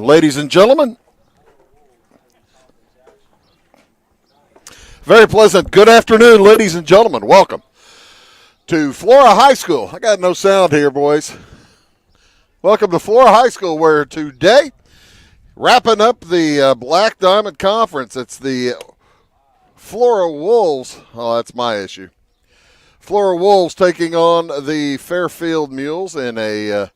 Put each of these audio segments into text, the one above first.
Ladies and gentlemen, very pleasant good afternoon, ladies and gentlemen. Welcome to Flora High School. I got no sound here, boys. Welcome to Flora High School, where today, wrapping up the Black Diamond Conference, it's the Flora Wolves. Oh, that's my issue. Flora Wolves taking on the Fairfield Mules in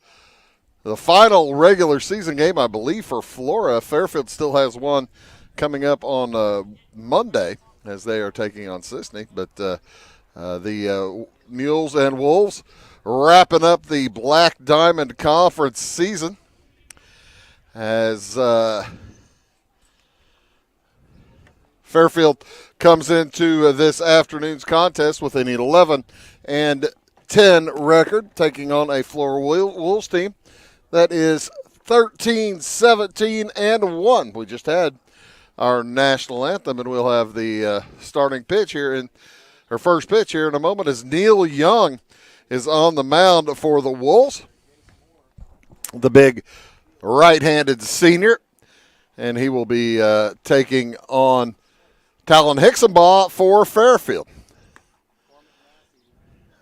the final regular season game, I believe, for Flora. Fairfield still has one coming up on Monday as they are taking on Sisney. But the Mules and Wolves wrapping up the Black Diamond Conference season as Fairfield comes into this afternoon's contest with an 11-10 record, taking on a Flora Wolves team that is 13-17-1. We just had our national anthem, and we'll have the starting pitch here first pitch here in a moment as Neil Young is on the mound for the Wolves, the big right-handed senior, and he will be taking on Talon Hicksonbaugh for Fairfield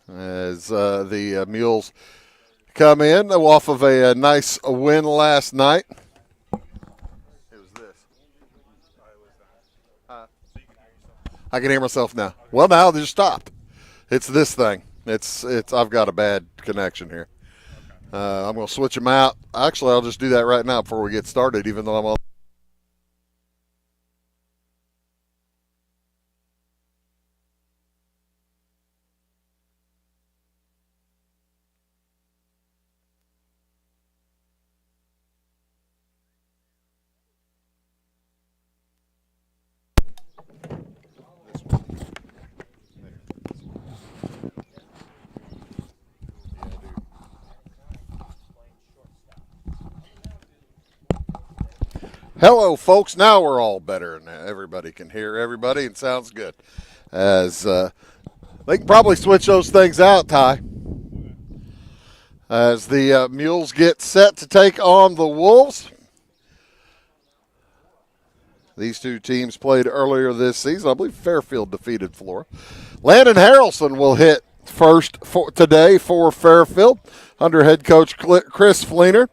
as the Mules come in off of a nice win last night. It was this. I can hear myself now. Well, now it just stopped. It's this thing. It's. I've got a bad connection here. I'm going to switch them out. Actually, I'll just do that right now before we get started, even though I'm on. Hello, folks. Now we're all better, and everybody can hear everybody, and sounds good. As they can probably switch those things out, Ty. As the Mules get set to take on the Wolves. These two teams played earlier this season. I believe Fairfield defeated Flora. Landon Harrelson will hit first today for Fairfield under head coach Chris Fleener.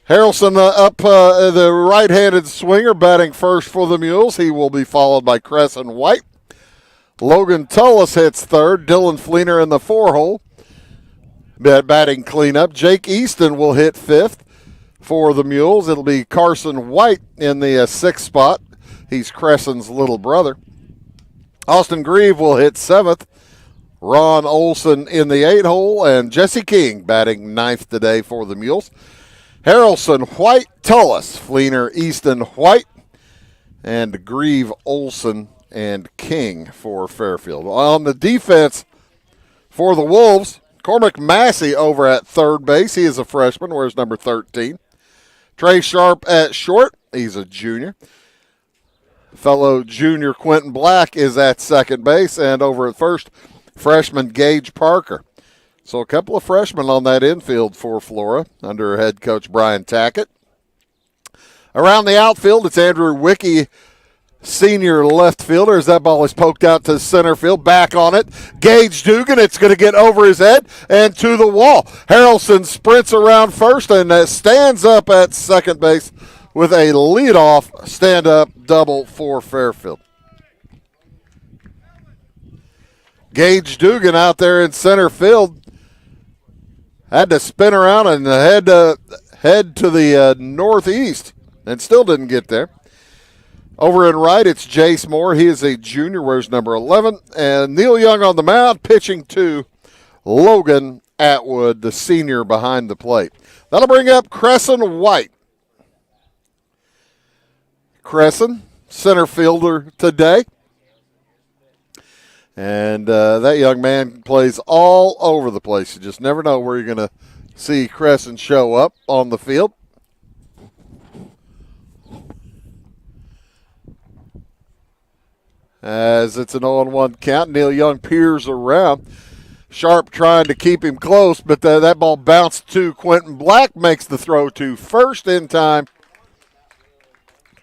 Harrelson up the right-handed swinger, batting first for the Mules. He will be followed by Crescent White. Logan Tullis hits third. Dylan Fleener in the four-hole, batting cleanup. Jake Easton will hit fifth for the Mules. It'll be Carson White in the sixth spot. He's Crescent's little brother. Austin Grieve will hit seventh. Ron Olson in the eight-hole, and Jesse King batting ninth today for the Mules. Harrelson, White, Tullis, Fleener, Easton, White, and Grieve, Olson, and King for Fairfield. On the defense for the Wolves, Cormac Massey over at third base. He is a freshman, wears number 13. Trey Sharp at short. He's a junior. Fellow junior Quentin Black is at second base. And over at first, freshman Gage Parker. So a couple of freshmen on that infield for Flora under head coach Brian Tackett. Around the outfield, it's Andrew Wicke, senior left fielder, as that ball is poked out to center field. Back on it, Gage Dugan. It's going to get over his head and to the wall. Harrelson sprints around first and stands up at second base with a leadoff stand-up double for Fairfield. Gage Dugan out there in center field had to spin around and head to the northeast and still didn't get there. Over in right, it's Jace Moore. He is a junior, wears number 11. And Neil Young on the mound, pitching to Logan Atwood, the senior behind the plate. That'll bring up Crescent White. Crescent, center fielder today. And that young man plays all over the place. You just never know where you're going to see Crescent show up on the field. As it's an 0-1 count, Neil Young peers around. Sharp trying to keep him close, but that ball bounced to Quentin Black, makes the throw to first in time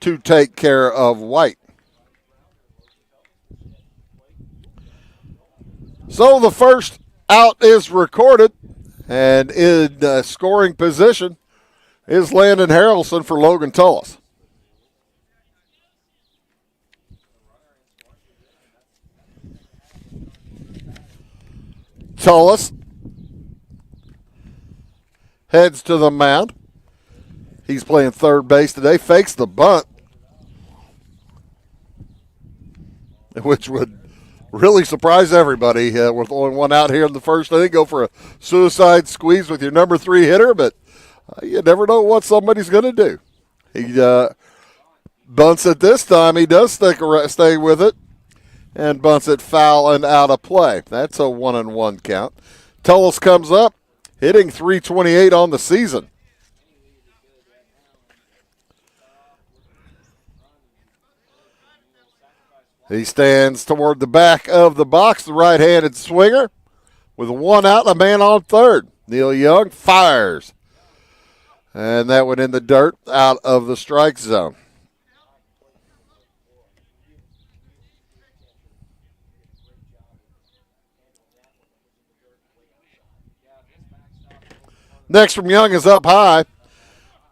to take care of White. So the first out is recorded, and in scoring position is Landon Harrelson for Logan Tullis. Tullis heads to the mound. He's playing third base today, fakes the bunt, which would really surprise everybody with only one out here in the first inning. Go for a suicide squeeze with your number 3 hitter, but you never know what somebody's going to do. He bunts it this time. He does stay with it and bunts it foul and out of play. That's a 1-1 count. Tullis comes up, hitting .328 on the season. He stands toward the back of the box, the right-handed swinger, with 1 out and a man on third. Neil Young fires. And that went in the dirt, out of the strike zone. Next from Young is up high.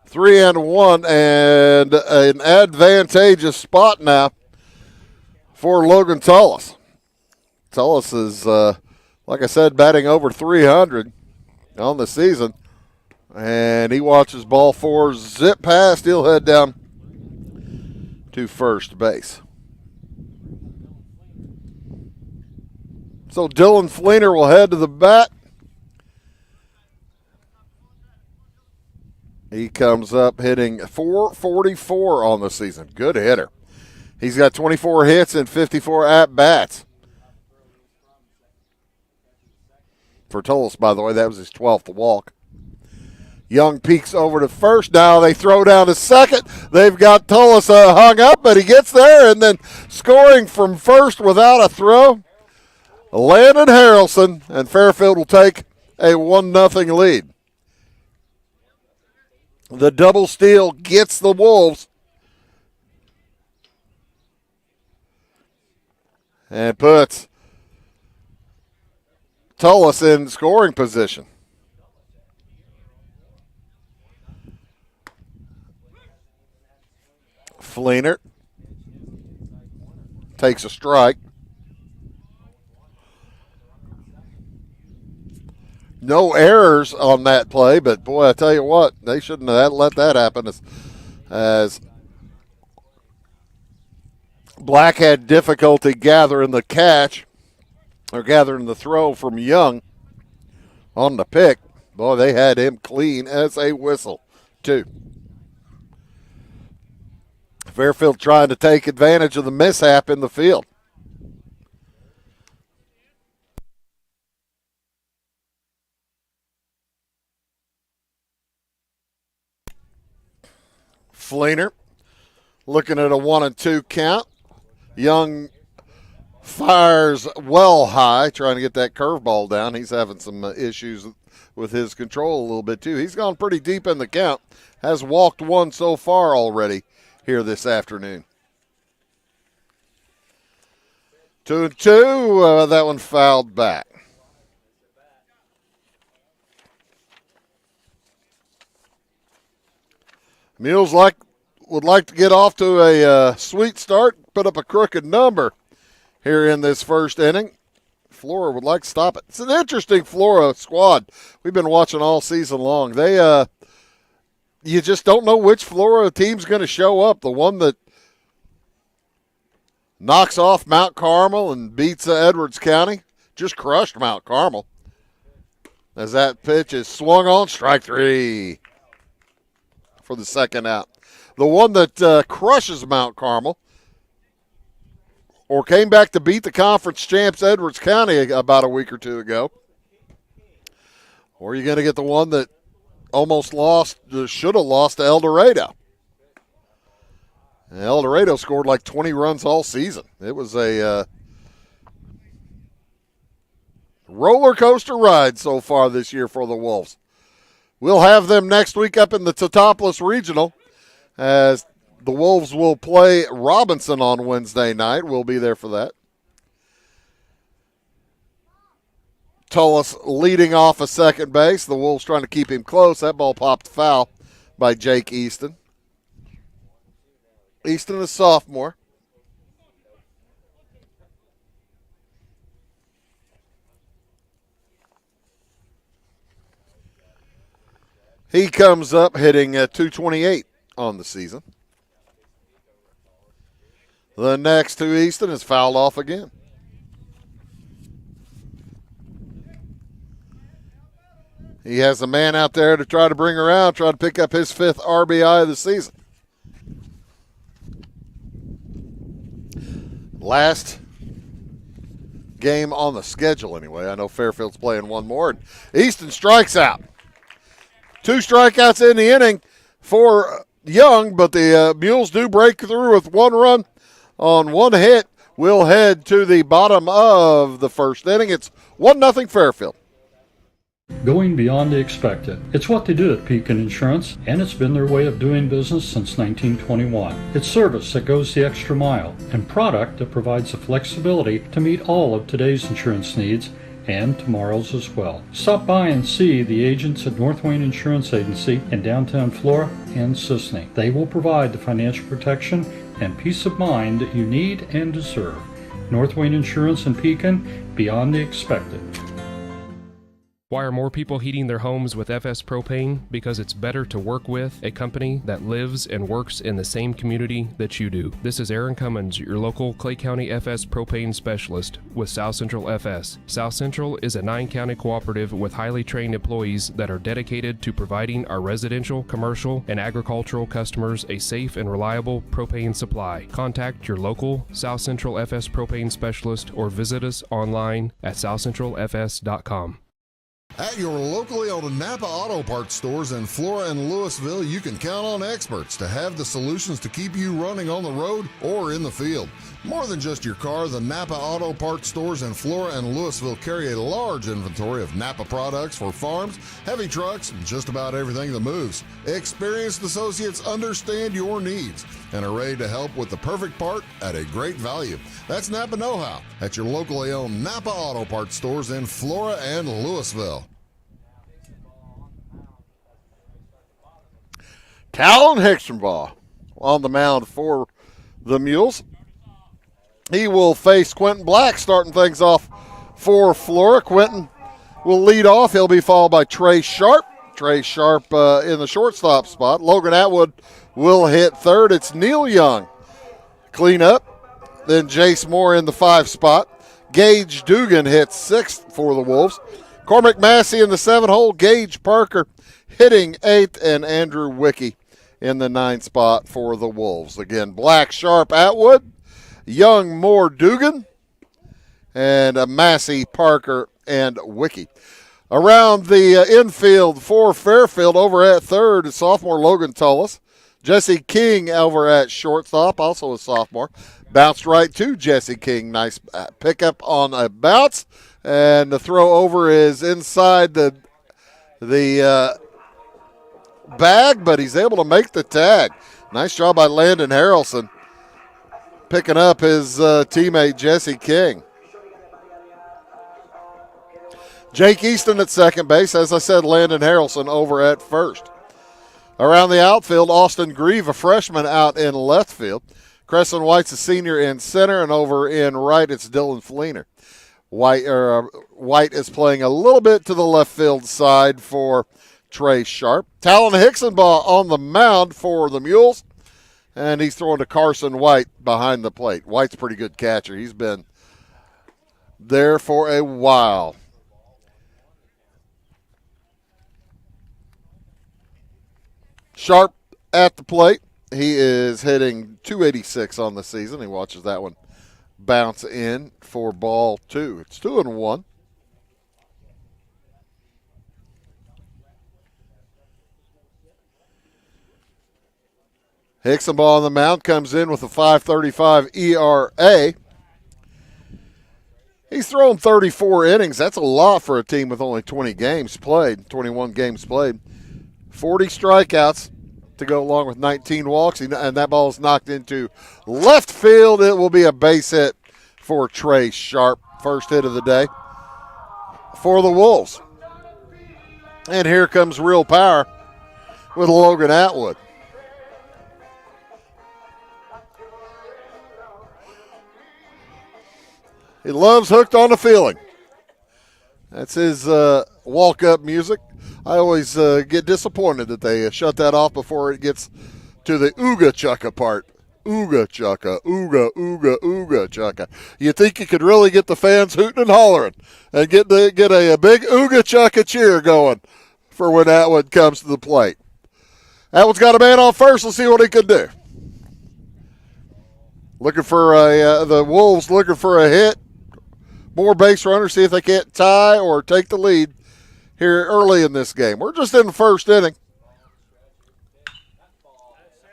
3-1, and an advantageous spot now for Logan Tullis. Tullis is, like I said, batting over 300 on the season. And he watches ball 4 zip past. He'll head down to first base. So Dylan Fleener will head to the bat. He comes up hitting .444 on the season. Good hitter. He's got 24 hits and 54 at-bats. For Tullis, by the way, that was his 12th walk. Young peeks over to first. Now they throw down to second. They've got Tullis hung up, but he gets there, and then scoring from first without a throw, Landon Harrelson, and Fairfield will take a 1-0 lead. The double steal gets the Wolves and puts Tullis in scoring position. Fleener takes a strike. No errors on that play, but boy, I tell you what, they shouldn't have let that happen as Black had difficulty gathering the catch or gathering the throw from Young on the pick. Boy, they had him clean as a whistle, too. Fairfield trying to take advantage of the mishap in the field. Fleener looking at a 1-2 count. Young fires well high, trying to get that curveball down. He's having some issues with his control a little bit, too. He's gone pretty deep in the count. Has walked 1 so far already here this afternoon. 2-2. That one fouled back. Mules would like to get off to a sweet start, put up a crooked number here in this first inning. Flora would like to stop it. It's an interesting Flora squad we've been watching all season long. They you just don't know which Flora team's going to show up. The one that knocks off Mount Carmel and beats Edwards County, just crushed Mount Carmel. As that pitch is swung on, strike 3 for the second out. The one that crushes Mount Carmel or came back to beat the conference champs Edwards County about a week or two ago. Or are you going to get the one that almost lost, should have lost to El Dorado? And El Dorado scored like 20 runs all season. It was a Roller coaster ride so far this year for the Wolves. We'll have them next week up in the Teutopolis Regional as the Wolves will play Robinson on Wednesday night. We'll be there for that. Tullis leading off a second base. The Wolves trying to keep him close. That ball popped foul by Jake Easton. Easton is sophomore. He comes up hitting 228 on the season. The next to Easton is fouled off again. He has a man out there to try to bring around, try to pick up his 5th RBI of the season. Last game on the schedule anyway. I know Fairfield's playing one more. And Easton strikes out. 2 strikeouts in the inning for Young, but the Mules do break through with 1 run on 1 hit. We'll head to the bottom of the first inning. It's 1-0 Fairfield. Going beyond the expected. It's what they do at Pekin Insurance, and it's been their way of doing business since 1921. It's service that goes the extra mile, and product that provides the flexibility to meet all of today's insurance needs and tomorrow's as well. Stop by and see the agents at North Wayne Insurance Agency in downtown Flora and Sisney. They will provide the financial protection and peace of mind that you need and deserve. North Wayne Insurance in Pekin, beyond the expected. Why are more people heating their homes with FS Propane? Because it's better to work with a company that lives and works in the same community that you do. This is Aaron Cummins, your local Clay County FS Propane specialist with South Central FS. South Central is a 9-county cooperative with highly trained employees that are dedicated to providing our residential, commercial, and agricultural customers a safe and reliable propane supply. Contact your local South Central FS Propane specialist or visit us online at southcentralfs.com. At your locally owned Napa Auto Parts stores in Flora and Louisville, you can count on experts to have the solutions to keep you running on the road or in the field. More than just your car, the Napa Auto Parts stores in Flora and Louisville carry a large inventory of Napa products for farms, heavy trucks, and just about everything that moves. Experienced associates understand your needs and are ready to help with the perfect part at a great value. That's Napa know-how at your locally owned Napa Auto Parts stores in Flora and Louisville. Talon Hickstrom on the mound for the Mules. He will face Quentin Black starting things off for Flora. Quentin will lead off. He'll be followed by Trey Sharp. Trey Sharp in the shortstop spot. Logan Atwood will hit third. It's Neil Young. Clean up. Then Jace Moore in the 5 spot. Gage Dugan hits 6th for the Wolves. Cormac Massey in the 7 hole. Gage Parker hitting 8th. And Andrew Wicke in the 9 spot for the Wolves. Again, Black, Sharp, Atwood, Young, Moore, Dugan, and Massey, Parker, and Wicke. Around the infield for Fairfield, over at third, sophomore Logan Tullis. Jesse King over at shortstop, also a sophomore. Bounced right to Jesse King. Nice pickup on a bounce. And the throw over is inside the bag, but he's able to make the tag. Nice job by Landon Harrelson picking up his teammate Jesse King. Jake Easton at second base. As I said, Landon Harrelson over at first. Around the outfield, Austin Grieve, a freshman, out in left field. Crescent White's a senior in center, and over in right, it's Dylan Fleener. White is playing a little bit to the left field side for Trey Sharp. Talon Hicksonbaugh on the mound for the Mules, and he's throwing to Carson White behind the plate. White's a pretty good catcher. He's been there for a while. Sharp at the plate. He is hitting .286 on the season. He watches that one bounce in for ball 2. It's 2-1. Hicksonbaugh on the mound comes in with a .535 ERA. He's thrown 34 innings. That's a lot for a team with only 21 games played. 40 strikeouts to go along with 19 walks, and that ball is knocked into left field. It will be a base hit for Trey Sharp. First hit of the day for the Wolves. And here comes real power with Logan Atwood. He loves Hooked on a Feeling. That's his walk-up music. I always get disappointed that they shut that off before it gets to the ooga chukka part. Ooga chukka, ooga, ooga, ooga chukka. You think you could really get the fans hooting and hollering and get a big ooga chukka cheer going for when Atwood comes to the plate. Atwood's got a man on first. Let's see what he can do. Looking for the Wolves looking for a hit. More base runners, see if they can't tie or take the lead here early in this game. We're just in the first inning.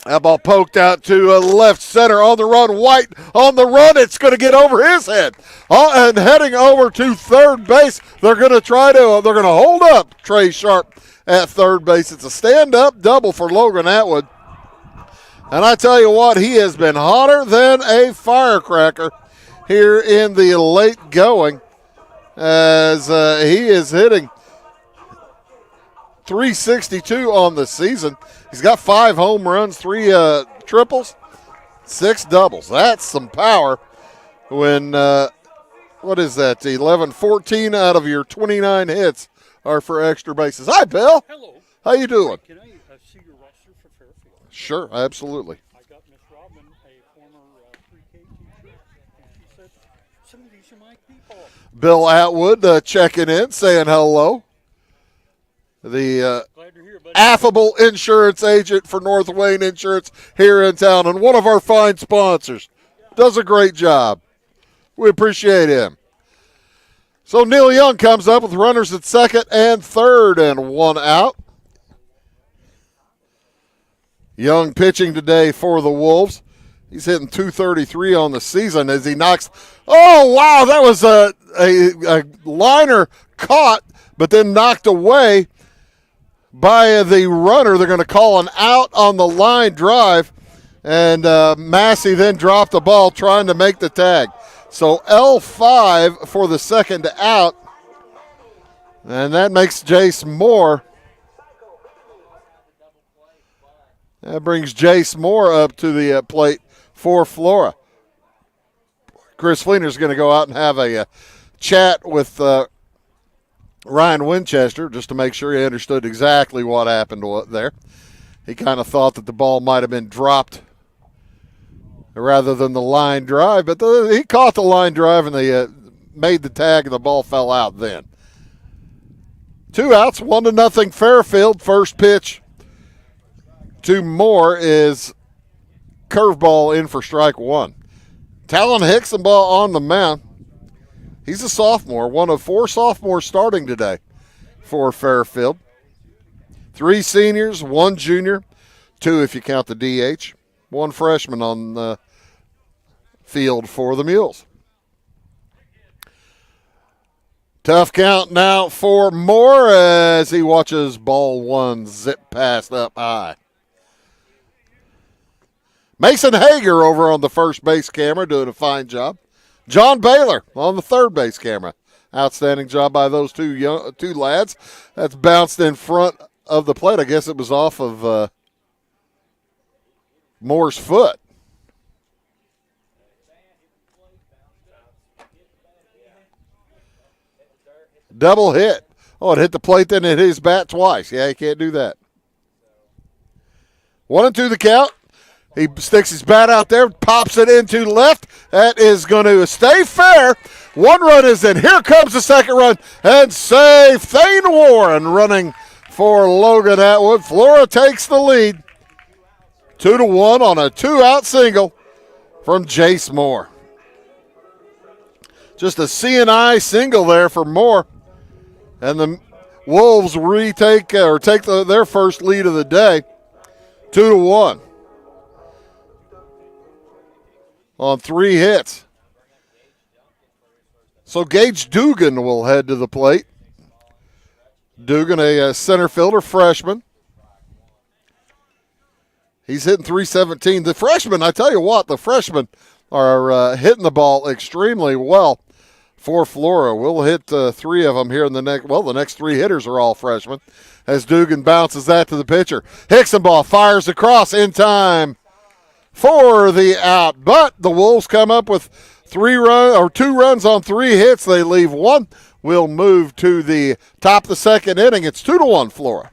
That ball poked out to left center on the run. White on the run. It's going to get over his head. And heading over to third base. They're going to hold up Trey Sharp at third base. It's a stand-up double for Logan Atwood. And I tell you what, he has been hotter than a firecracker here in the late going, as he is hitting .362 on the season. He's got 5 home runs, 3 triples, 6 doubles. That's some power when, what is that, 14 out of your 29 hits are for extra bases. Hi, Bill. Hello. How you doing? Can I see your roster for Fairfield? Sure, absolutely. I got Miss Robin, a former pre-K teacher, and she said, some of these are my people. Bill Atwood checking in, saying hello. The Glad you're here, buddy. affable insurance agent for North Wayne Insurance here in town, and one of our fine sponsors. Does a great job. We appreciate him. So Neil Young comes up with runners at second and third and 1 out. Young pitching today for the Wolves. He's hitting .233 on the season as he knocks. Oh, wow, that was a liner caught, but then knocked away by the runner. They're going to call an out on the line drive, and Massey then dropped the ball trying to make the tag. So L5 for the second out, and that makes Jace Moore. That brings Jace Moore up to the plate for Flora. Chris Fleener's going to go out and have a chat with Ryan Winchester just to make sure he understood exactly what happened there. He kind of thought that the ball might have been dropped rather than the line drive, but he caught the line drive and they made the tag and the ball fell out then. 2 outs, 1-0 Fairfield. First pitch to Moore is curveball in for strike 1. Talon Hickson ball on the mound. He's a sophomore, one of 4 sophomores starting today for Fairfield. 3 seniors, 1 junior, 2 if you count the DH, 1 freshman on the field for the Mules. Tough count now for Moore as he watches ball 1 zip past up high. Mason Hager over on the first base camera doing a fine job. John Baylor on the third base camera. Outstanding job by those two lads. That's bounced in front of the plate. I guess it was off of Moore's foot. Double hit. Oh, it hit the plate, then it hit his bat twice. Yeah, you can't do that. 1-2 the count. He sticks his bat out there, pops it into left. That is going to stay fair. 1 run is in. Here comes the second run. And save Thane Warren running for Logan Atwood. Flora takes the lead. 2-1 on a 2-out single from Jace Moore. Just a C&I single there for Moore. And the Wolves take their first lead of the day. 2-1. On 3 hits. So Gage Dugan will head to the plate. Dugan, a center fielder, freshman. He's hitting .317. The freshmen, I tell you what, the freshmen are hitting the ball extremely well for Flora. We'll hit 3 of them here in the next 3 hitters are all freshmen. As Dugan bounces that to the pitcher. Hickson ball fires across in time for the out. But the Wolves come up with 2 runs on 3 hits. They leave 1. We'll move to the top of the second inning. It's 2-1 Flora.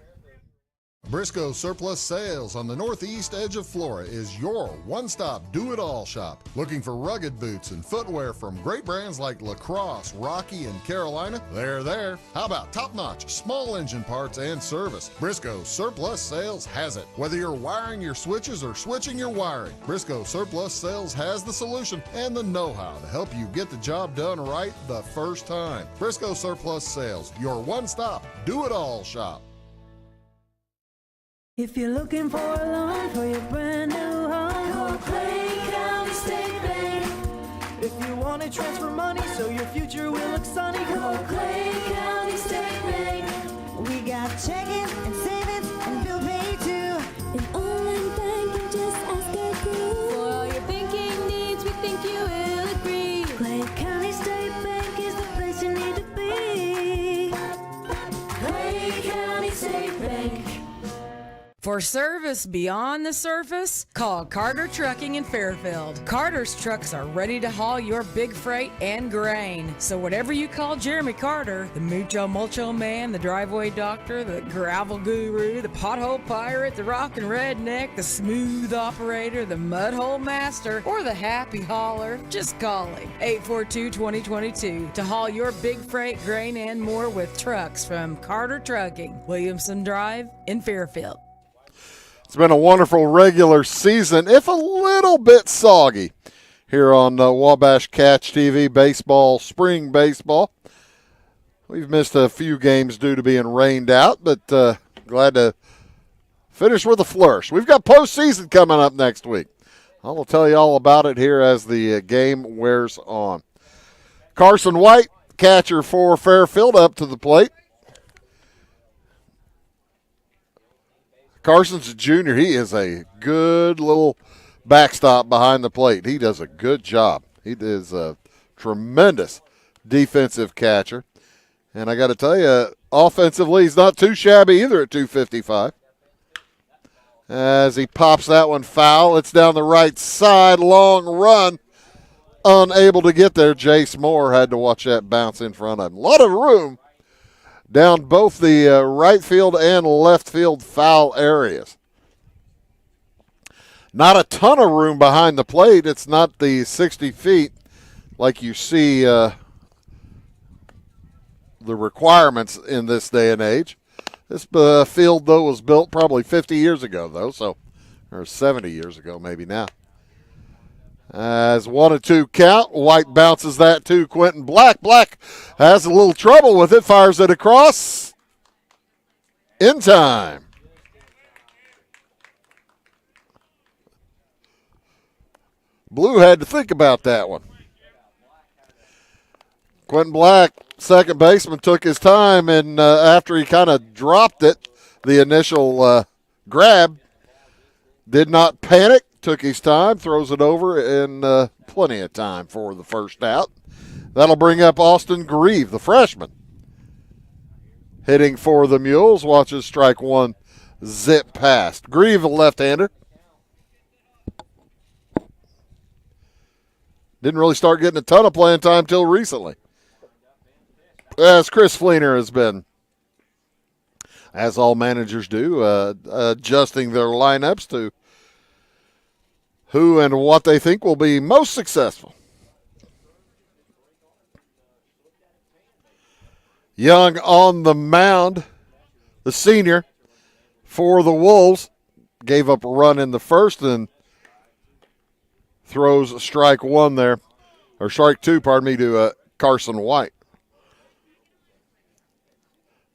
Briscoe Surplus Sales on the northeast edge of Flora is your one-stop do-it-all shop. Looking for rugged boots and footwear from great brands like Lacrosse, Rocky, and Carolina? They're there. How about top-notch small engine parts and service? Briscoe Surplus Sales has it. Whether you're wiring your switches or switching your wiring, Briscoe Surplus Sales has the solution and the know-how to help you get the job done right the first time. Briscoe Surplus Sales, your one-stop do-it-all shop. If you're looking for a loan for your brand new home, call Clay County State Bank. If you want to transfer money so your future will look sunny, call Clay County State Bank. We got checking and savings and bill pay too. An online bank, and just ask our crew. For all your banking needs, we think you will agree. Clay County State Bank is the place you need to be. Clay County State Bank. For service beyond the surface, call Carter Trucking in Fairfield. Carter's trucks are ready to haul your big freight and grain. So whatever you call Jeremy Carter, the Mucho Mulcho Man, the driveway doctor, the gravel guru, the pothole pirate, the rockin' redneck, the smooth operator, the mudhole master, or the happy hauler, just call him. 842-2022 to haul your big freight, grain, and more with trucks from Carter Trucking, Williamson Drive in Fairfield. It's been a wonderful regular season, if a little bit soggy, here on Wabash Catch TV, baseball, spring baseball. We've missed a few games due to being rained out, but glad to finish with a flourish. We've got postseason coming up next week. I will tell you all about it here as the game wears on. Carson White, catcher for Fairfield, up to the plate. Carson's a junior. He is a good little backstop behind the plate. He does a good job. He is a tremendous defensive catcher. And I got to tell you, offensively, he's not too shabby either at 255. As he pops that one foul, it's down the right side, long run. Unable to get there. Jace Moore had to watch that bounce in front of him. A lot of room down both the right field and left field foul areas. Not a ton of room behind the plate. It's not the 60 feet like you see the requirements in this day and age. This field, though, was built probably 50 years ago, though, or 70 years ago maybe now. As 1-2 count, White bounces that to Quentin Black. Black has a little trouble with it, fires it across in time. Blue had to think about that one. Quentin Black, second baseman, took his time, and after he kind of dropped it, the initial grab, did not panic. Took his time, throws it over in plenty of time for the first out. That'll bring up Austin Grieve, the freshman. Hitting for the Mules, watches strike one zip past. Grieve, a left-hander. Didn't really start getting a ton of playing time till recently. As Chris Fleener has been, as all managers do, adjusting their lineups to who and what they think will be most successful. Young on the mound, the senior for the Wolves, gave up a run in the first and throws strike one there, or strike two, pardon me, to Carson White.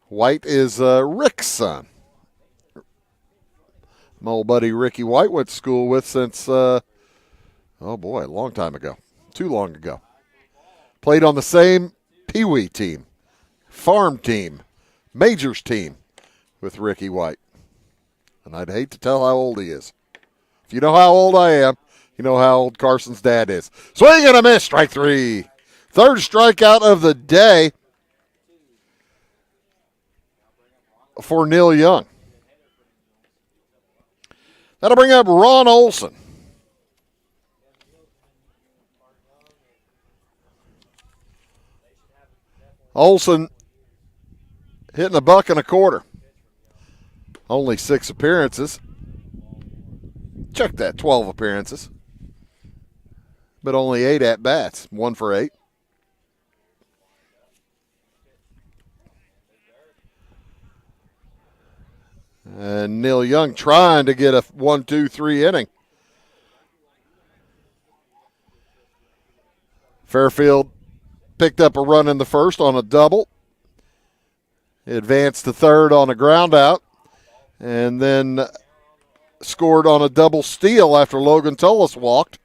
White is Rick's son. My old buddy Ricky White went to school with since, a long time ago. Too long ago. Played on the same Pee Wee team, farm team, majors team with Ricky White. And I'd hate to tell how old he is. If you know how old I am, you know how old Carson's dad is. Swing and a miss, strike 3. Third strikeout of the day for Neil Young. That'll bring up Ron Olson. Olson hitting $1.25. Only 6 appearances. Check that, 12 appearances. But only 8 at-bats, 1 for 8. And Neil Young trying to get a 1-2-3 inning. Fairfield picked up a run in the first on a double. Advanced to third on a ground out. And then scored on a double steal after Logan Tullis walked.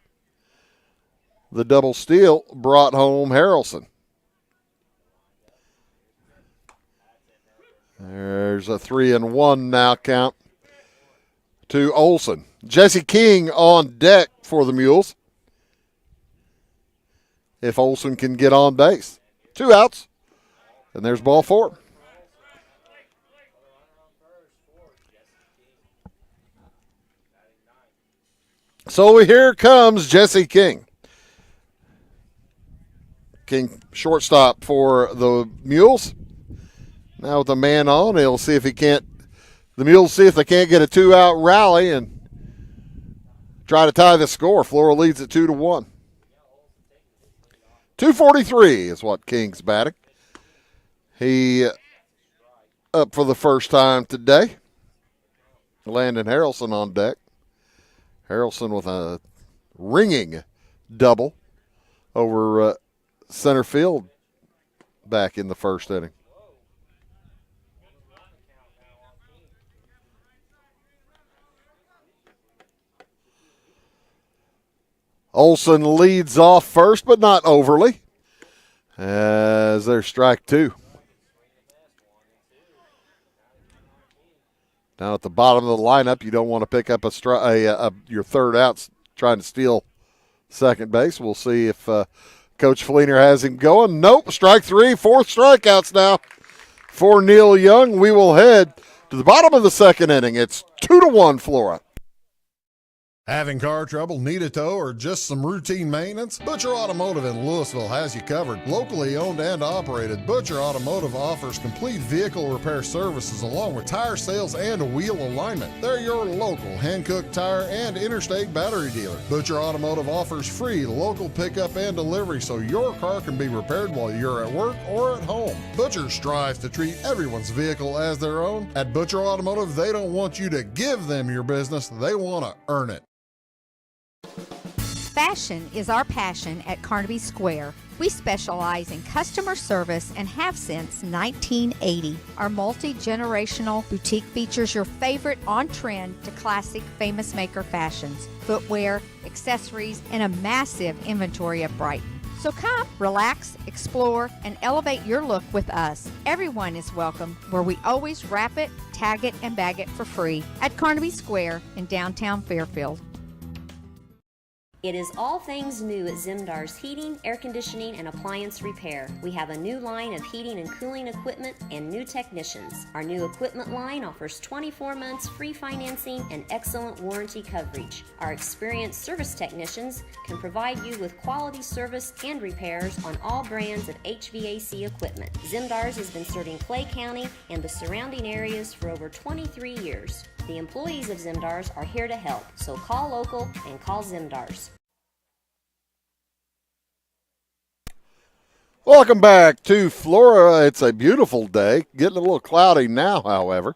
The double steal brought home Harrelson. There's a 3-1 now count to Olson. Jesse King on deck for the Mules. If Olson can get on base. 2 outs. And there's ball 4. So here comes Jesse King. King shortstop for the Mules. Now with a man on, he'll see if he can't. The Mules see if they can't get a 2-out rally and try to tie the score. Flora leads at 2-1. 243 is what King's batting. He up for the first time today. Landon Harrelson on deck. Harrelson with a ringing double over center field back in the first inning. Olson leads off first, but not overly, as there's strike 2. Now at the bottom of the lineup, you don't want to pick up your third out trying to steal second base. We'll see if Coach Fleener has him going. Nope, strike 3, 4th strikeouts now for Neil Young. We will head to the bottom of the second inning. It's 2-1 Flora. Having car trouble, need a tow, or just some routine maintenance? Butcher Automotive in Louisville has you covered. Locally owned and operated, Butcher Automotive offers complete vehicle repair services along with tire sales and wheel alignment. They're your local Hankook tire and interstate battery dealer. Butcher Automotive offers free local pickup and delivery so your car can be repaired while you're at work or at home. Butcher strives to treat everyone's vehicle as their own. At Butcher Automotive, they don't want you to give them your business, they want to earn it. Fashion is our passion at Carnaby Square. We specialize in customer service and have since 1980. Our multi-generational boutique features your favorite on-trend to classic Famous Maker fashions, footwear, accessories, and a massive inventory of Brighton. So come, relax, explore, and elevate your look with us. Everyone is welcome, where we always wrap it, tag it, and bag it for free at Carnaby Square in downtown Fairfield. It is all things new at Zimdar's Heating, Air Conditioning, and Appliance Repair. We have a new line of heating and cooling equipment and new technicians. Our new equipment line offers 24 months free financing and excellent warranty coverage. Our experienced service technicians can provide you with quality service and repairs on all brands of HVAC equipment. Zimdar's has been serving Clay County and the surrounding areas for over 23 years. The employees of Zimdar's are here to help, so call local and call Zimdar's. Welcome back to Flora. It's a beautiful day. Getting a little cloudy now, however.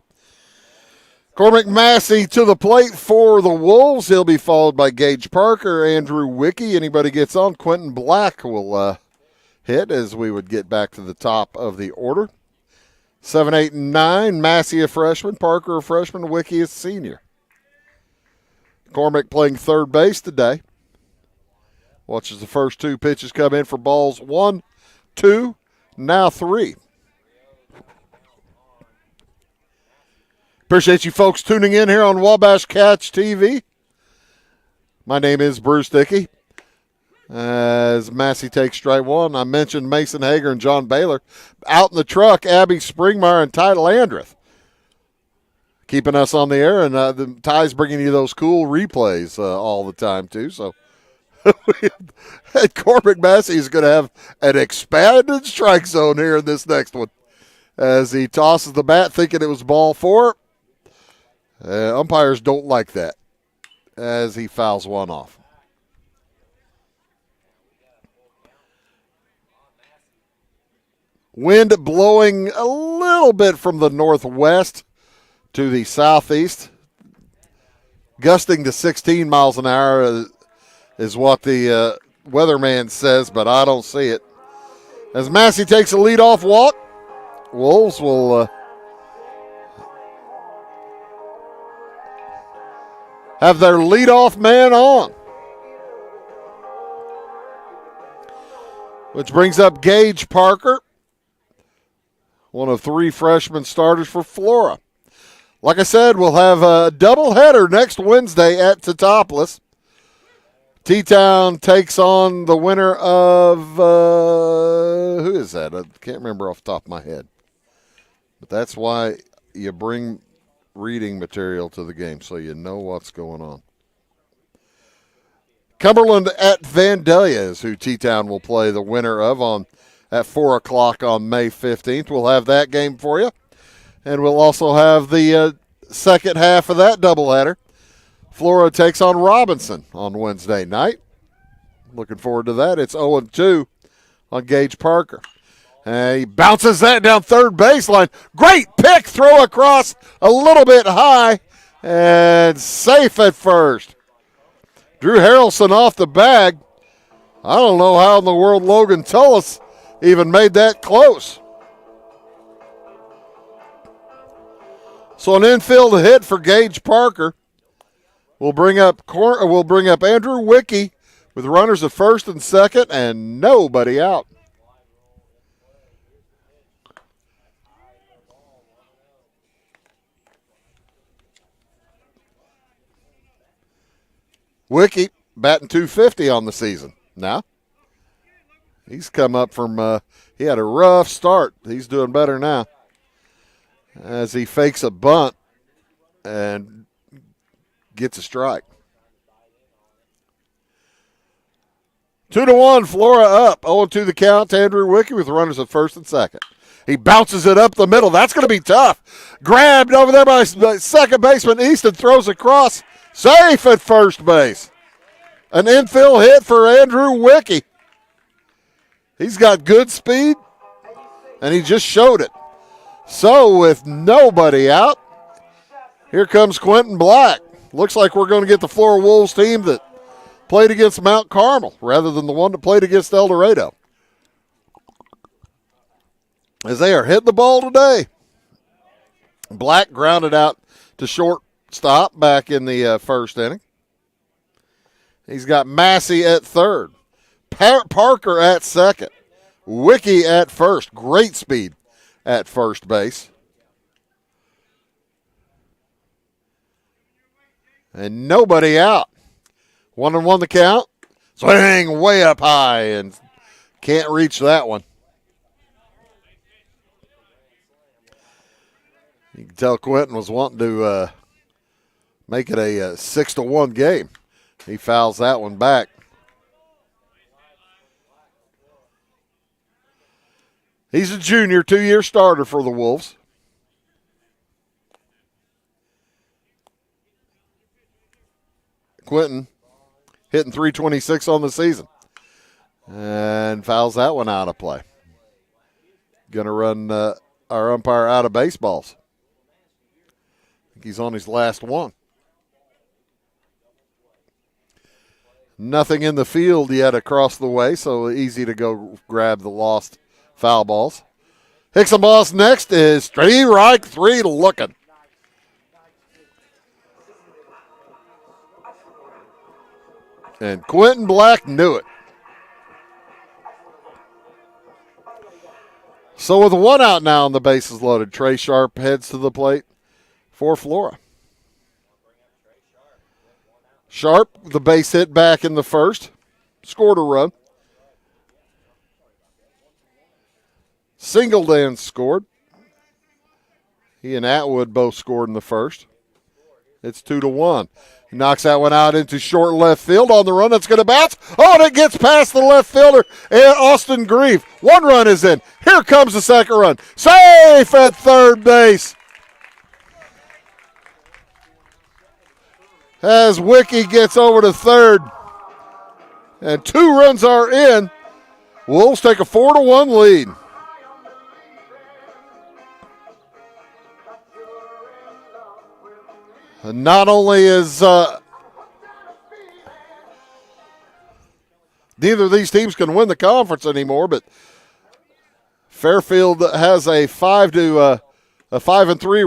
Cormac Massey to the plate for the Wolves. He'll be followed by Gage Parker, Andrew Wicke. Anybody gets on, Quentin Black will hit as we would get back to the top of the order. 7, 8, and 9. Massey a freshman, Parker a freshman, Wicke a senior. Cormac playing third base today. Watches the first 2 pitches come in for balls 1 2, now 3. Appreciate you folks tuning in here on Wabash Catch TV. My name is Bruce Dickey. As Massey takes strike one, I mentioned Mason Hager and John Baylor. Out in the truck, Abby Springmeyer and Ty Landreth. Keeping us on the air, and the Ty's bringing you those cool replays all the time, too. So Corbett Massey is going to have an expanded strike zone here in this next one. As he tosses the bat thinking it was ball 4. Umpires don't like that as he fouls one off. Wind blowing a little bit from the northwest to the southeast. Gusting to 16 miles an hour is what the weatherman says, but I don't see it. As Massey takes a leadoff walk, Wolves will have their leadoff man on. Which brings up Gage Parker, one of 3 freshman starters for Flora. Like I said, we'll have a doubleheader next Wednesday at Teutopolis. T-Town takes on the winner of, who is that? I can't remember off the top of my head. But that's why you bring reading material to the game so you know what's going on. Cumberland at Vandalia is who T-Town will play the winner of at 4 o'clock on May 15th. We'll have that game for you. And we'll also have the second half of that doubleheader. Flora takes on Robinson on Wednesday night. Looking forward to that. It's 0-2 on Gage Parker. He bounces that down third baseline. Great pick, throw across a little bit high, and safe at first. Drew Harrelson off the bag. I don't know how in the world Logan Tullis even made that close. So an infield hit for Gage Parker. We'll bring up Andrew Wicke with runners at first and second and nobody out. Wicke batting .250 on the season. Now, he's come up from, he had a rough start. He's doing better now. As he fakes a bunt and gets a strike. 2-1, Flora up. 0-2 the count to Andrew Wicke with runners at first and second. He bounces it up the middle. That's going to be tough. Grabbed over there by second baseman Easton, throws across. Safe at first base. An infield hit for Andrew Wicke. He's got good speed, and he just showed it. So with nobody out, here comes Quentin Black. Looks like we're going to get the Flora Wolves team that played against Mount Carmel rather than the one that played against El Dorado. As they are hitting the ball today. Black grounded out to shortstop back in the first inning. He's got Massey at third. Parker at second. Wicke at first. Great speed at first base. And nobody out. 1-1 the count. Swing way up high and can't reach that one. You can tell Quentin was wanting to make it a 6-1 game. He fouls that one back. He's a junior, 2-year starter for the Wolves. Quentin hitting .326 on the season. And fouls that one out of play. Going to run our umpire out of baseballs. I think he's on his last one. Nothing in the field yet across the way, so easy to go grab the lost foul balls. Hickson Boss next is strike 3 looking. And Quentin Black knew it. So with one out now and the bases loaded, Trey Sharp heads to the plate for Flora. Sharp, the base hit back in the first, scored a run. Singleton scored. He and Atwood both scored in the first. It's 2-1. He knocks that one out into short left field on the run. That's going to bounce. Oh, and it gets past the left fielder, and Austin Grieve. One run is in. Here comes the second run. Safe at third base. As Wiki gets over to third. And 2 runs are in. Wolves take a 4-1 lead. And not only is neither of these teams can win the conference anymore, but Fairfield has a 5-3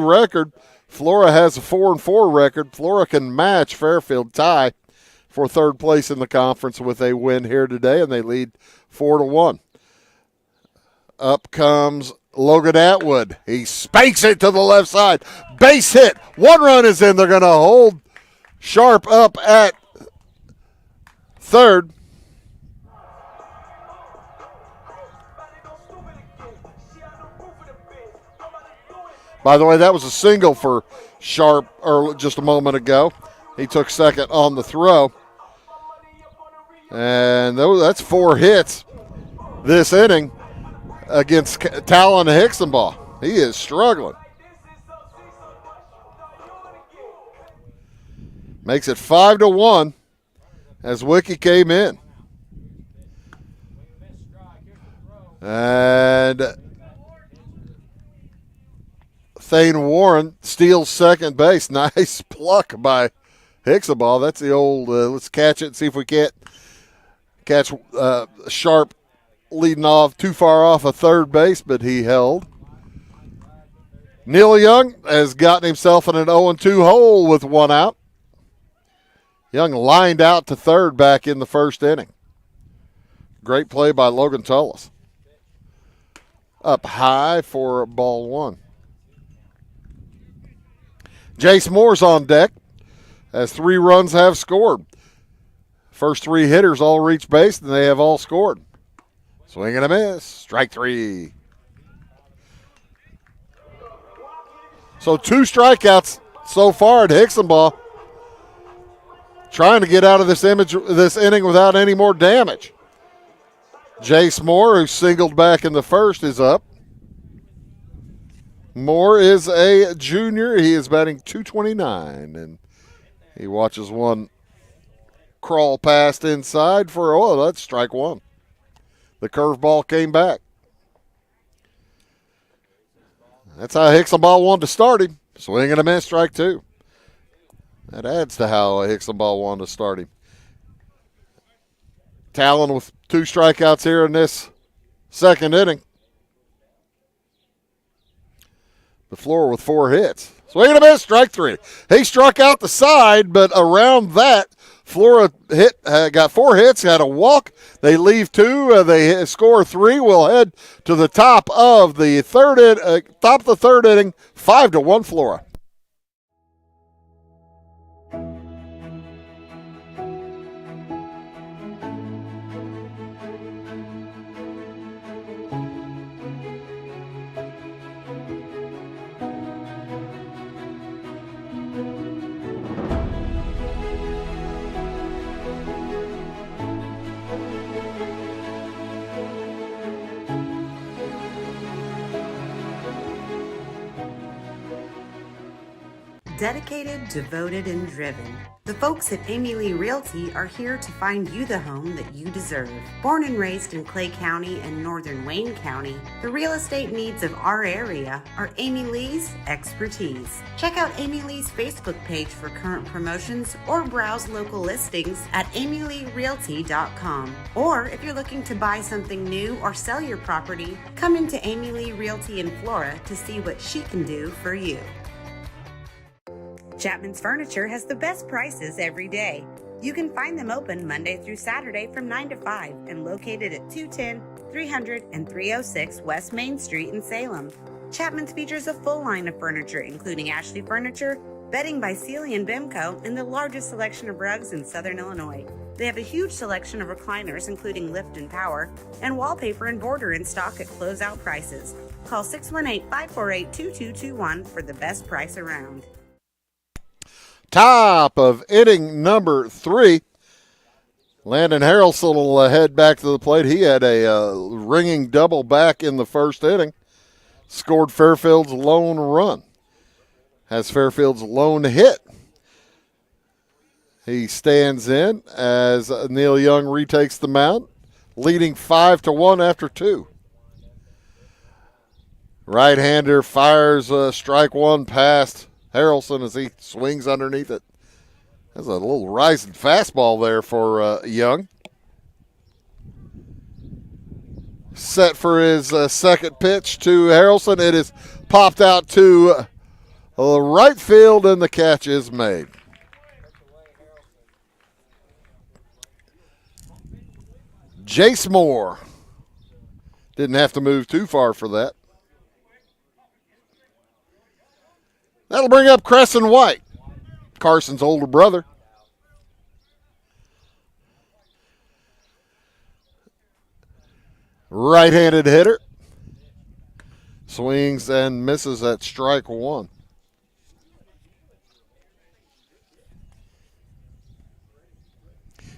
record. Flora has a 4-4 record. Flora can match Fairfield, tie for third place in the conference with a win here today, and they lead 4-1. Up comes Logan Atwood. He spanks it to the left side. Base hit. 1 run is in. They're going to hold Sharp up at third. By the way, that was a single for Sharp just a moment ago. He took second on the throw. And that's 4 hits this inning against Talon Hicksonball. He is struggling. Makes it 5-1 as Wiki came in. And Thane Warren steals second base. Nice pluck by Hicksonball. That's the old, let's catch it and see if we can't catch Sharp leading off too far off of third base, but he held. Neil Young has gotten himself in an 0-2 hole with 1 out. Young lined out to third back in the first inning. Great play by Logan Tullis. Up high for ball 1. Jace Moore's on deck as 3 runs have scored. First 3 hitters all reached base, and they have all scored. Swing and a miss. Strike 3. So 2 strikeouts so far at Hicksonball. Trying to get out of this inning without any more damage. Jace Moore, who singled back in the first, is up. Moore is a junior. He is batting .229, and he watches one crawl past inside for, that's strike 1. The curveball came back. That's how Hicksonball wanted to start him. Swing and a miss, strike 2. That adds to how Hicksonball wanted to start him. Talon with 2 strikeouts here in this second inning. The Flora with 4 hits. Swing and a miss, strike 3. He struck out the side, but around that, Flora got 4 hits, had a walk. They leave 2. They score 3. We'll head to the top of the third inning. 5-1 Flora. Dedicated, devoted, and driven. The folks at Amy Lee Realty are here to find you the home that you deserve. Born and raised in Clay County and northern Wayne County, the real estate needs of our area are Amy Lee's expertise. Check out Amy Lee's Facebook page for current promotions or browse local listings at amyleerealty.com. Or if you're looking to buy something new or sell your property, come into Amy Lee Realty in Flora to see what she can do for you. Chapman's Furniture has the best prices every day. You can find them open Monday through Saturday from 9 to 5 and located at 210, 300, and 306 West Main Street in Salem. Chapman's features a full line of furniture, including Ashley Furniture, bedding by Sealy and Bimco, and the largest selection of rugs in Southern Illinois. They have a huge selection of recliners, including lift and power, and wallpaper and border in stock at closeout prices. Call 618-548-2221 for the best price around. Top of inning number 3. Landon Harrelson will head back to the plate. He had a ringing double back in the first inning. Scored Fairfield's lone run. Has Fairfield's lone hit. He stands in as Neil Young retakes the mound, leading 5-1 after 2. Right-hander fires strike one past Harrelson as he swings underneath it. That's a little rising fastball there for Young. Set for his second pitch to Harrelson. It is popped out to right field, and the catch is made. Jace Moore didn't have to move too far for that. That'll bring up Crescent White, Carson's older brother. Right-handed hitter. Swings and misses at strike one.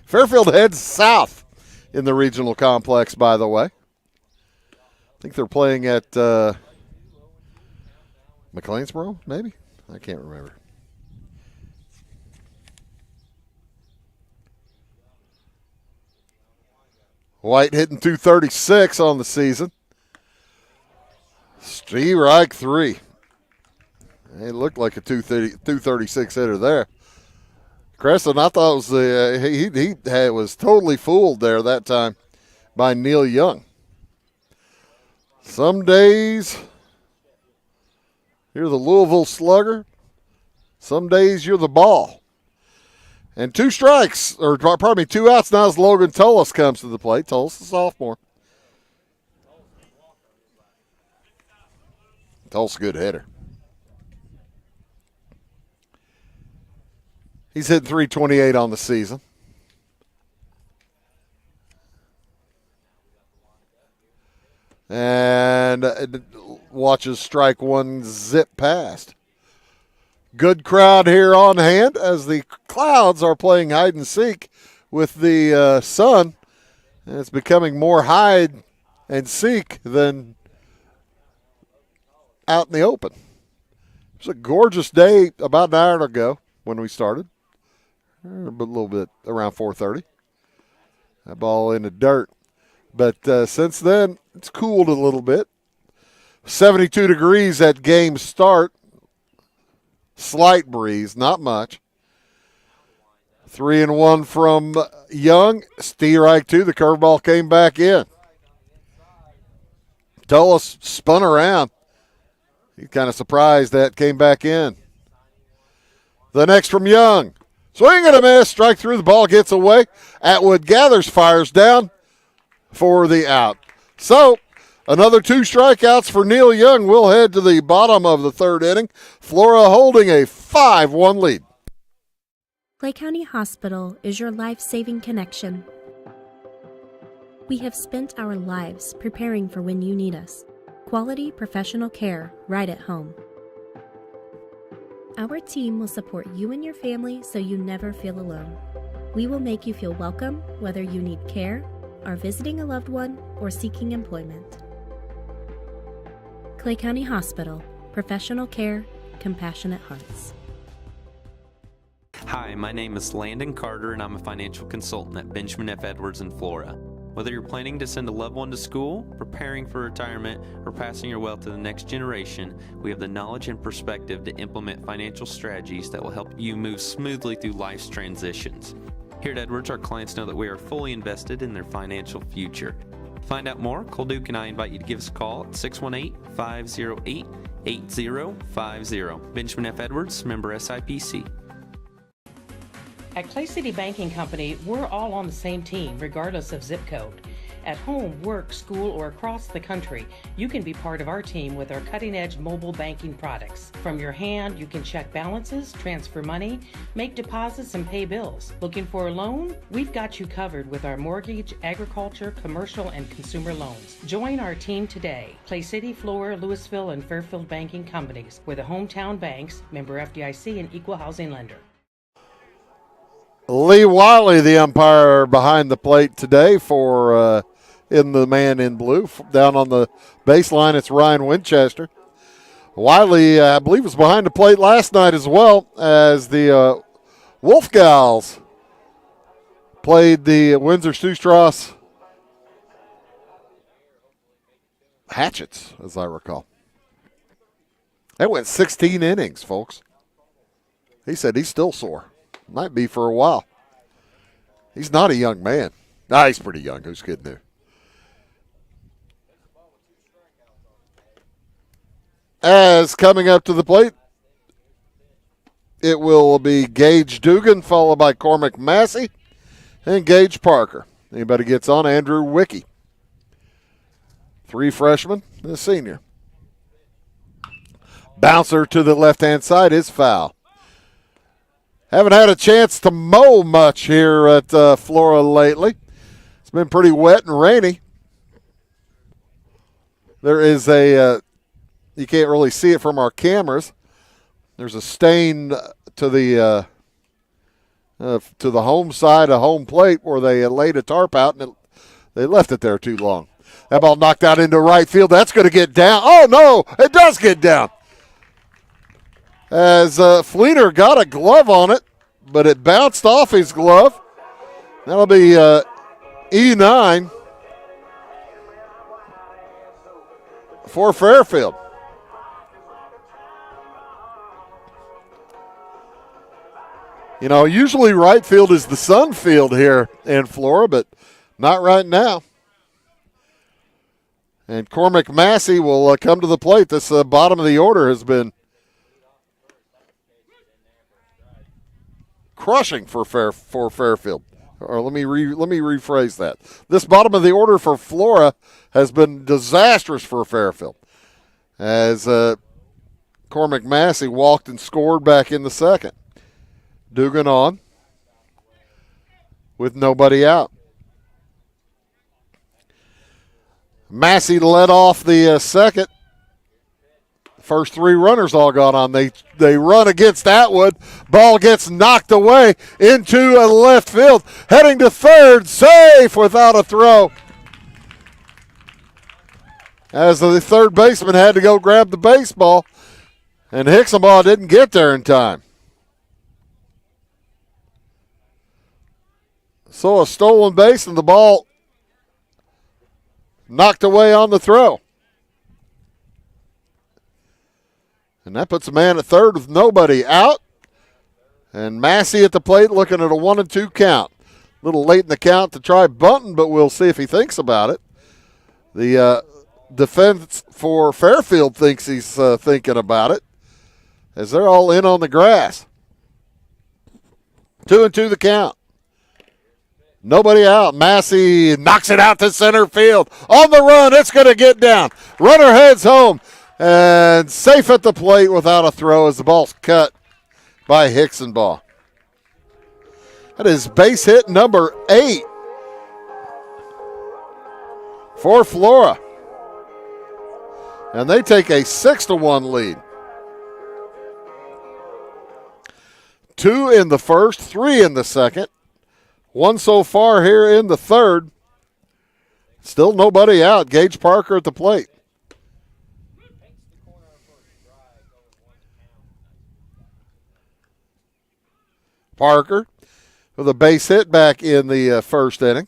Fairfield heads south in the regional complex, by the way. I think they're playing at McLeansboro, maybe? I can't remember. White hitting .236 on the season. Strike 3. It looked like a .236 hitter there. Crescent, I thought was he was totally fooled there that time by Neil Young. Some days you're the Louisville Slugger. Some days you're the ball. And 2 strikes, or pardon me, 2 outs now as Logan Tullis comes to the plate. Tullis, the sophomore. Tullis, a good hitter. He's hit .328 on the season. And watches strike one zip past. Good crowd here on hand as the Clouds are playing hide and seek with the sun. And it's becoming more hide and seek than out in the open. It was a gorgeous day about an hour ago when we started. A little bit around 4:30. That ball in the dirt. But since then, it's cooled a little bit. 72 degrees at game start. Slight breeze, not much. 3-1 from Young. Strike 2. The curveball came back in. Tullis spun around. He's kind of surprised that came back in. The next from Young. Swing and a miss. Strike through. The ball gets away. Atwood gathers, fires down for the out. So, another 2 strikeouts for Neil Young. We'll head to the bottom of the 3rd inning. Flora holding a 5-1 lead. Clay County Hospital is your life-saving connection. We have spent our lives preparing for when you need us. Quality professional care right at home. Our team will support you and your family so you never feel alone. We will make you feel welcome whether you need care, are visiting a loved one, or seeking employment. Clay County Hospital. Professional care, compassionate hearts. Hi, my name is Landon Carter and I'm a financial consultant at Benjamin F. Edwards in Flora. Whether you're planning to send a loved one to school, preparing for retirement, or passing your wealth to the next generation, we have the knowledge and perspective to implement financial strategies that will help you move smoothly through life's transitions. Here at Edwards, our clients know that we are fully invested in their financial future. To find out more, Cole Duke and I invite you to give us a call at 618-508-8050. Benjamin F. Edwards, member SIPC. At Clay City Banking Company, we're all on the same team, regardless of zip code. At home, work, school, or across the country, you can be part of our team with our cutting-edge mobile banking products. From your hand, you can check balances, transfer money, make deposits, and pay bills. Looking for a loan? We've got you covered with our mortgage, agriculture, commercial, and consumer loans. Join our team today. Clay City, Flora, Louisville, and Fairfield Banking Companies. We're the hometown banks, member FDIC, and equal housing lender. Lee Wiley, the umpire behind the plate today for in the man in blue. Down on the baseline, it's Ryan Winchester. Wiley, I believe, was behind the plate last night as well as the Wolf Gals played the Windsor Sioux-Strauss Hatchets, as I recall. That went 16 innings, folks. He said he's still sore. Might be for a while. He's not a young man. Nah, he's pretty young. Who's kidding there? As coming up to the plate, it will be Gage Dugan, followed by Cormac Massey and Gage Parker. Anybody gets on, Andrew Wicke. 3 freshmen and a senior. Bouncer to the left-hand side is foul. Haven't had a chance to mow much here at Flora lately. It's been pretty wet and rainy. There is a, you can't really see it from our cameras. There's a stain to the home side of home plate where they laid a tarp out and they left it there too long. That ball knocked out into right field. That's going to get down. Oh, no, it does get down. As Fleener got a glove on it, but it bounced off his glove. That'll be E9 for Fairfield. You know, usually right field is the sun field here in Flora, but not right now. And Cormac Massey will come to the plate. This bottom of the order has been crushing for Fairfield. Or let me rephrase that. This bottom of the order for Flora has been disastrous for Fairfield. As Cormac Massey walked and scored back in the second. Dugan on with nobody out. Massey led off the second. First 3 runners all got on. They run against Atwood. Ball gets knocked away into left field. Heading to third. Safe without a throw. As the third baseman had to go grab the baseball. And Hicksonball didn't get there in time. So a stolen base and the ball knocked away on the throw. And that puts a man at third with nobody out. And Massey at the plate looking at a 1-2 count. A little late in the count to try bunting, but we'll see if he thinks about it. The defense for Fairfield thinks he's thinking about it, as they're all in on the grass. 2-2 the count. Nobody out. Massey knocks it out to center field. On the run, it's going to get down. Runner heads home. And safe at the plate without a throw as the ball's cut by Hicksonball. That is base hit number 8 for Flora. And they take a 6-1 lead. 2 in the first, 3 in the second. 1 so far here in the third. Still nobody out. Gage Parker at the plate. Parker with a base hit back in the first inning.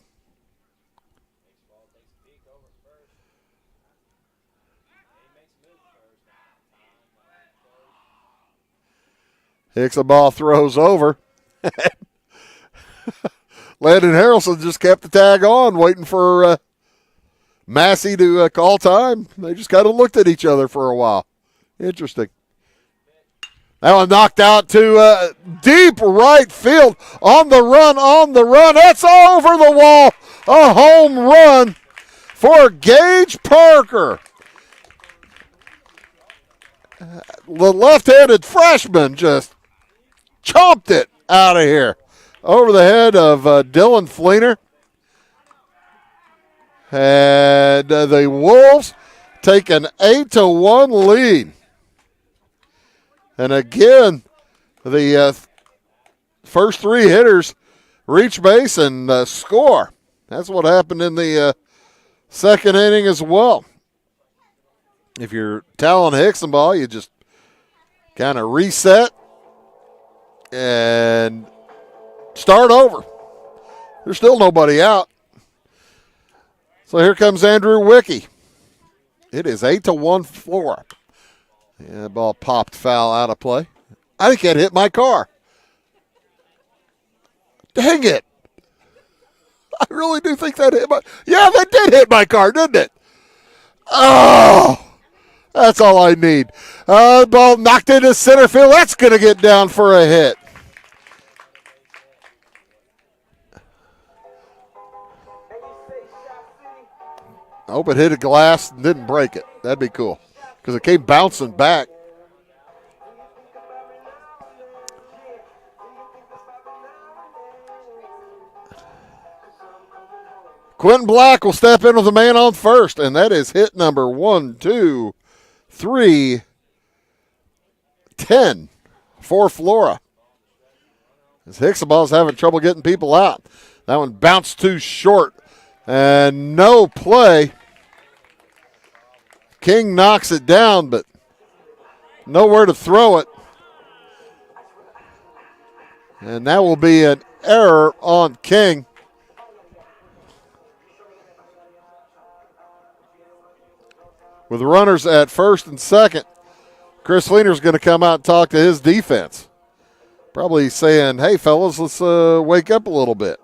Hicksonball throws over. Landon Harrelson just kept the tag on, waiting for Massey to call time. They just kind of looked at each other for a while. Interesting. That one knocked out to deep right field. On the run. That's over the wall. A home run for Gage Parker. The left-handed freshman just chomped it out of here. Over the head of Dylan Fleener. And the Wolves take an 8-1 lead. And again, the first three hitters reach base and score. That's what happened in the second inning as well. If you're Talon Hicksonball, you just kind of reset and start over. There's still nobody out. So here comes Andrew Wickey. It is 8-1 Flora. Yeah, the ball popped foul out of play. I think that hit my car. Dang it. I really do think that hit my... Yeah, that did hit my car, didn't it? Oh, that's all I need. Ball knocked into center field. That's going to get down for a hit. I hope it hit a glass and didn't break it. That'd be cool because it came bouncing back. Quentin Black will step in with the man on first, and that is hit number 1, 2, 3, 10 for Flora. As Hicksonball's having trouble getting people out. That one bounced too short, and no play. King knocks it down, but nowhere to throw it. And that will be an error on King. With runners at first and second, Chris Fleener's going to come out and talk to his defense. Probably saying, hey, fellas, let's wake up a little bit.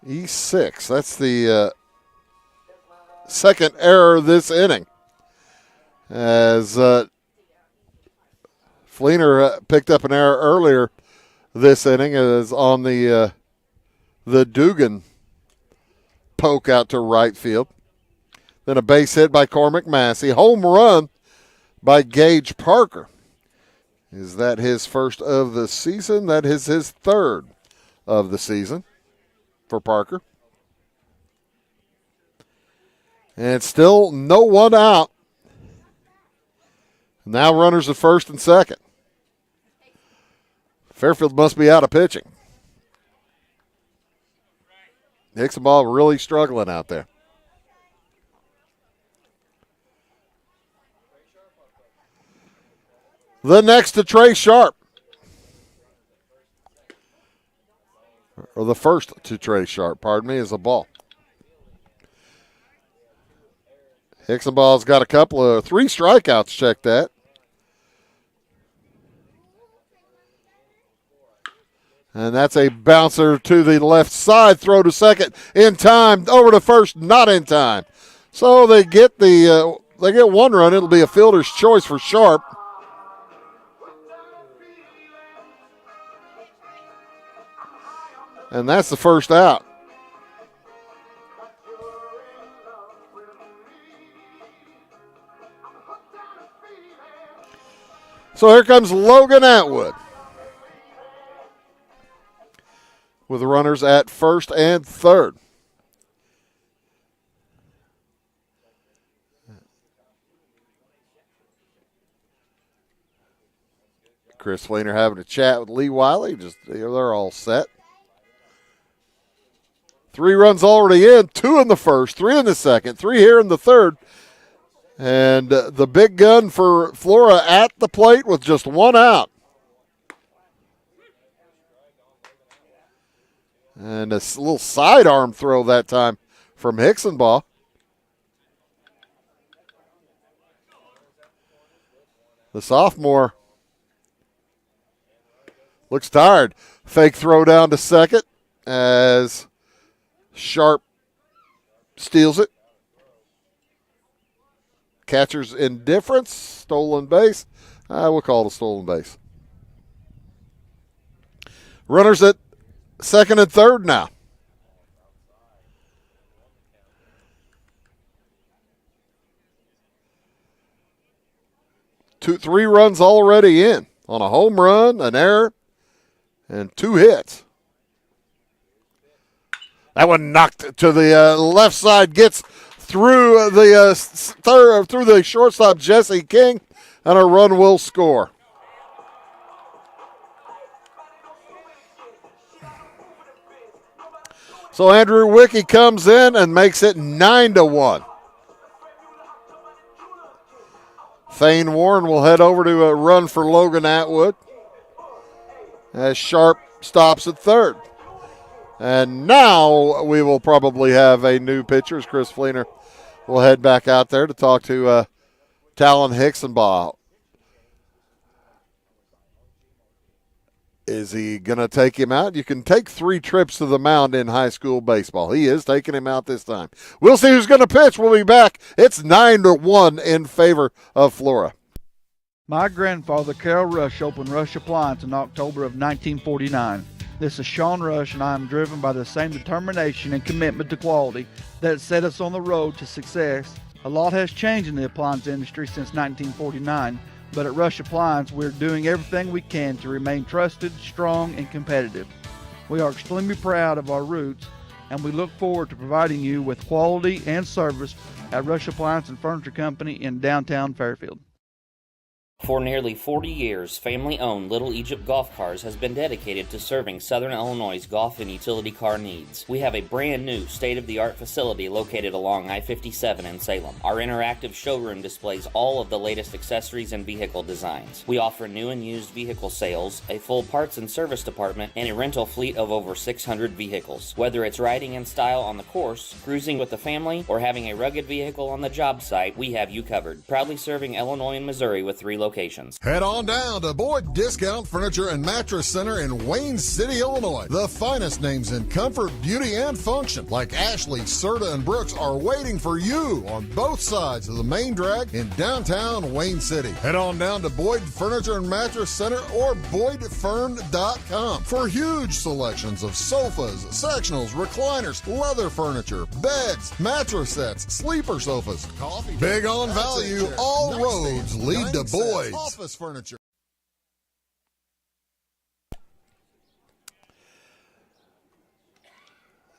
E6, that's the second error this inning. As Fleener picked up an error earlier this inning is on the Dugan poke out to right field. Then a base hit by Cormac Massey. Home run by Gage Parker. Is that his first of the season? That is his third of the season for Parker. And still no one out. Now runners at first and second. Fairfield must be out of pitching. Hicksonball really struggling out there. The next to Trey Sharp. Or the first to Trey Sharp, pardon me, is a ball. Hicksonball's got a couple of 3 strikeouts, check that. And that's a bouncer to the left side. Throw to second in time. Over to first, not in time. So they get one run. It'll be a fielder's choice for Sharp. And that's the first out. So here comes Logan Atwood with the runners at first and third. Chris Fleener having a chat with Lee Wiley. They're all set. 3 runs already in, 2 in the first, 3 in the second, 3 here in the third. And the big gun for Flora at the plate with just 1 out. And a little sidearm throw that time from Hicksonball. The sophomore looks tired. Fake throw down to second as Sharp steals it. catcher's indifference, stolen base. We'll call it a stolen base. Runners at second and third now. Three runs already in on a home run, an error, and 2 hits. That one knocked to the left side, gets through the shortstop Jesse King, and a run will score. So Andrew Wicke comes in and makes it 9-1. Thane Warren will head over to a run for Logan Atwood as Sharp stops at third. And now we will probably have a new pitcher as Chris Fleener will head back out there to talk to Talon Hicksonbaugh. Is he going to take him out? You can take 3 trips to the mound in high school baseball. He is taking him out this time. We'll see who's going to pitch. We'll be back. It's 9-1 in favor of Flora. My grandfather, Carol Rush, opened Rush Appliance in October of 1949. This is Sean Rush, and I am driven by the same determination and commitment to quality that set us on the road to success. A lot has changed in the appliance industry since 1949. But at Rush Appliance, we're doing everything we can to remain trusted, strong, and competitive. We are extremely proud of our roots, and we look forward to providing you with quality and service at Rush Appliance and Furniture Company in downtown Fairfield. For nearly 40 years, family-owned Little Egypt Golf Cars has been dedicated to serving Southern Illinois' golf and utility car needs. We have a brand new state-of-the-art facility located along I-57 in Salem. Our interactive showroom displays all of the latest accessories and vehicle designs. We offer new and used vehicle sales, a full parts and service department, and a rental fleet of over 600 vehicles. Whether it's riding in style on the course, cruising with the family, or having a rugged vehicle on the job site, we have you covered. Proudly serving Illinois and Missouri with 3 locations. Head on down to Boyd Discount Furniture and Mattress Center in Wayne City, Illinois. The finest names in comfort, beauty, and function, like Ashley, Serta, and Brooks, are waiting for you on both sides of the main drag in downtown Wayne City. Head on down to Boyd Furniture and Mattress Center or BoydFern.com for huge selections of sofas, sectionals, recliners, leather furniture, beds, mattress sets, sleeper sofas, coffee. Big on value, all roads lead to Boyd. Office furniture.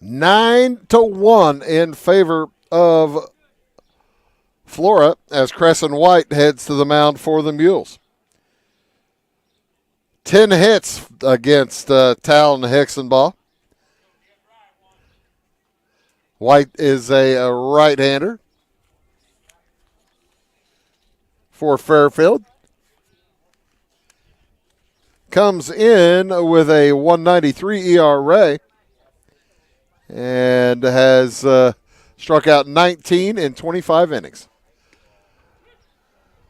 Nine to 1 in favor of Flora as Crescent White heads to the mound for the Mules. 10 hits against Talon Hicksonbaugh. White is a right-hander for Fairfield. Comes in with a 1.93 ERA and has struck out 19 in 25 innings.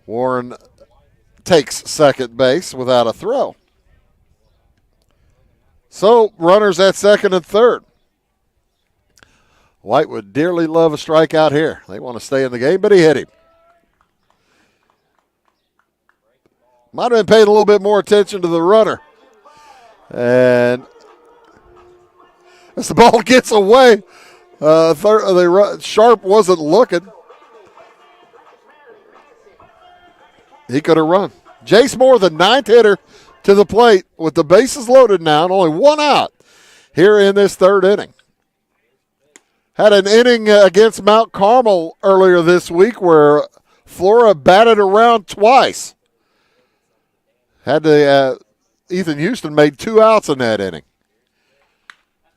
Warren takes second base without a throw. So, runners at second and third. White would dearly love a strikeout here. They want to stay in the game, but he hit him. Might have been paying a little bit more attention to the runner. And as the ball gets away, Sharp wasn't looking. He could have run. Jace Moore, the 9th hitter to the plate with the bases loaded now and only 1 out here in this 3rd inning. Had an inning against Mount Carmel earlier this week where Flora batted around twice. Ethan Houston made 2 outs in that inning.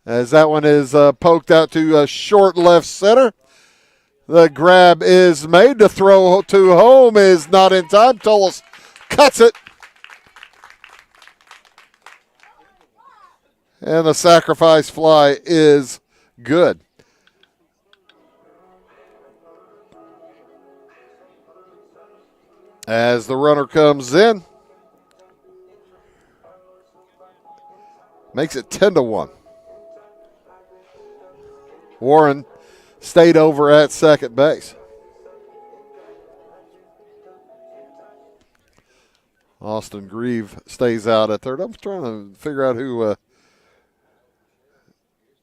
As that one is poked out to short left center. The grab is made. To throw to home is not in time. Tullis cuts it. And the sacrifice fly is good. As the runner comes in, makes it 10-1. Warren stayed over at second base. Austin Grieve stays out at third. I'm trying to figure out who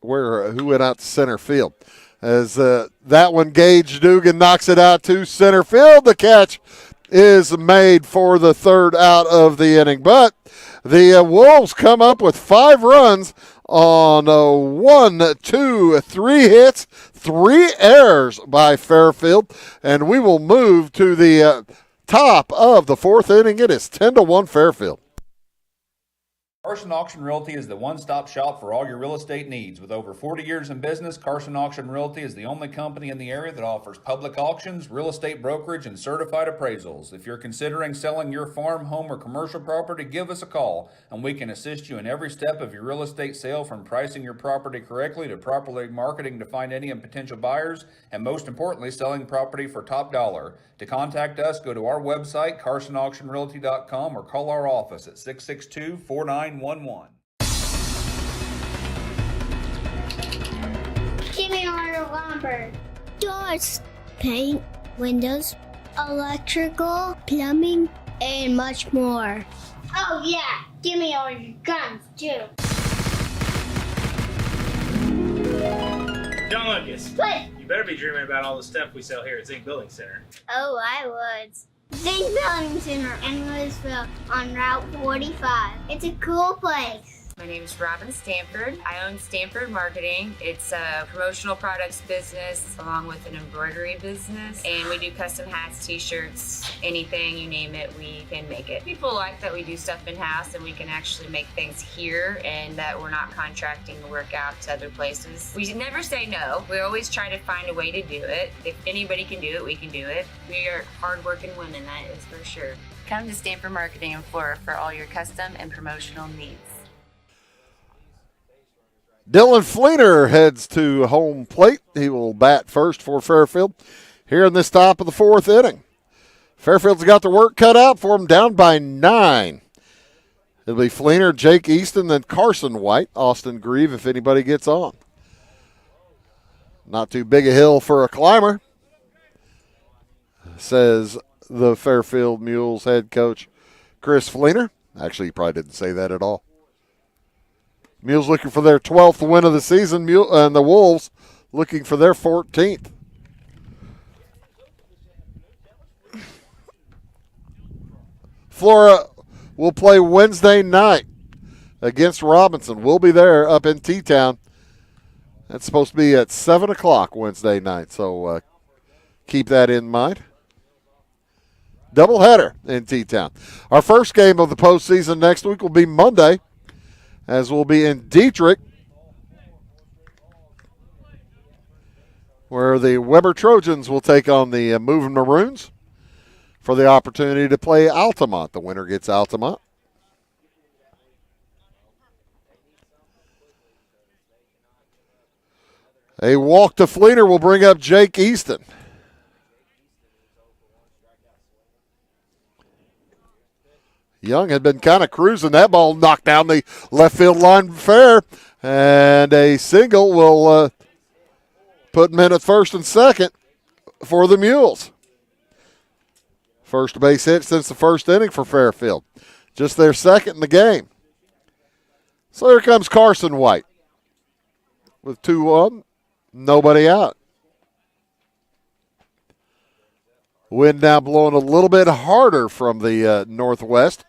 went out to center field. As that one, Gage Dugan knocks it out to center field. The catch is made for the third out of the inning. But the Wolves come up with 5 runs on 1, 2, 3 hits, 3 errors by Fairfield. And we will move to the top of the 4th inning. It is 10-1 Fairfield. Carson Auction Realty is the one-stop shop for all your real estate needs. With over 40 years in business, Carson Auction Realty is the only company in the area that offers public auctions, real estate brokerage, and certified appraisals. If you're considering selling your farm, home, or commercial property, give us a call, and we can assist you in every step of your real estate sale, from pricing your property correctly to properly marketing to find any potential buyers, and most importantly, selling property for top dollar. To contact us, go to our website, carsonauctionrealty.com, or call our office at 662-4911. Give me all your lumber. Doors, paint, windows, electrical, plumbing, and much more. Oh yeah, give me all your guns too. John Lucas. What? You better be dreaming about all the stuff we sell here at Zink Building Center. Oh, I would. Zink Building Center in Louisville on Route 45. It's a cool place. My name is Robin Stanford. I own Stanford Marketing. It's a promotional products business along with an embroidery business. And we do custom hats, t-shirts, anything, you name it, we can make it. People like that we do stuff in-house and we can actually make things here and that we're not contracting the work out to other places. We never say no. We always try to find a way to do it. If anybody can do it, we can do it. We are hardworking women, that is for sure. Come to Stanford Marketing in Flora for all your custom and promotional needs. Dylan Fleener heads to home plate. He will bat first for Fairfield here in this top of the 4th inning. Fairfield's got the work cut out for him, down by 9. It'll be Fleener, Jake Easton, then Carson White, Austin Grieve if anybody gets on. Not too big a hill for a climber, says the Fairfield Mules head coach Chris Fleener. Actually, he probably didn't say that at all. Mules looking for their 12th win of the season, and the Wolves looking for their 14th. Flora will play Wednesday night against Robinson. We'll be there up in T-Town. That's supposed to be at 7 o'clock Wednesday night, so keep that in mind. Doubleheader in T-Town. Our first game of the postseason next week will be Monday, as we'll be in Dietrich, where the Weber Trojans will take on the Moving Maroons for the opportunity to play Altamont. The winner gets Altamont. A walk to Fleener will bring up Jake Easton. Young had been kind of cruising. That ball knocked down the left field line fair, and a single will put him in at first and second for the Mules. First base hit since the first inning for Fairfield. Just their second in the game. So here comes Carson White with 2-1, nobody out. Wind now blowing a little bit harder from the northwest.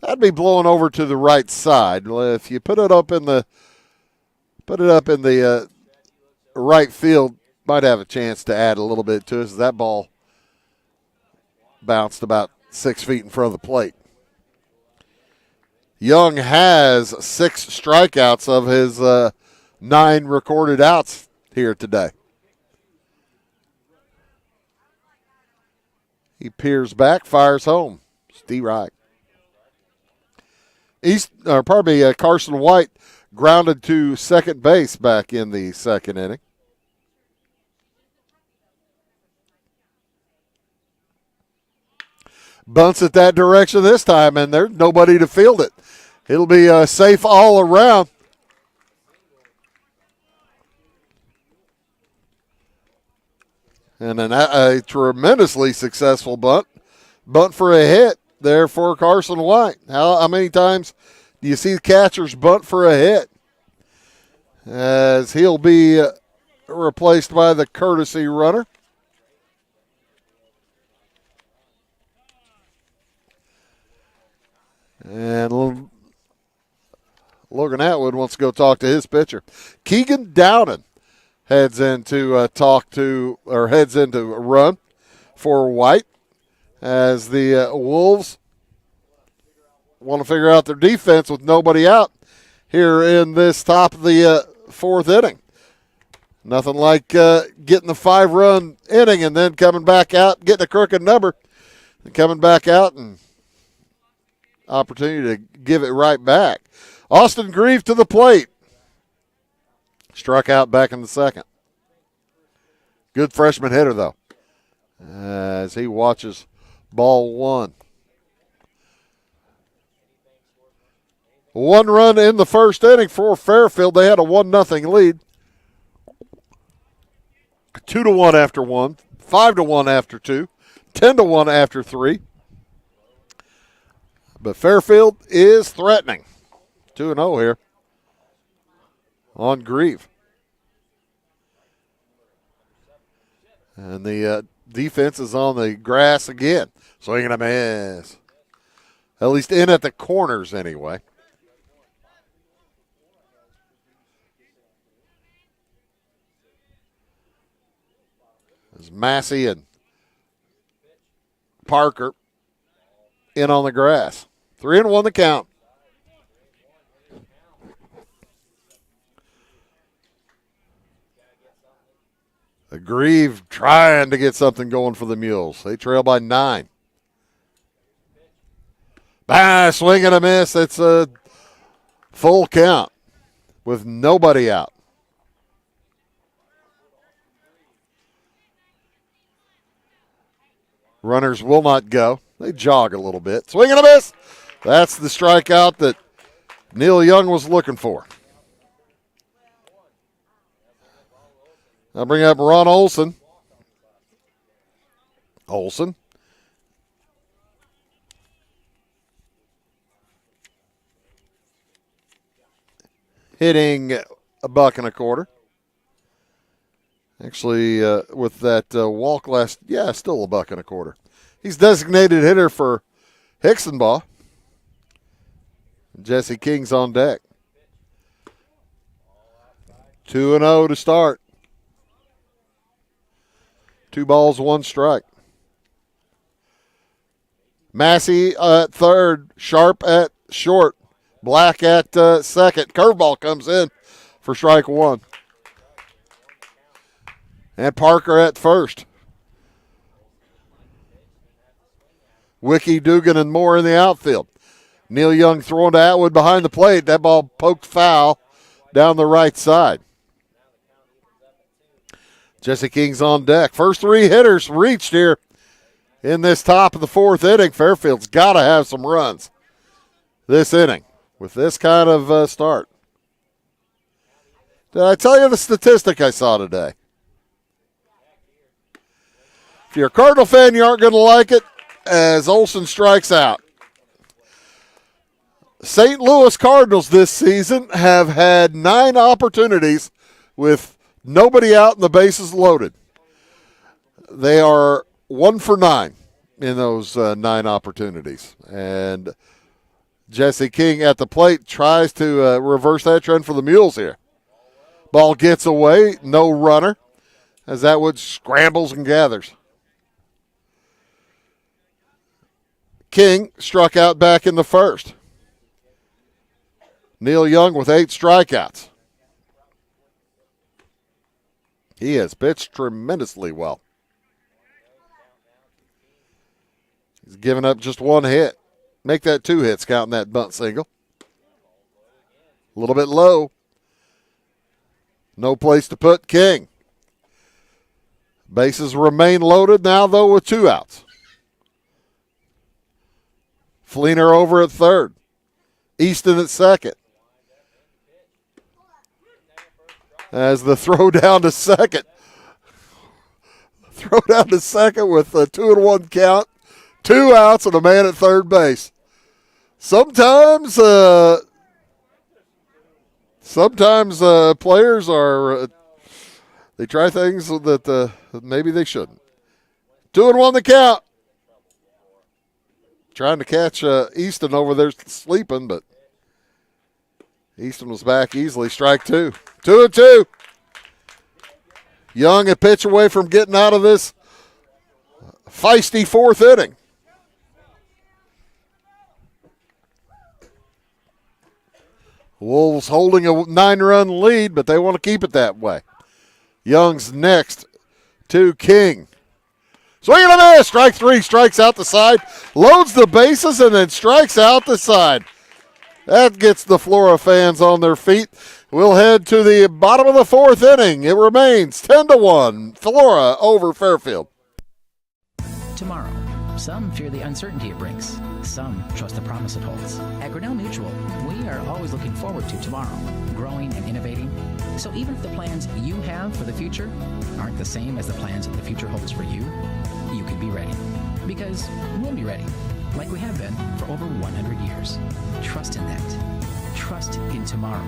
That'd be blowing over to the right side. If you put it up in the right field, might have a chance to add a little bit to it. As that ball bounced about 6 feet in front of the plate. Young has 6 strikeouts of his 9 recorded outs here today. He peers back, fires home. Steve Wright. Carson White grounded to second base back in the second inning. Bunts it that direction this time, and there's nobody to field it. It'll be safe all around. And a tremendously successful bunt. Bunt for a hit there for Carson White. How many times do you see the catchers bunt for a hit? As he'll be replaced by the courtesy runner. And Logan Atwood wants to go talk to his pitcher. Keegan Dowden heads into run for White as the Wolves want to figure out their defense with nobody out here in this top of the fourth inning. Nothing like getting the 5-run inning and then coming back out, getting a crooked number, and coming back out and opportunity to give it right back. Austin Grieve to the plate. Struck out back in the second. Good freshman hitter, though, as he watches ball one. 1 run in the first inning for Fairfield. They had a 1-0 lead. 2-1 after 1, 5-1 after 2, 10-1 after 3. But Fairfield is threatening. 2-0 here on Grieve. And the defense is on the grass again. Swinging a miss. At least in at the corners anyway. As Massey and Parker in on the grass. 3-1 the count. Grieve trying to get something going for the Mules. They trail by 9. Swing and a miss. It's a full count with nobody out. Runners will not go. They jog a little bit. Swing and a miss. That's the strikeout that Neil Young was looking for. I'll bring up Ron Olson. Olson. Hitting $1.25. Actually, with that walk last, still $1.25. He's designated hitter for Hicksonbaugh. Jesse King's on deck. 2-0 to start. 2 balls, 1 strike. Massey at third, Sharp at short, Black at second. Curveball comes in for strike 1. And Parker at first. Wiki, Dugan, and Moore in the outfield. Neil Young throwing to Atwood behind the plate. That ball poked foul down the right side. Jesse King's on deck. First 3 hitters reached here in this top of the 4th inning. Fairfield's got to have some runs this inning with this kind of start. Did I tell you the statistic I saw today? If you're a Cardinal fan, you aren't going to like it, as Olson strikes out. St. Louis Cardinals this season have had 9 opportunities with nobody out and the bases loaded. They are 1 for 9 in those 9 opportunities. And Jesse King at the plate tries to reverse that trend for the Mules here. Ball gets away, no runner, as Atwood scrambles and gathers. King struck out back in the first. Neil Young with 8 strikeouts. He has pitched tremendously well. He's given up just 1 hit. Make that 2 hits counting that bunt single. A little bit low. No place to put King. Bases remain loaded now, though, with 2 outs. Fleener over at third. Easton at second. As the throw down to second. Throw down to second with a 2-1 count 2 outs and a man at third base. Sometimes players are they try things that maybe they shouldn't. 2-1 the count. Trying to catch Easton over there sleeping, but Easton was back easily. Strike 2. 2-2. Young a pitch away from getting out of this feisty fourth inning. Wolves holding a 9-run lead, but they want to keep it that way. Young's next to King. Swing and a miss. Strike 3. Strikes out the side. Loads the bases and then strikes out the side. That gets the Flora fans on their feet. We'll head to the bottom of the fourth inning. It remains 10-1. Flora over Fairfield. Tomorrow. Some fear the uncertainty it brings. Some trust the promise it holds. At Grinnell Mutual, we are always looking forward to tomorrow, growing and innovating. So even if the plans you have for the future aren't the same as the plans that the future holds for you, you can be ready. Because we'll be ready, like we have been for over 100 years. Trust in that. Trust in tomorrow.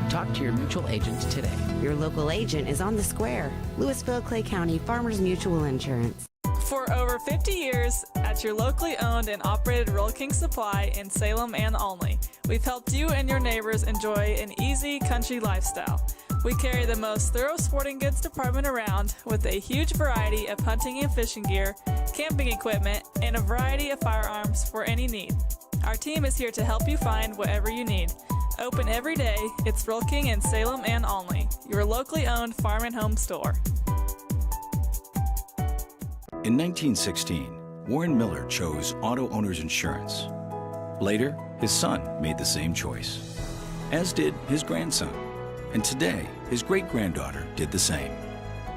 Talk to your mutual agent today. Your local agent is on the square. Louisville, Clay County Farmers Mutual Insurance. For over 50 years, at your locally owned and operated Roll King Supply in Salem and Olney, we've helped you and your neighbors enjoy an easy country lifestyle. We carry the most thorough sporting goods department around with a huge variety of hunting and fishing gear, camping equipment, and a variety of firearms for any need. Our team is here to help you find whatever you need. Open every day, it's Roll King in Salem and Olney, your locally owned farm and home store. In 1916, Warren Miller chose auto owner's insurance. Later, his son made the same choice, as did his grandson. And today, his great-granddaughter did the same.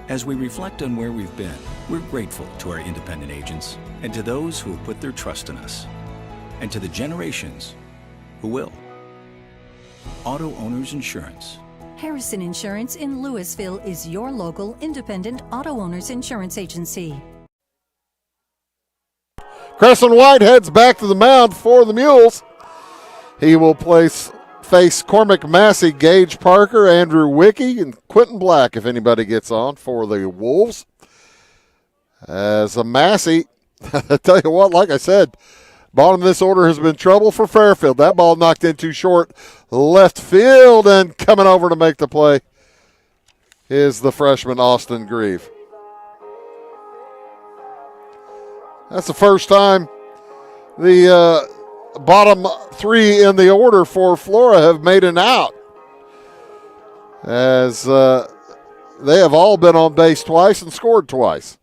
As we reflect on where we've been, we're grateful to our independent agents and to those who have put their trust in us, and to the generations who will. Auto Owners Insurance. Harrison Insurance in Louisville is your local independent auto owners insurance agency. Crescent White heads back to the mound for the Mules. He will face Cormac Massey, Gage Parker, Andrew Wickey, and Quentin Black if anybody gets on for the Wolves. As a Massey, I tell you what, like I said, bottom of this order has been trouble for Fairfield. That ball knocked in too short left field, and coming over to make the play is the freshman Austin Grieve. That's the first time the bottom three in the order for Flora have made an out, as they have all been on base twice and scored twice.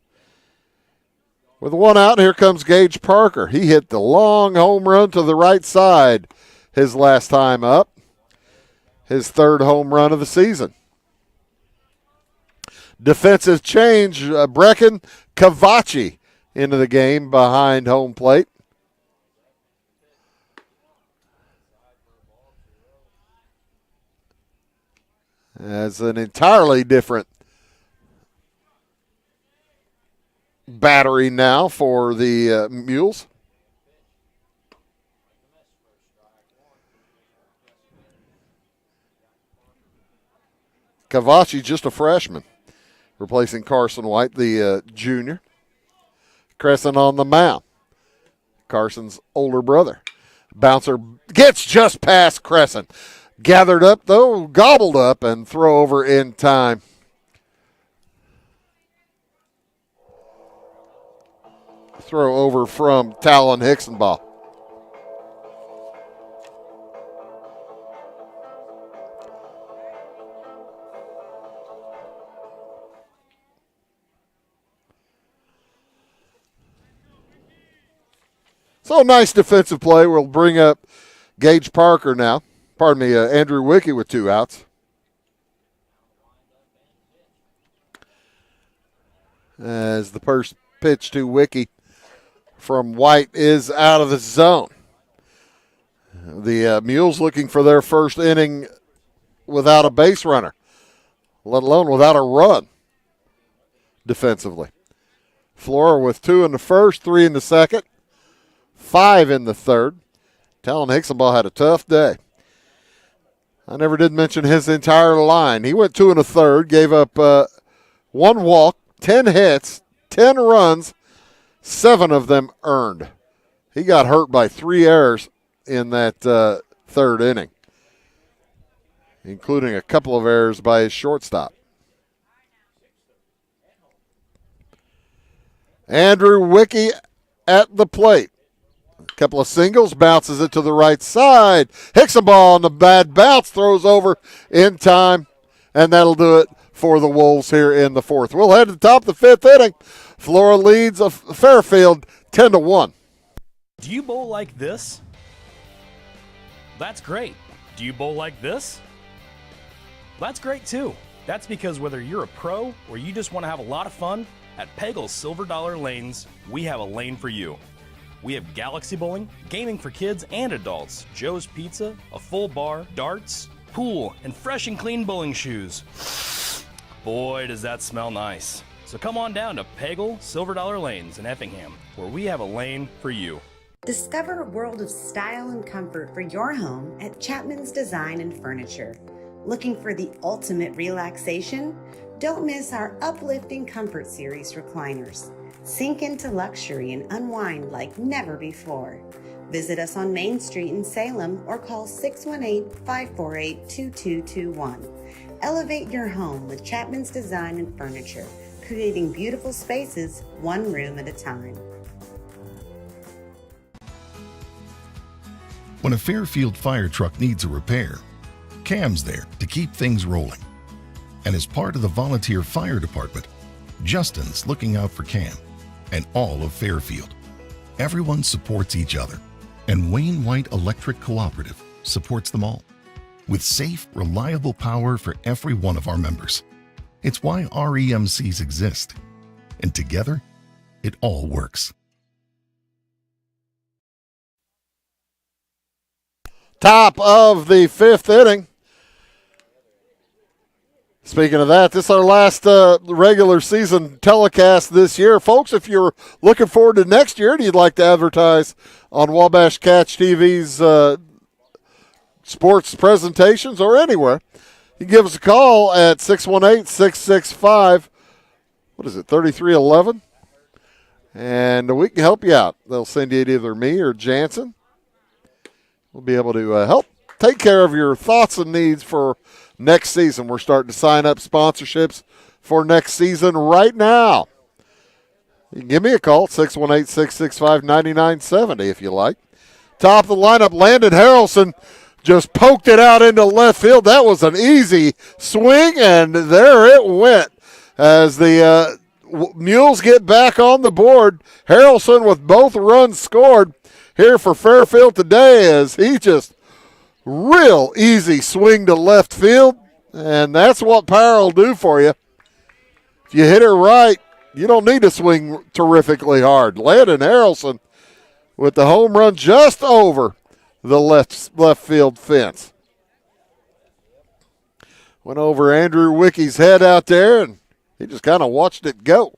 With one out, here comes Gage Parker. He hit the long home run to the right side his last time up, his third home run of the season. Defensive change, Brecken Cavacci into the game behind home plate. As an entirely different battery now for the Mules. Cavacci, just a freshman, replacing Carson White, the junior. Crescent on the mound. Carson's older brother. Bouncer gets just past Crescent. Gathered up, though, gobbled up, and throw over in time. Throw over from Talon Hicksonbaugh. So nice defensive play. We'll bring up Gage Parker now. Pardon me, Andrew Wickey with two outs. As the first pitch to Wickey from White is out of the zone. The Mules looking for their first inning without a base runner, let alone without a run defensively. Flora with 2 in the first, 3 in the second, 5 in the third. Talon Hicksonball had a tough day. I never did mention his entire line. He went 2 in the third, gave up 1 walk, 10 hits, 10 runs, 7 of them earned. He got hurt by 3 errors in that third inning, including a couple of errors by his shortstop. Andrew Wicke at the plate. A couple of singles, bounces it to the right side. Hicksonball on the bad bounce, throws over in time, and that'll do it for the Wolves here in the fourth. We'll head to the top of the fifth inning. Flora leads Fairfield 10-1. Do you bowl like this? That's great. Do you bowl like this? That's great too. That's because whether you're a pro or you just want to have a lot of fun, at Peggle's Silver Dollar Lanes, we have a lane for you. We have galaxy bowling, gaming for kids and adults, Joe's Pizza, a full bar, darts, pool, and fresh and clean bowling shoes. Boy, does that smell nice. So come on down to Peggle Silver Dollar Lanes in Effingham, where we have a lane for you. Discover a world of style and comfort for your home at Chapman's Design and Furniture. Looking for the ultimate relaxation? Don't miss our uplifting Comfort Series recliners. Sink into luxury and unwind like never before. Visit us on Main Street in Salem or call 618-548-2221. Elevate your home with Chapman's Design and Furniture, creating beautiful spaces one room at a time. When a Fairfield fire truck needs a repair, Cam's there to keep things rolling. And as part of the volunteer fire department, Justin's looking out for Cam and all of Fairfield. Everyone supports each other, and Wayne White Electric Cooperative supports them all, with safe, reliable power for every one of our members. It's why REMCs exist, and together, it all works. Top of the fifth inning. Speaking of that, this is our last regular season telecast this year. Folks, if you're looking forward to next year and you'd like to advertise on Wabash Catch TV's sports presentations or anywhere, you can give us a call at 618-665-3311, and we can help you out. They'll send you to either me or Jansen. We'll be able to help take care of your thoughts and needs for next season. We're starting to sign up sponsorships for next season right now. You can give me a call, 618-665-9970 if you like. Top of the lineup, Landon Harrelson just poked it out into left field. That was an easy swing, and there it went. As the Mules get back on the board, Harrelson with both runs scored here for Fairfield today, as he just real easy swing to left field, and that's what power will do for you. If you hit it right, you don't need to swing terrifically hard. Landon Harrelson with the home run just over the left field fence. Went over Andrew Wicke's head out there, and he just kind of watched it go.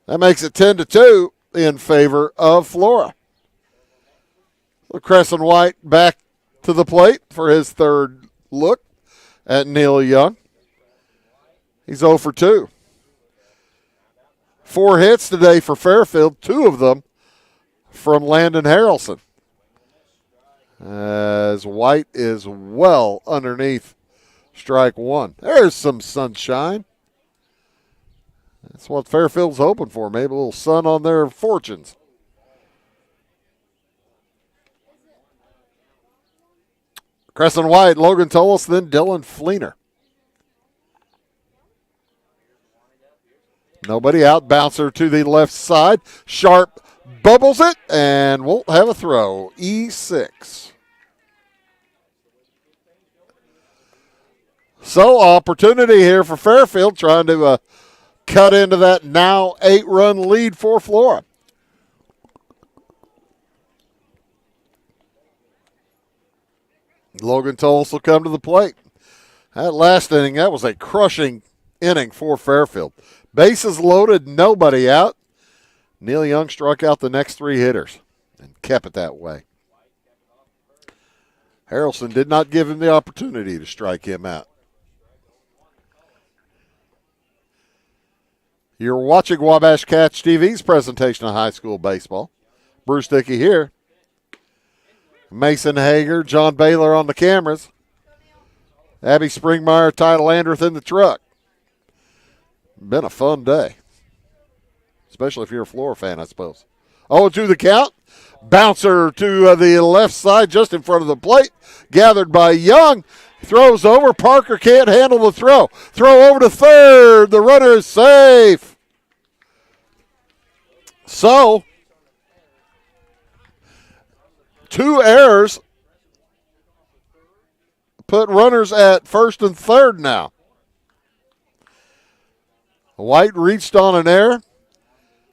That makes it 10-2 in favor of Flora. Crescent White back to the plate for his third look at Neil Young. He's 0 for 2. 4 hits today for Fairfield, 2 of them from Landon Harrelson, as White is well underneath strike one. There's some sunshine. That's what Fairfield's hoping for, maybe a little sun on their fortunes. Crescent White, Logan Tullis, then Dylan Fleener. Nobody out. Bouncer to the left side. Sharp bubbles it and won't have a throw. E6. So opportunity here for Fairfield, trying to cut into that now 8-run lead for Flora. Logan Tullis will come to the plate. That last inning, that was a crushing inning for Fairfield. Bases loaded, nobody out. Neil Young struck out the next 3 hitters and kept it that way. Harrelson did not give him the opportunity to strike him out. You're watching Wabash Catch TV's presentation of high school baseball. Bruce Dickey here. Mason Hager, John Baylor on the cameras. Abby Springmeyer, Ty Landreth in the truck. Been a fun day. Especially if you're a Flora fan, I suppose. 0-2 the count. Bouncer to the left side, just in front of the plate. Gathered by Young. Throws over. Parker can't handle the throw. Throw over to third. The runner is safe. So, 2 errors put runners at first and third now. White reached on an error.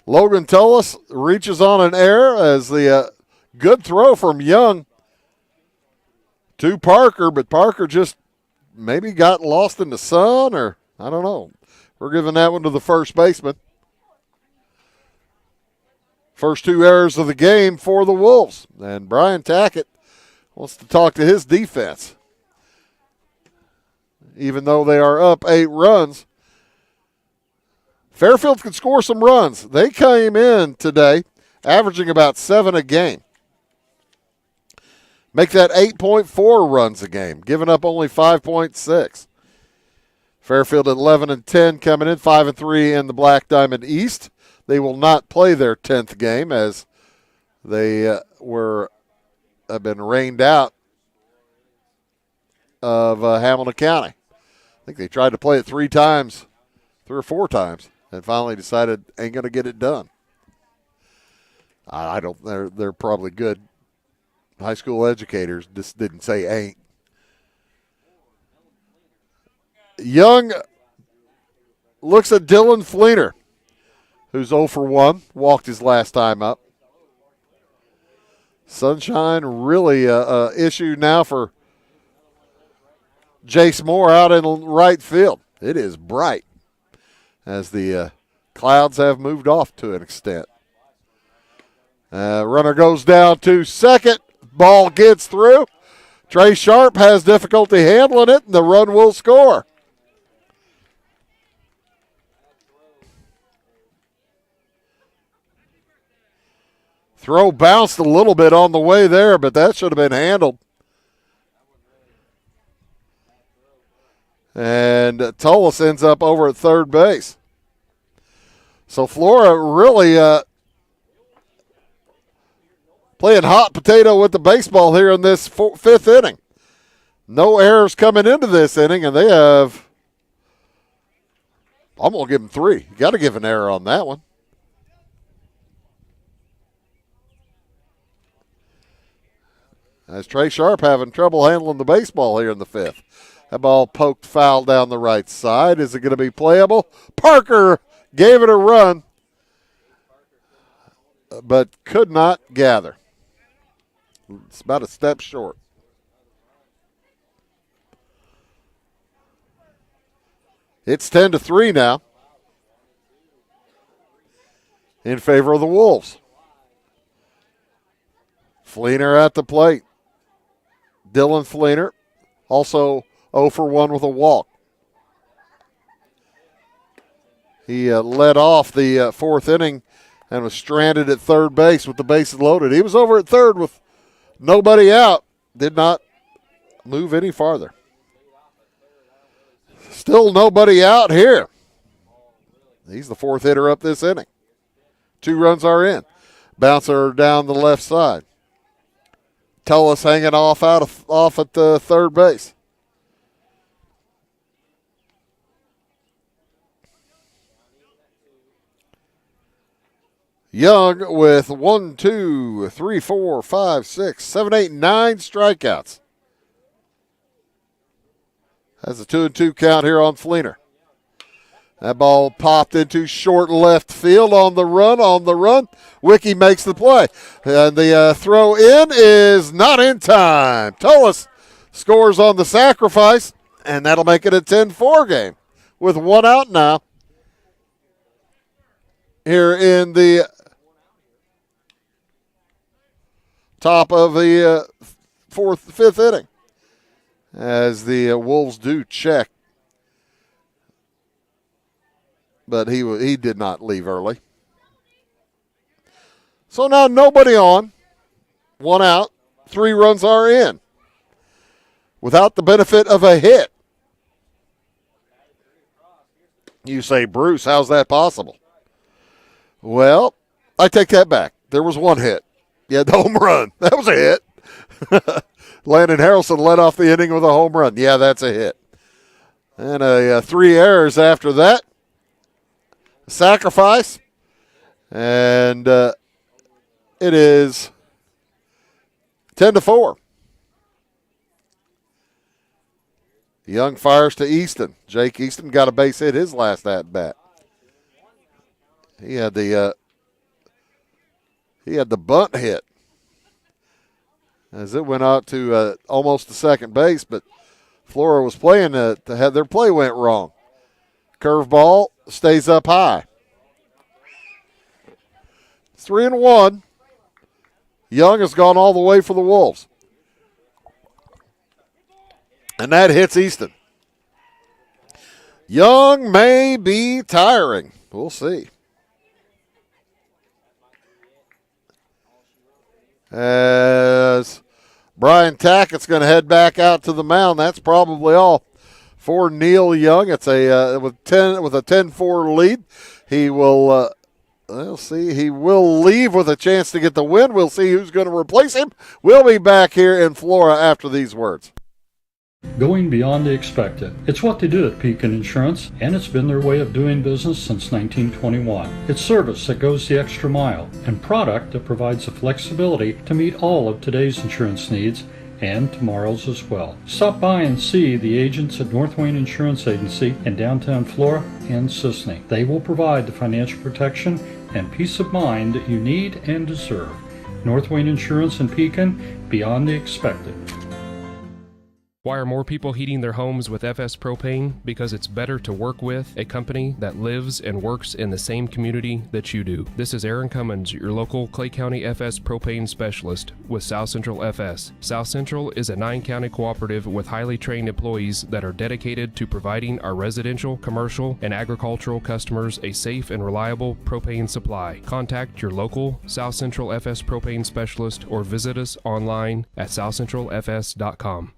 Logan Tullis reaches on an error as the good throw from Young to Parker, but Parker just maybe got lost in the sun, or I don't know. We're giving that one to the first baseman. First 2 errors of the game for the Wolves. And Brian Tackett wants to talk to his defense. Even though they are up 8 runs, Fairfield could score some runs. They came in today averaging about 7 a game. Make that 8.4 runs a game, giving up only 5.6. Fairfield at 11-10 coming in, 5-3 in the Black Diamond East. They will not play their 10th game as they have been rained out of Hamilton County. I think they tried to play it 3 or 4 times. And finally decided ain't going to get it done. I don't. They're probably good high school educators. Just didn't say ain't. Young looks at Dylan Fleener, who's 0 for 1, walked his last time up. Sunshine really a issue now for Jace Moore out in right field. It is bright, as the clouds have moved off to an extent. Runner goes down to second. Ball gets through. Trey Sharp has difficulty handling it, and the run will score. Throw bounced a little bit on the way there, but that should have been handled. And Tullis ends up over at third base. So Flora really playing hot potato with the baseball here in this 5th inning. No errors coming into this inning, and they have, I'm going to give them 3. You got to give an error on that one. As Trey Sharp having trouble handling the baseball here in the 5th. That ball poked foul down the right side. Is it going to be playable? Parker gave it a run, but could not gather. It's about a step short. It's 10-3 now in favor of the Wolves. Fleener at the plate. Dylan Fleener, also 0 for 1 with a walk. He led off the 4th inning and was stranded at third base with the bases loaded. He was over at third with nobody out. Did not move any farther. Still nobody out here. He's the 4th hitter up this inning. 2 runs are in. Bouncer down the left side. Tullis hanging off at the third base. Young with 1, 2, 3, 4, 5, 6, 7, 8, 9 strikeouts. Has a 2-2 count here on Fleener. That ball popped into short left field on the run. Wickie makes the play. And the throw in is not in time. Tullis scores on the sacrifice, and that'll make it a 10-4 game. with one out now here in the top of the fifth inning, as the Wolves do check. But he did not leave early. So now nobody on, one out, 3 runs are in, without the benefit of a hit. You say, Bruce, how's that possible? Well, I take that back. There was one hit. Yeah, the home run. That was a hit. Landon Harrelson led off the inning with a home run. Yeah, that's a hit. And 3 errors after that. Sacrifice. And it is 10-4. Young fires to Easton. Jake Easton got a base hit his last at bat. He had the bunt hit as it went out to almost the second base, but Flora was playing their play went wrong. Curveball stays up high. 3-1. Young has gone all the way for the Wolves. And that hits Easton. Young may be tiring. We'll see. As Brian Tackett's going to head back out to the mound. That's probably all for Neil Young. It's with a 10-4 lead. He will we'll see. He will leave with a chance to get the win. We'll see who's going to replace him. We'll be back here in Flora after these words. Going beyond the expected. It's what they do at Pekin Insurance, and it's been their way of doing business since 1921. It's service that goes the extra mile, and product that provides the flexibility to meet all of today's insurance needs and tomorrow's as well. Stop by and see the agents at North Wayne Insurance Agency in downtown Flora and Sisney. They will provide the financial protection and peace of mind that you need and deserve. North Wayne Insurance in Pekin, beyond the expected. Why are more people heating their homes with FS Propane? Because it's better to work with a company that lives and works in the same community that you do. This is Aaron Cummins, your local Clay County FS Propane specialist with South Central FS. South Central is a 9-county cooperative with highly trained employees that are dedicated to providing our residential, commercial, and agricultural customers a safe and reliable propane supply. Contact your local South Central FS Propane specialist or visit us online at southcentralfs.com.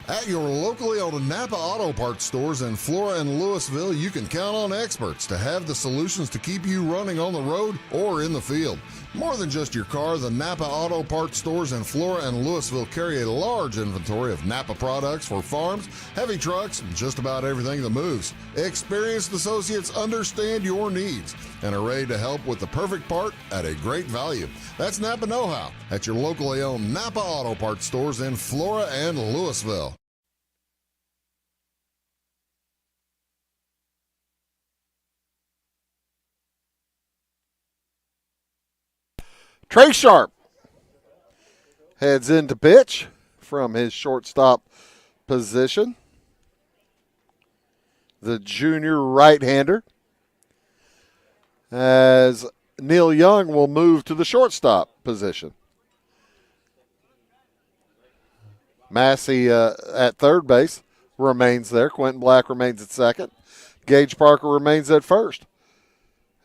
At your locally owned Napa Auto Parts stores in Flora and Louisville, you can count on experts to have the solutions to keep you running on the road or in the field. More than just your car, the Napa Auto Parts stores in Flora and Louisville carry a large inventory of Napa products for farms, heavy trucks, and just about everything that moves. Experienced associates understand your needs and are ready to help with the perfect part at a great value. That's Napa Know-How at your locally owned Napa Auto Parts stores in Flora and Louisville. Trey Sharp heads into pitch from his shortstop position. The junior right-hander, as Neil Young will move to the shortstop position. Massey at third base remains there. Quentin Black remains at second. Gage Parker remains at first.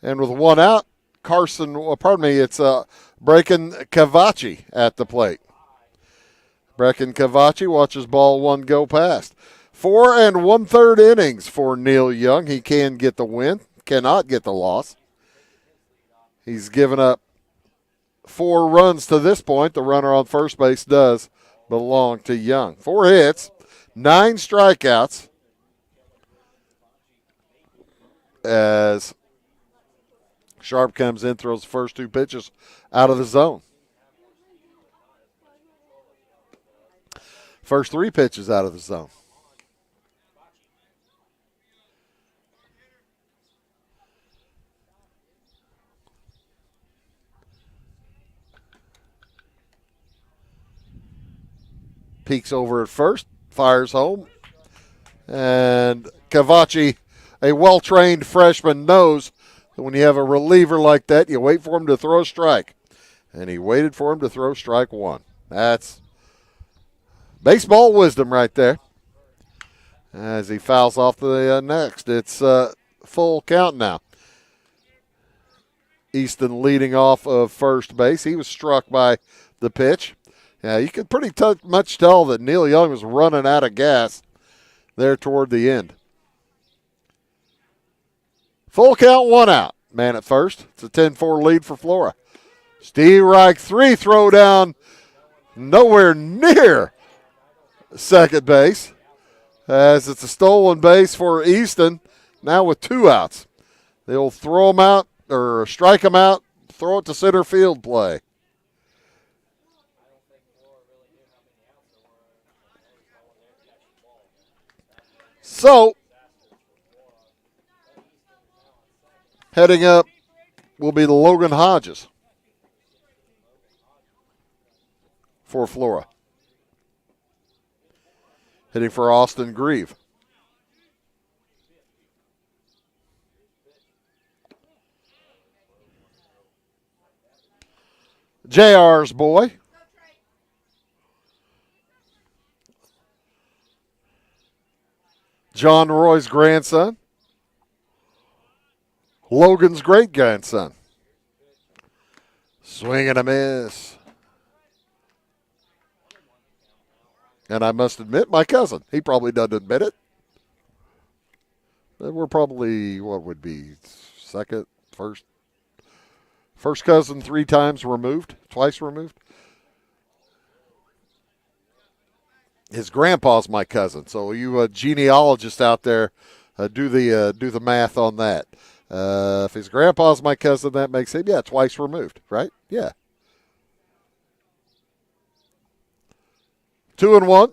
And with one out, it's Brecken Cavacci at the plate. Brecken Cavacci watches ball one go past. 4 1/3 innings for Neil Young. He can get the win, cannot get the loss. He's given up 4 runs to this point. The runner on first base does belong to Young. 4 hits, 9 strikeouts, as Sharp comes in, throws the first 2 pitches out of the zone. First 3 pitches out of the zone. Peeks over at first, fires home, and Cavacci a well-trained freshman knows that when you have a reliever like that, you wait for him to throw a strike. And he waited for him to throw strike one. That's baseball wisdom right there. As he fouls off the next. It's full count now. Easton leading off of first base. He was struck by the pitch. Yeah, you could pretty much tell that Neil Young was running out of gas there toward the end. Full count, 1 out. Man at first. It's a 10-4 lead for Flora. Steve Reich, 3 throw down, nowhere near second base. As it's a stolen base for Easton, now with 2 outs. They'll throw him out or strike him out, throw it to center field play. So, heading up will be the Logan Hodges for Flora. Hitting for Austin Grieve. JR's boy. John Roy's grandson. Logan's great-grandson. Swing and a miss. And I must admit, my cousin. He probably doesn't admit it. We're probably, what would be, second, first cousin 3 times removed, twice removed. His grandpa's my cousin. So you genealogists out there, do the math on that. If his grandpa's my cousin, that makes him, twice removed, right? Yeah. 2-1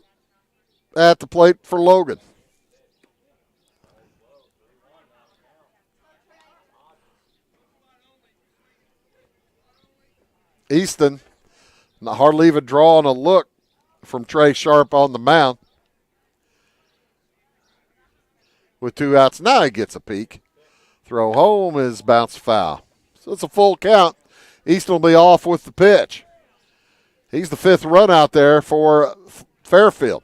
at the plate for Logan. Easton hardly even drawing a look from Trey Sharp on the mound. With 2 outs, now he gets a peek. Throw home is bounce foul. So it's a full count. Easton will be off with the pitch. He's the 5th run out there for Fairfield.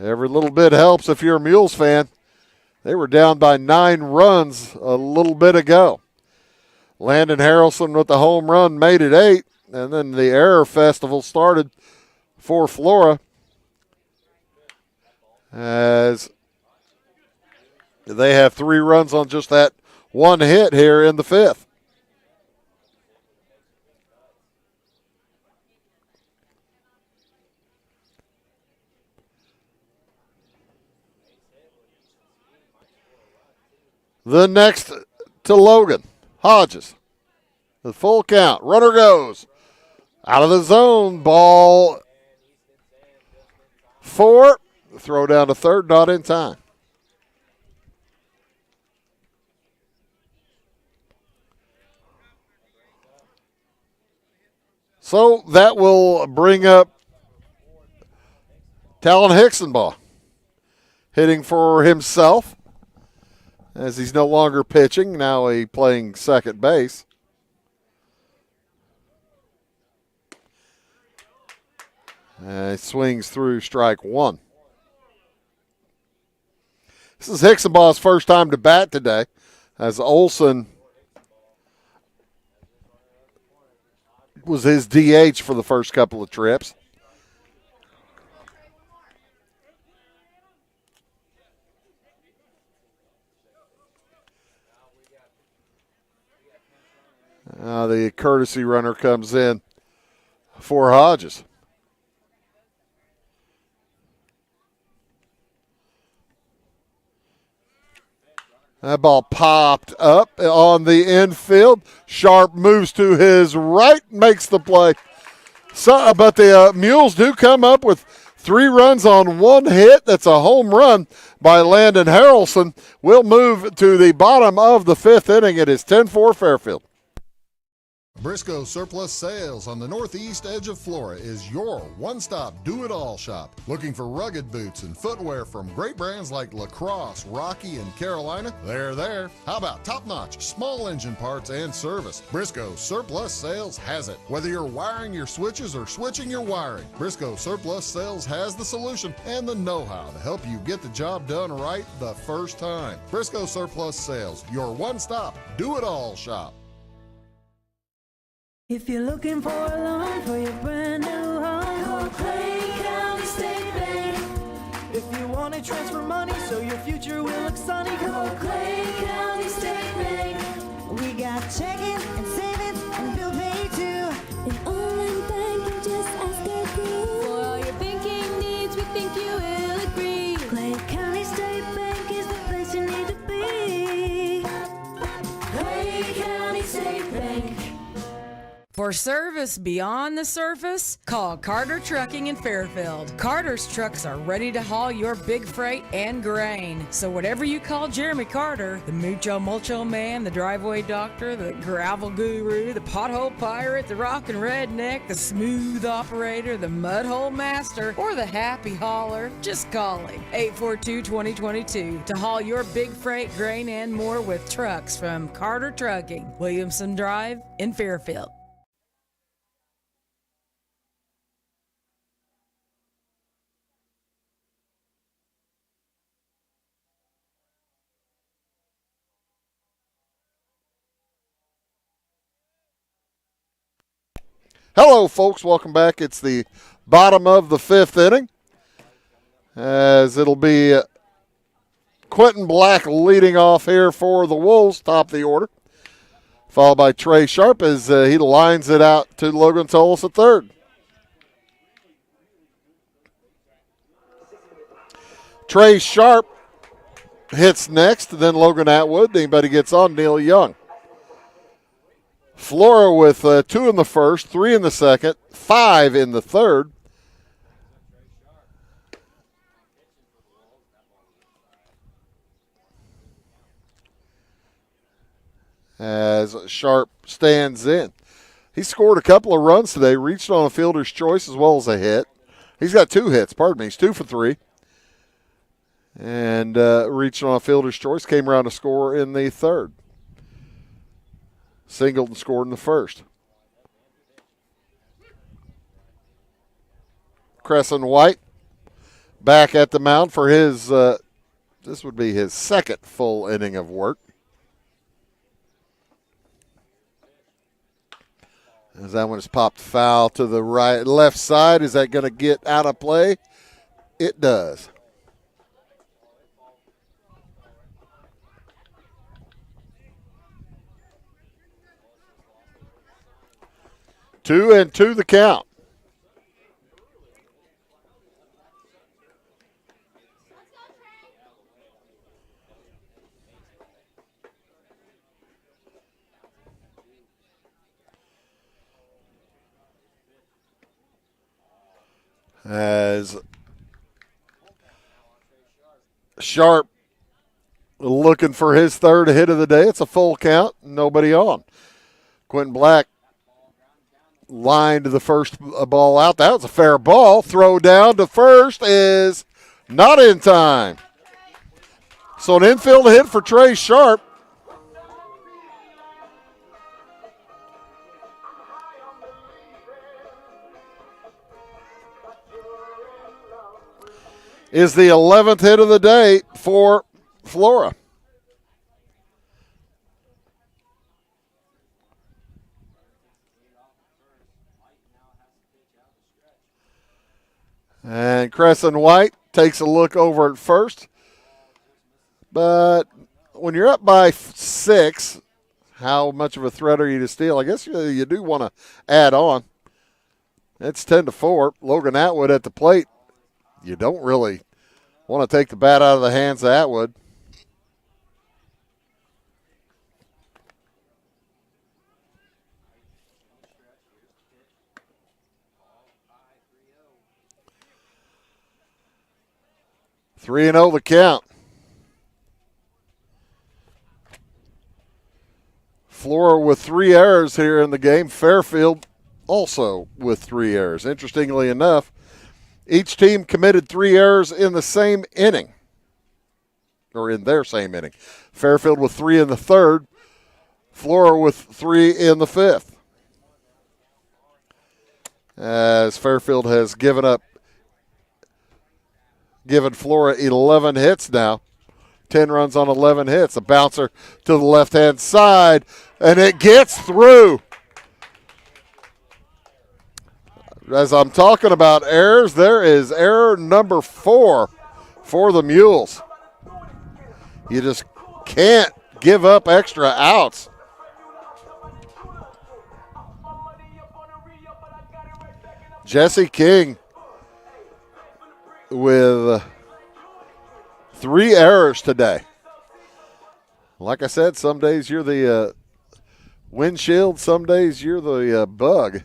Every little bit helps if you're a Mules fan. They were down by 9 runs a little bit ago. Landon Harrelson with the home run made it 8, and then the error festival started for Flora as they have 3 runs on just that one hit here in the 5th. The next to Logan. Hodges. The full count. Runner goes. Out of the zone. Ball 4. Throw down to third. Not in time. So that will bring up Talon Hicksonbaugh. Hitting for himself. As he's no longer pitching, now he's playing second base. He swings through strike 1. This is Hicksonbaugh's first time to bat today, as Olson was his DH for the first couple of trips. The courtesy runner comes in for Hodges. That ball popped up on the infield. Sharp moves to his right, makes the play. So, but the Mules do come up with 3 runs on 1 hit. That's a home run by Landon Harrelson. We'll move to the bottom of the 5th inning. It is 10-4 Fairfield. Briscoe Surplus Sales on the northeast edge of Flora is your one-stop do-it-all shop. Looking for rugged boots and footwear from great brands like Lacrosse, Rocky, and Carolina? They're there. How about top-notch small engine parts and service? Briscoe Surplus Sales has it. Whether you're wiring your switches or switching your wiring, Briscoe Surplus Sales has the solution and the know-how to help you get the job done right the first time. Briscoe Surplus Sales, your one-stop do-it-all shop. If you're looking for a loan for your brand new home, call Clay County State Bank. If you want to transfer money so your future will look sunny, call Clay County State Bank. We got checking and savings and bill pay too. An online banking, just ask our crew. For all your banking needs, we think you will agree. Clay County State Bank is the place you need to be. Clay County State Bank. For service beyond the surface, call Carter Trucking in Fairfield. Carter's trucks are ready to haul your big freight and grain. So whatever you call Jeremy Carter, the Mucho Mulcho Man, the driveway doctor, the gravel guru, the pothole pirate, the rockin' redneck, the smooth operator, the mudhole master, or the happy hauler, just call him. 842-2022 to haul your big freight, grain, and more with trucks from Carter Trucking, Williamson Drive in Fairfield. Hello, folks. Welcome back. It's the bottom of the fifth inning, as it'll be Quentin Black leading off here for the Wolves, top of the order, followed by Trey Sharp as he lines it out to Logan Tullis at third. Trey Sharp hits next, then Logan Atwood. Anybody gets on, Neil Young. Flora with 2 in the first, 3 in the second, 5 in the third. As Sharp stands in. He scored a couple of runs today, reached on a fielder's choice as well as a hit. He's got 2 hits, pardon me. He's 2 for 3. And reached on a fielder's choice, came around to score in the third. Singleton scored in the first. Crescent White back at the mound for his, this would be his second full inning of work. As that one is popped foul to the left side. Is that going to get out of play? It does. Two and two the count. As Sharp looking for his third hit of the day. It's a full count, nobody on. Quentin Black lined the first ball out. That was a fair ball. Throw down to first is not in time. So an infield hit for Trey Sharp. Is the 11th hit of the day for Flora. And Crescent White takes a look over at first. But when you're up by 6, how much of a threat are you to steal? I guess you do want to add on. It's 10-4. Logan Atwood at the plate. You don't really want to take the bat out of the hands of Atwood. Three and 0 the count. Flora with 3 errors here in the game. Fairfield also with 3 errors. Interestingly enough, each team committed 3 errors in the same inning, or in their same inning. Fairfield with 3 in the third, Flora with 3 in the fifth. As Fairfield has given Flora 11 hits now. 10 runs on 11 hits. A bouncer to the left-hand side, and it gets through. As I'm talking about errors, there is error number 4 for the Mules. You just can't give up extra outs. Jesse King with 3 errors today. Like I said, some days you're the windshield, some days you're the bug.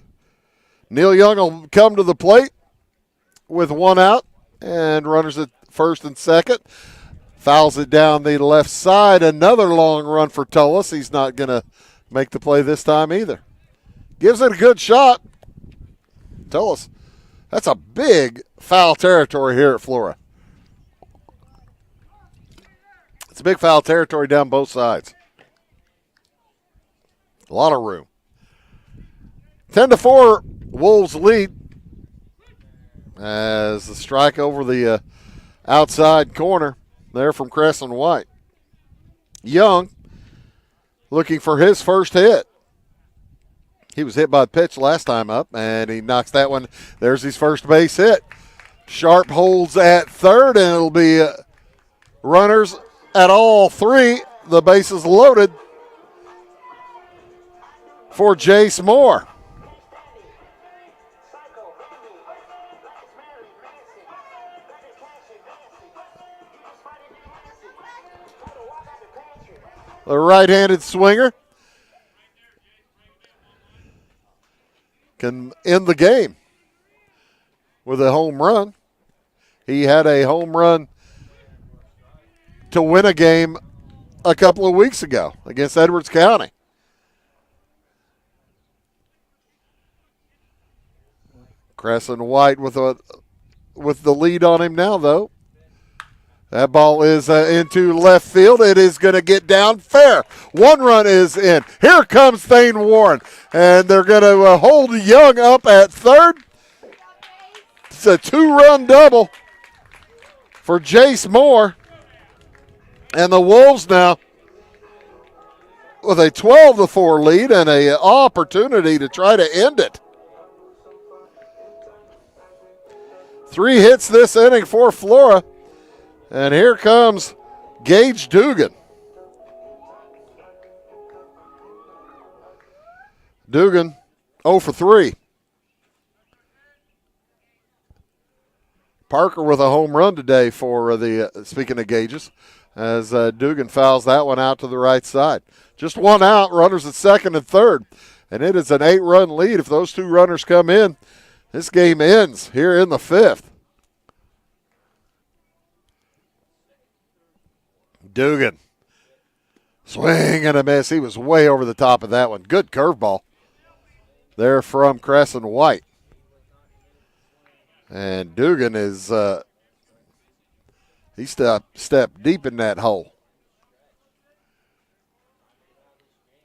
Neil Young will come to the plate with 1 out and runners at first and second. Fouls it down the left side. Another long run for Tullis. He's not going to make the play this time either. Gives it a good shot. Tullis, that's a big foul territory here at Flora. It's a big foul territory down both sides. A lot of room. 10-4, Wolves lead as the strike over the outside corner there from Crescent White. Young looking for his first hit. He was hit by the pitch last time up, and he knocks that one. There's his first base hit. Sharp holds at third, and it'll be runners at all 3. The bases loaded for Jace Moore. The right-handed swinger can end the game with a home run. He had a home run to win a game a couple of weeks ago against Edwards County. Crescent White with the lead on him now, though. That ball is into left field. It is going to get down fair. 1 run is in. Here comes Thane Warren, and they're going to hold Young up at third. It's a 2-run double for Jace Moore. And the Wolves now with a 12-4 lead and an opportunity to try to end it. 3 hits this inning for Flora. And here comes Gage Dugan. Dugan 0 for 3. Parker with a home run today for speaking of Gages, as Dugan fouls that one out to the right side. Just 1 out, runners at second and third. And it is an 8-run lead. If those 2 runners come in, this game ends here in the 5th. Dugan, swing and a miss. He was way over the top of that one. Good curveball there from Crescent White. And Dugan is, he stepped deep in that hole.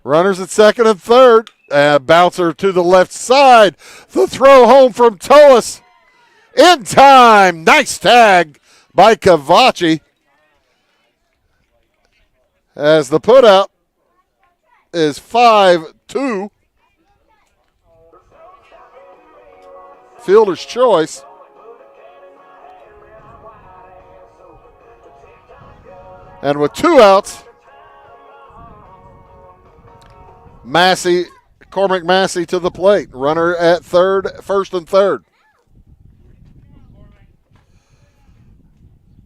Runners at second and third. Bouncer to the left side. The throw home from Tullis. In time. Nice tag by Cavacci. As the putout is 5-2. Fielder's choice. And with 2 outs, Cormac Massey to the plate. Runner at first and third.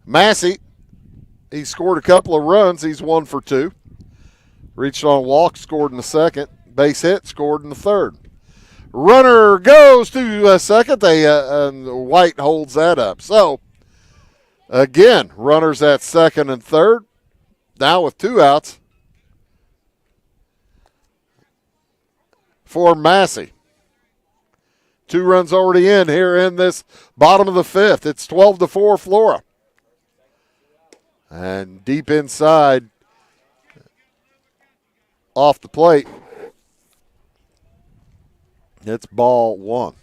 Massey, he scored a couple of runs. He's 1 for 2. Reached on a walk, scored in the second. Base hit, scored in the third. Runner goes to second. White holds that up. So, again, runners at second and third. Now with 2 outs. for Massey. 2 runs already in here in this bottom of the 5th. It's 12-4 Flora. And deep inside, off the plate, it's ball 1.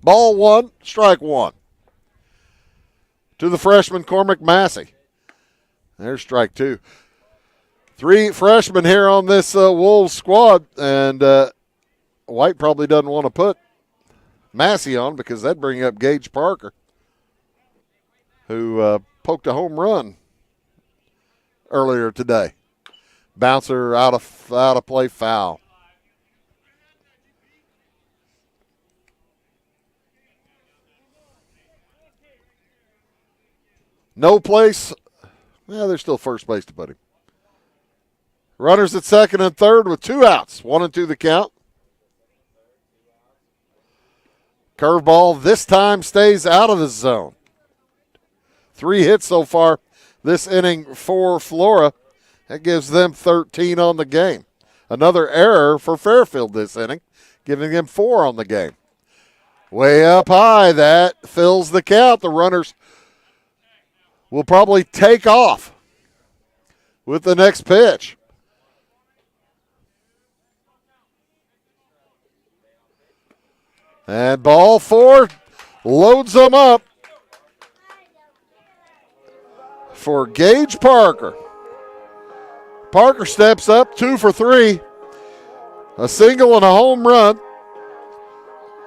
Ball 1, strike 1. To the freshman Cormac Massey. There's strike 2. 3 freshmen here on this Wolves squad, and White probably doesn't want to put Massey on because that'd bring up Gage Parker, who poked a home run earlier today. Bouncer out of play, foul. No place. Yeah, there's still first base to put him. Runners at second and third with 2 outs. 1 and 2 the count. Curveball this time stays out of the zone. 3 hits so far this inning for Flora. That gives them 13 on the game. Another error for Fairfield this inning, giving them 4 on the game. Way up high, that fills the count. The runners will probably take off with the next pitch. And ball 4 loads them up for Gage Parker. Parker steps up, 2 for 3. A single and a home run.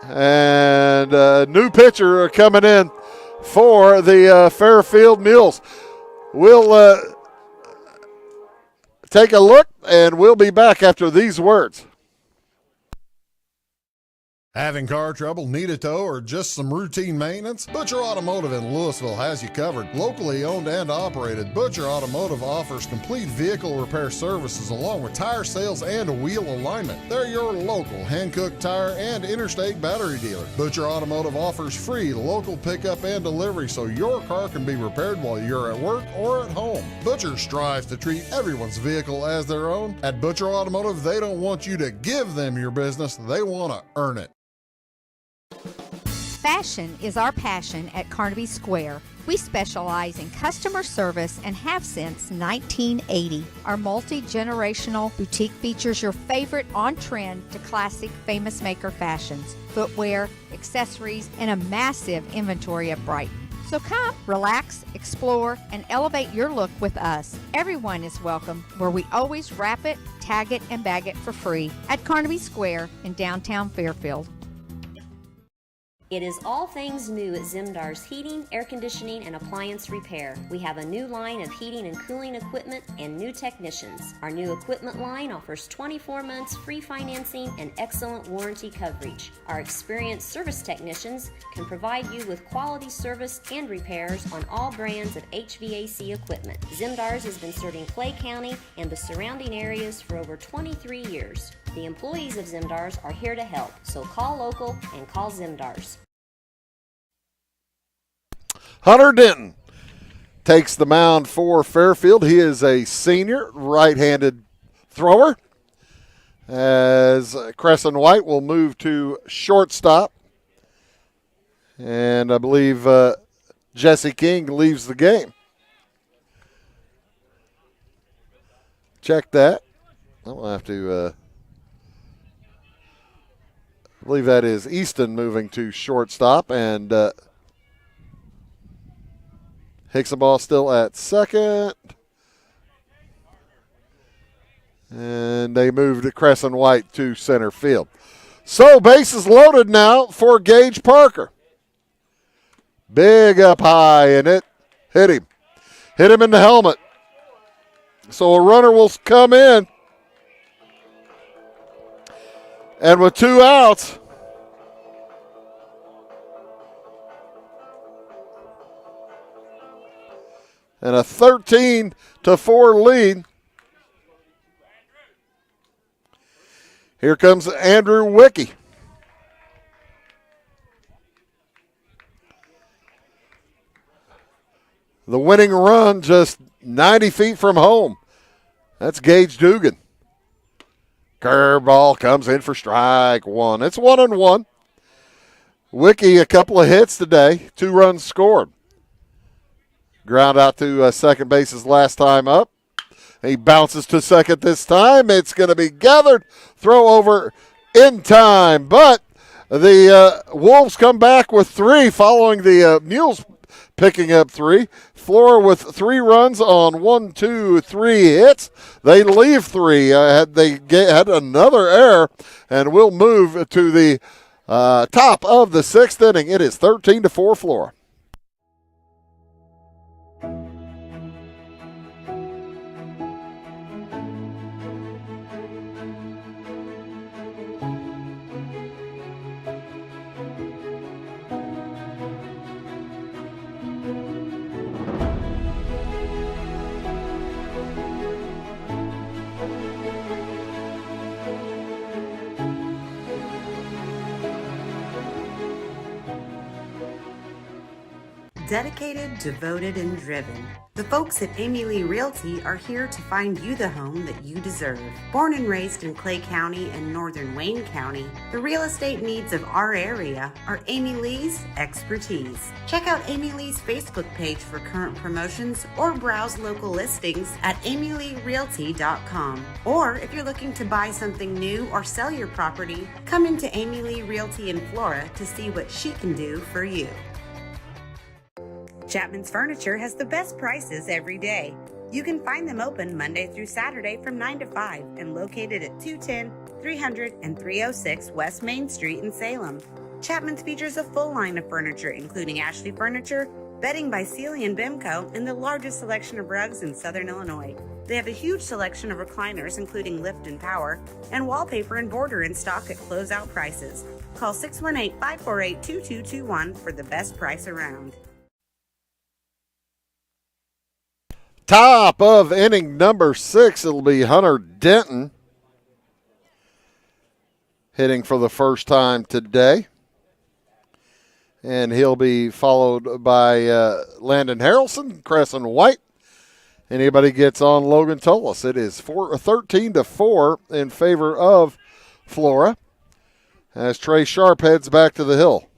And a new pitcher coming in for the Fairfield Mules. We'll take a look, and we'll be back after these words. Having car trouble, need a tow, or just some routine maintenance? Butcher Automotive in Louisville has you covered. Locally owned and operated, Butcher Automotive offers complete vehicle repair services along with tire sales and wheel alignment. They're your local Hankook tire and interstate battery dealer. Butcher Automotive offers free local pickup and delivery so your car can be repaired while you're at work or at home. Butcher strives to treat everyone's vehicle as their own. At Butcher Automotive, they don't want you to give them your business, they want to earn it. Fashion is our passion at Carnaby Square. We specialize in customer service and have since 1980. Our multi-generational boutique features your favorite on-trend to classic Famous Maker fashions, footwear, accessories, and a massive inventory of Brighton. So come, relax, explore, and elevate your look with us. Everyone is welcome, where we always wrap it, tag it, and bag it for free at Carnaby Square in downtown Fairfield. It is all things new at Zimdar's Heating, Air Conditioning, and Appliance Repair. We have a new line of heating and cooling equipment and new technicians. Our new equipment line offers 24 months free financing and excellent warranty coverage. Our experienced service technicians can provide you with quality service and repairs on all brands of HVAC equipment. Zimdar's has been serving Clay County and the surrounding areas for over 23 years. The employees of Zimdar's are here to help, so call local and call Zimdar's. Hunter Denton takes the mound for Fairfield. He is a senior right-handed thrower, as Crescent White will move to shortstop. And I believe Jesse King leaves the game. Check that. I'll have to I believe that is Easton moving to shortstop, and Hicksaball still at second. And they moved Crescent White to center field. So bases loaded now for Gage Parker. Big up high, and it hit him. Hit him in the helmet. So a runner will come in. And with 2 outs, and a 13-4 lead, here comes Andrew Wickey. The winning run just 90 feet from home. That's Gage Dugan. Curveball comes in for strike one. It's 1-1. Wiki, a couple of hits today, 2 runs scored. Ground out to second base his last time up. He bounces to second this time. It's going to be gathered. Throw over in time. But the Wolves come back with 3 following the Mules picking up 3. Flora with 3 runs on 1, 2, 3 hits. They leave 3. They had another error, and we'll move to the top of the 6th inning. It is 13-4 Flora. Dedicated, devoted, and driven. The folks at Amy Lee Realty are here to find you the home that you deserve. Born and raised in Clay County and northern Wayne County, the real estate needs of our area are Amy Lee's expertise. Check out Amy Lee's Facebook page for current promotions or browse local listings at amyleerealty.com. Or if you're looking to buy something new or sell your property, come into Amy Lee Realty in Flora to see what she can do for you. Chapman's Furniture has the best prices every day. You can find them open Monday through Saturday from 9 to 5 and located at 210, 300, and 306 West Main Street in Salem. Chapman's features a full line of furniture, including Ashley Furniture, bedding by Sealy and Bimco, and the largest selection of rugs in Southern Illinois. They have a huge selection of recliners, including lift and power, and wallpaper and border in stock at closeout prices. Call 618-548-2221 for the best price around. Top of inning number 6, it'll be Hunter Denton hitting for the first time today. And he'll be followed by Landon Harrelson, Crescent White. Anybody gets on Logan Tullis. It is 13-4 in favor of Flora as Trey Sharp heads back to the hill.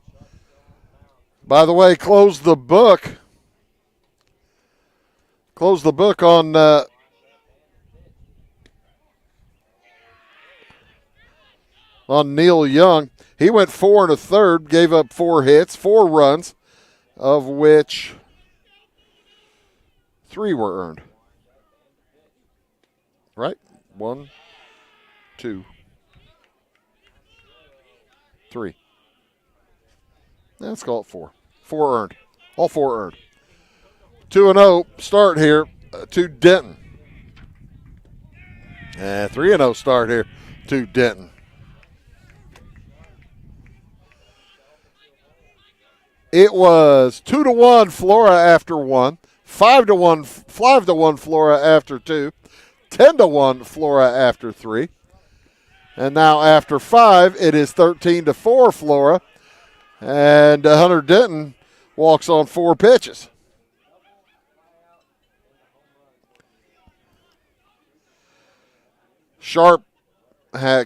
By the way, close the book on Neil Young. He went 4 1/3, gave up 4 hits, 4 runs, of which 3 were earned. Right? 1, 2, 3. Let's call it 4. 4 earned. All 4 earned. 2-0 start here to Denton. 3-0 start here to Denton. It was 2-1 Flora after 1, 5-1 Flora after 2, 10-1 Flora after 3. And now after 5, it is 13-4 Flora. And Hunter Denton walks on 4 pitches. Sharp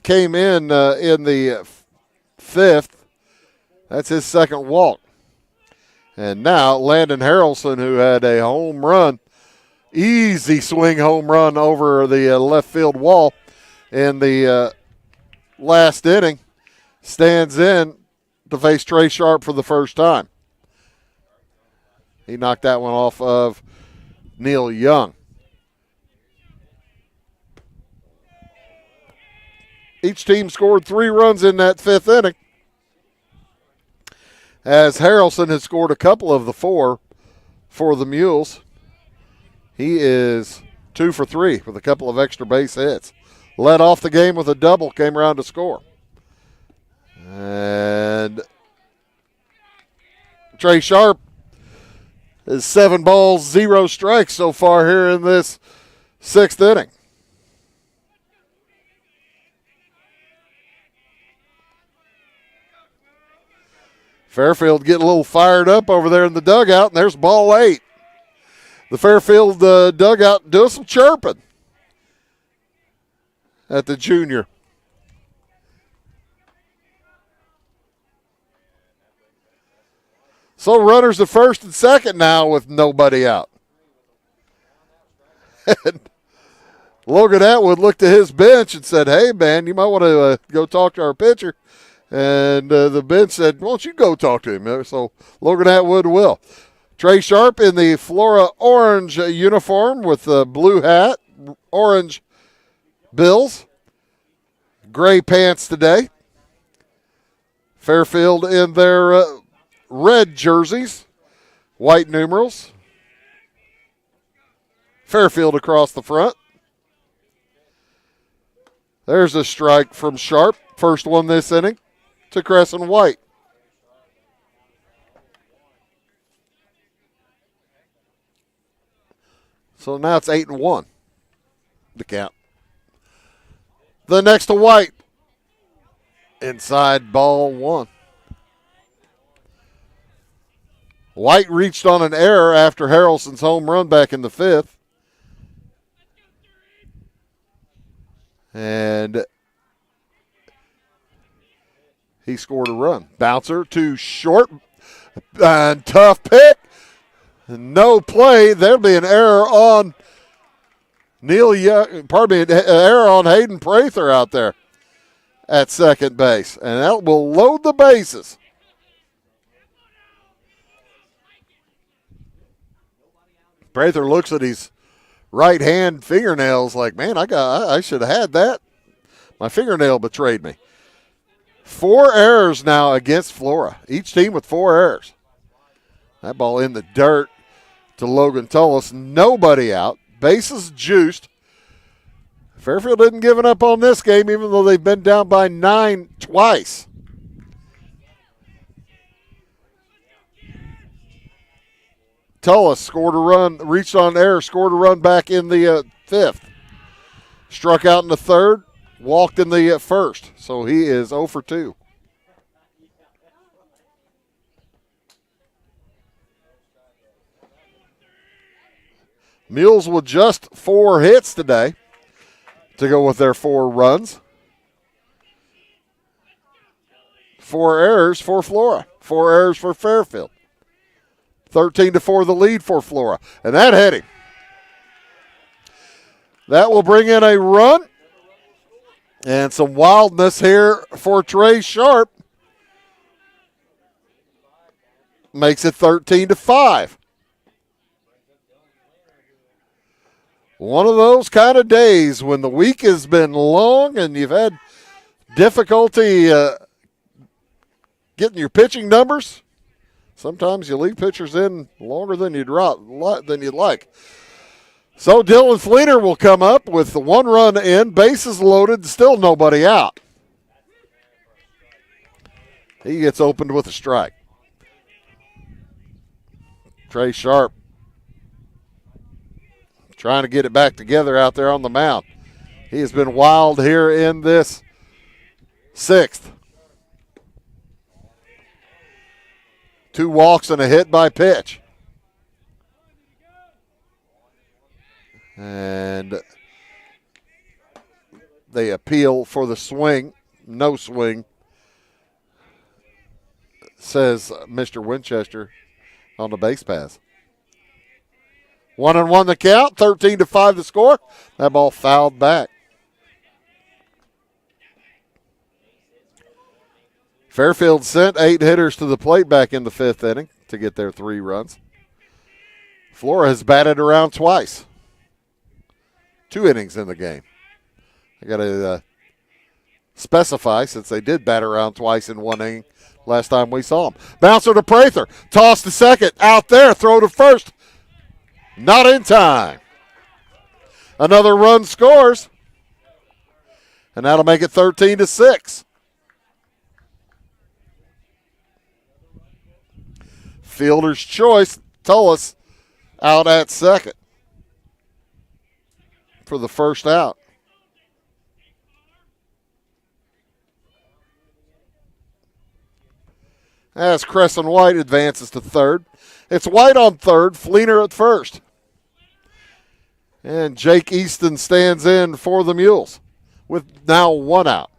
came in the 5th. That's his second walk. And now Landon Harrelson, who had a home run, easy swing home run over the left field wall in the last inning, stands in to face Trey Sharp for the first time. He knocked that one off of Neil Young. Each team scored 3 runs in that 5th inning, as Harrelson has scored a couple of the 4 for the Mules. He is 2 for 3 with a couple of extra base hits. Led off the game with a double, came around to score. And Trey Sharp is 7 balls, 0 strikes so far here in this 6th inning. Fairfield getting a little fired up over there in the dugout, and there's ball 8. The Fairfield dugout doing some chirping at the junior. So runners at first and second now with nobody out. And Logan Atwood looked at his bench and said, hey, man, you might want to go talk to our pitcher. And the bench said, why don't you go talk to him? So Logan Atwood will. Trey Sharp in the Flora orange uniform with the blue hat, orange bills, gray pants today. Fairfield in their red jerseys, white numerals. Fairfield across the front. There's a strike from Sharp. First one this inning to Crescent White. So now it's 8-1, the count. The next to White. Inside ball one. White reached on an error after Harrelson's home run back in the fifth. And he scored a run. Bouncer to short. Tough pick. No play. There'll be an error on error on Hayden Prather out there at second base. And that will load the bases. Prather looks at his right hand fingernails like, man, I should have had that. My fingernail betrayed me. 4 errors now against Flora. Each team with 4 errors. That ball in the dirt to Logan Tullis. Nobody out. Bases juiced. Fairfield isn't giving up on this game, even though they've been down by 9 twice. Tullis scored a run, reached on air, scored a run back in the fifth. Struck out in the third, walked in the first. So he is 0 for 2. Mules with just 4 hits today to go with their 4 runs. 4 errors for Flora. 4 errors for Fairfield. 13-4 the lead for Flora. And that hit him. That will bring in a run. And some wildness here for Trey Sharp. Makes it 13-5. One of those kind of days when the week has been long and you've had difficulty getting your pitching numbers. Sometimes you leave pitchers in longer than you'd like. So Dylan Fleener will come up with the 1 run in, bases loaded, still nobody out. He gets opened with a strike. Trey Sharp trying to get it back together out there on the mound. He has been wild here in this 6th. 2 walks and a hit by pitch. And they appeal for the swing. No swing, says Mr. Winchester on the base pass. 1-1 the count, 13-5 the score. That ball fouled back. Fairfield sent 8 hitters to the plate back in the 5th inning to get their 3 runs. Flora has batted around twice. 2 innings in the game. I got to specify since they did bat around twice in 1 inning last time we saw them. Bouncer to Prather. Toss to second. Out there. Throw to first. Not in time. Another run scores. And that'll make it 13-6. Fielder's choice, Tullis out at second for the first out. As Crescent White advances to third. It's White on third, Fleener at first. And Jake Easton stands in for the Mules with now 1 out.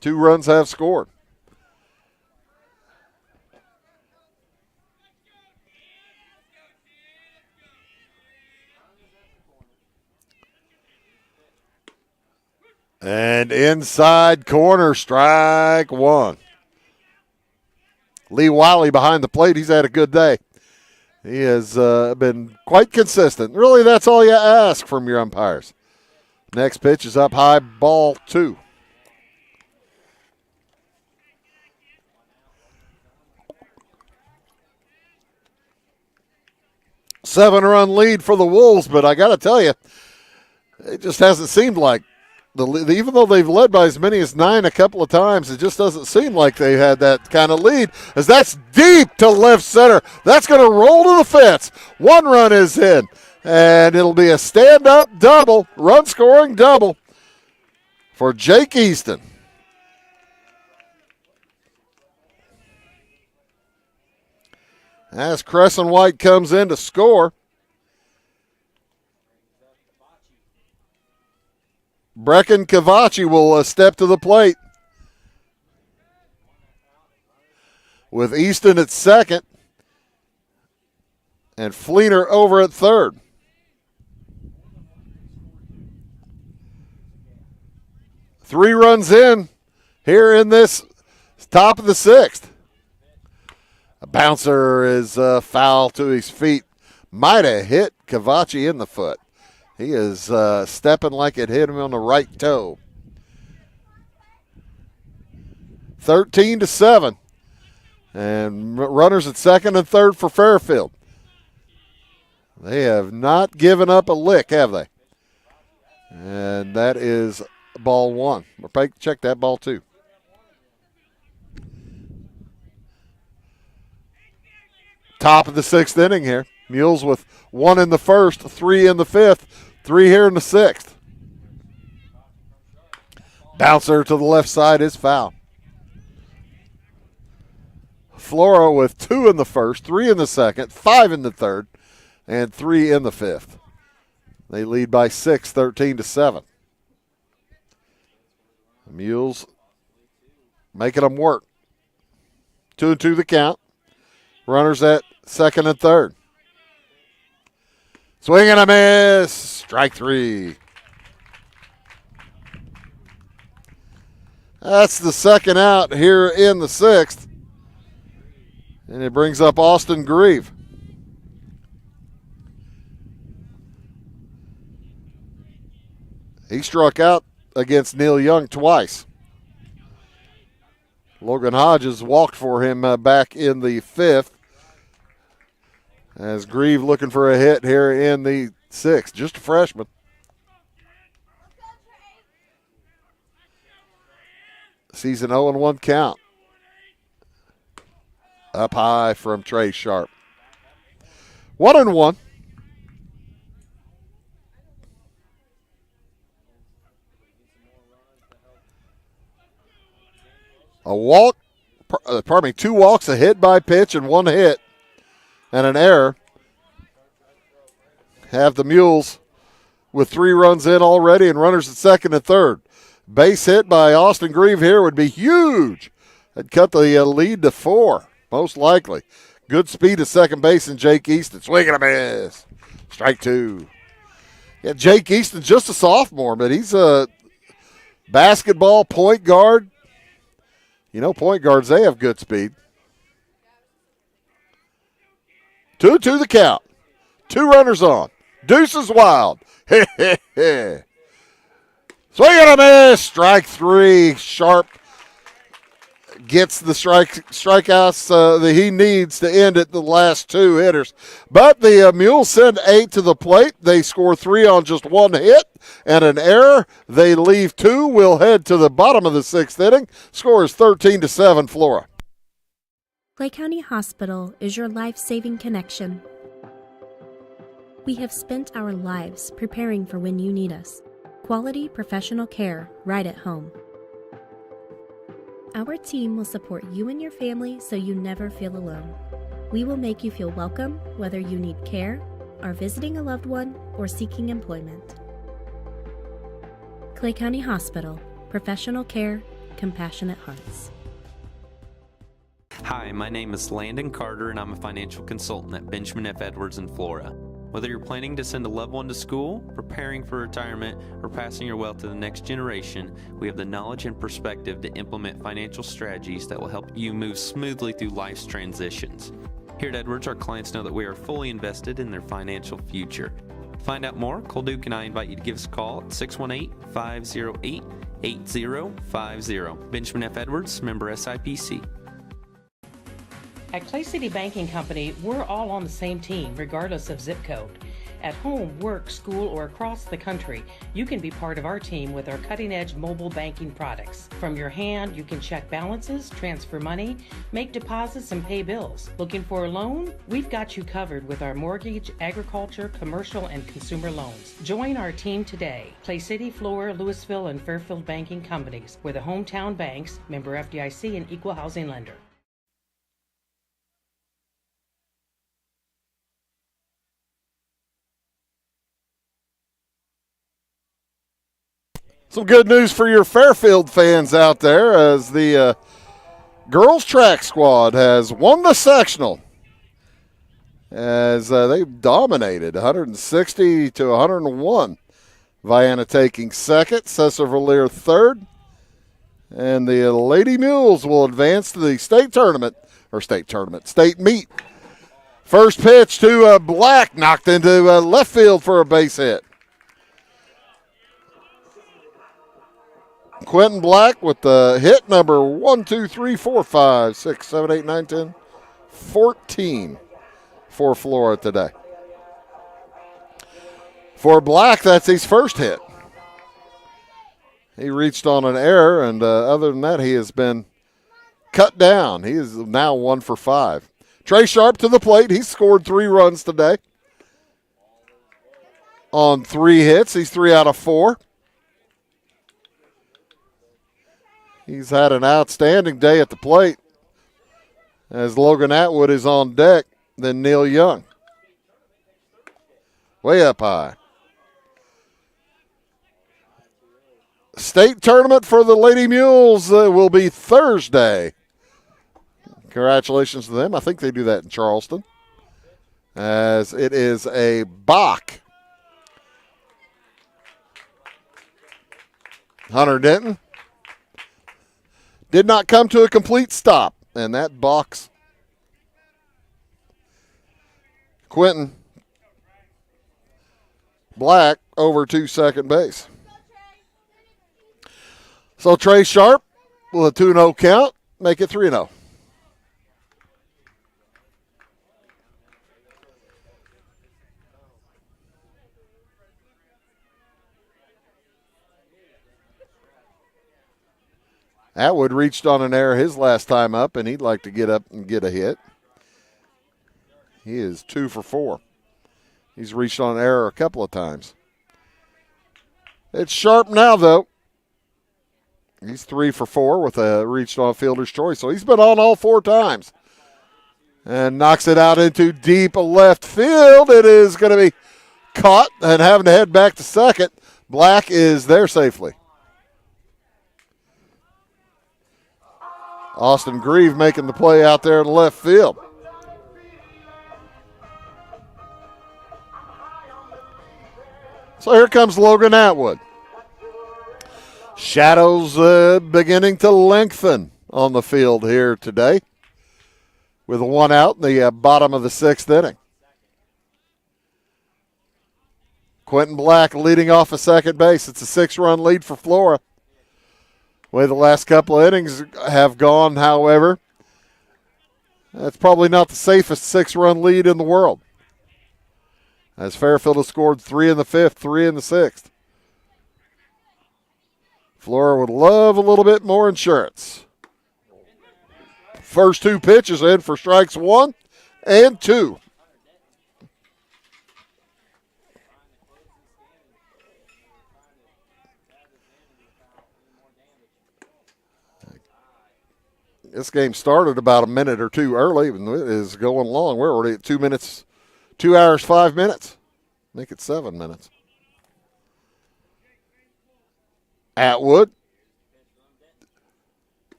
2 runs have scored. And inside corner, strike one. Lee Wiley behind the plate. He's had a good day. He has been quite consistent. Really, that's all you ask from your umpires. Next pitch is up high, ball 2. Seven-run lead for the Wolves, but I got to tell you, it just hasn't seemed like even though they've led by as many as 9 a couple of times, it just doesn't seem like they had that kind of lead, as that's deep to left center. That's going to roll to the fence. 1 run is in, and it'll be a stand-up double, run-scoring double for Jake Easton. As Crescent White comes in to score, Brecken Cavacci will step to the plate with Easton at second and Fleener over at third. Three runs in here in this top of the 6th. A bouncer is foul to his feet. Might have hit Cavacci in the foot. He is stepping like it hit him on the right toe. 13-7. And runners at second and third for Fairfield. They have not given up a lick, have they? And that is ball 1. Check that, ball 2. Top of the 6th inning here. Mules with 1 in the 1st, 3 in the 5th, 3 here in the 6th. Bouncer to the left side is foul. Flora with 2 in the 1st, 3 in the 2nd, 5 in the 3rd, and 3 in the 5th. They lead by 6, 13-7. The Mules making them work. 2-2 the count. Runners at second and third. Swing and a miss. Strike 3. That's the second out here in the 6th. And it brings up Austin Grieve. He struck out against Neil Young twice. Logan Hodges walked for him back in the 5th. As Grieve looking for a hit here in the 6th. Just a freshman. Season 0-1 count. Up high from Trey Sharp. 1-1. A walk, pardon me, 2 walks, a hit by pitch, and 1 hit and an error. Have the Mules with 3 runs in already and runners at second and third. Base hit by Austin Grieve here would be huge. That'd cut the lead to 4, most likely. Good speed at second base and Jake Easton. Swing and a miss. Strike 2. Yeah, Jake Easton's just a sophomore, but he's a basketball point guard. You know, point guards, they have good speed. 2-2 the count. 2 runners on. Deuces wild. Swing and a miss. Strike 3. Sharp gets the strikeouts that he needs to end it, the last 2 hitters. But the Mules send 8 to the plate. They score 3 on just 1 hit and an error. They leave 2. We'll head to the bottom of the 6th inning. Score is 13-7 Flora. Clay County Hospital is your life-saving connection. We have spent our lives preparing for when you need us. Quality professional care right at home. Our team will support you and your family so you never feel alone. We will make you feel welcome whether you need care, are visiting a loved one, or seeking employment. Clay County Hospital. Professional care, compassionate hearts. Hi, my name is Landon Carter, and I'm a financial consultant at Benjamin F. Edwards in Flora. Whether you're planning to send a loved one to school, preparing for retirement, or passing your wealth to the next generation, we have the knowledge and perspective to implement financial strategies that will help you move smoothly through life's transitions. Here at Edwards, our clients know that we are fully invested in their financial future. To find out more, Cole Duke and I invite you to give us a call at 618-508-8050. Benjamin F. Edwards, member SIPC. At Clay City Banking Company, we're all on the same team, regardless of zip code. At home, work, school, or across the country, you can be part of our team with our cutting-edge mobile banking products. From your hand, you can check balances, transfer money, make deposits, and pay bills. Looking for a loan? We've got you covered with our mortgage, agriculture, commercial, and consumer loans. Join our team today. Clay City, Flora, Louisville, and Fairfield Banking Companies. We're the hometown banks, member FDIC, and equal housing lender. Some good news for your Fairfield fans out there as the girls track squad has won the sectional as they've dominated 160 to 101. Vienna taking second, Cesar-Valliere third, and the Lady Mules will advance to the state meet. First pitch to Black, knocked into left field for a base hit. Quentin Black with the hit number 1, 2, 3, 4, 5, 6, 7, 8, 9, 10, 14 for Flora today. For Black, that's his first hit. He reached on an error, and other than that, he has been cut down. He is now 1 for 5. Trey Sharp to the plate. He scored 3 runs today on 3 hits. He's 3 out of 4. He's had an outstanding day at the plate as Logan Atwood is on deck, then Neil Young. Way up high. State tournament for the Lady Mules will be Thursday. Congratulations to them. I think they do that in Charleston, as it is a Bach. Hunter Denton did not come to a complete stop, and that box. Quentin Black over to second base. So Trey Sharp with a 2-0 count, make it 3-0. Atwood reached on an error his last time up, and he'd like to get up and get a hit. He is 2 for 4. He's reached on an error a couple of times. It's Sharp now, though. He's 3 for 4 with a reached on fielder's choice, so he's been on all 4 times. And knocks it out into deep left field. It is going to be caught and having to head back to second. Black is there safely. Austin Grieve making the play out there in left field. So here comes Logan Atwood. Shadows beginning to lengthen on the field here today with a 1 out in the bottom of the 6th inning. Quentin Black leading off at second base. It's a 6-run lead for Flora. The way the last couple of innings have gone, however, that's probably not the safest 6-run lead in the world, as Fairfield has scored 3 in the 5th, 3 in the 6th. Flora would love a little bit more insurance. First 2 pitches in for strikes 1 and 2. This game started about a minute or 2 early, and it is going long. We're already at 2 hours, 5 minutes. Make it 7 minutes. Atwood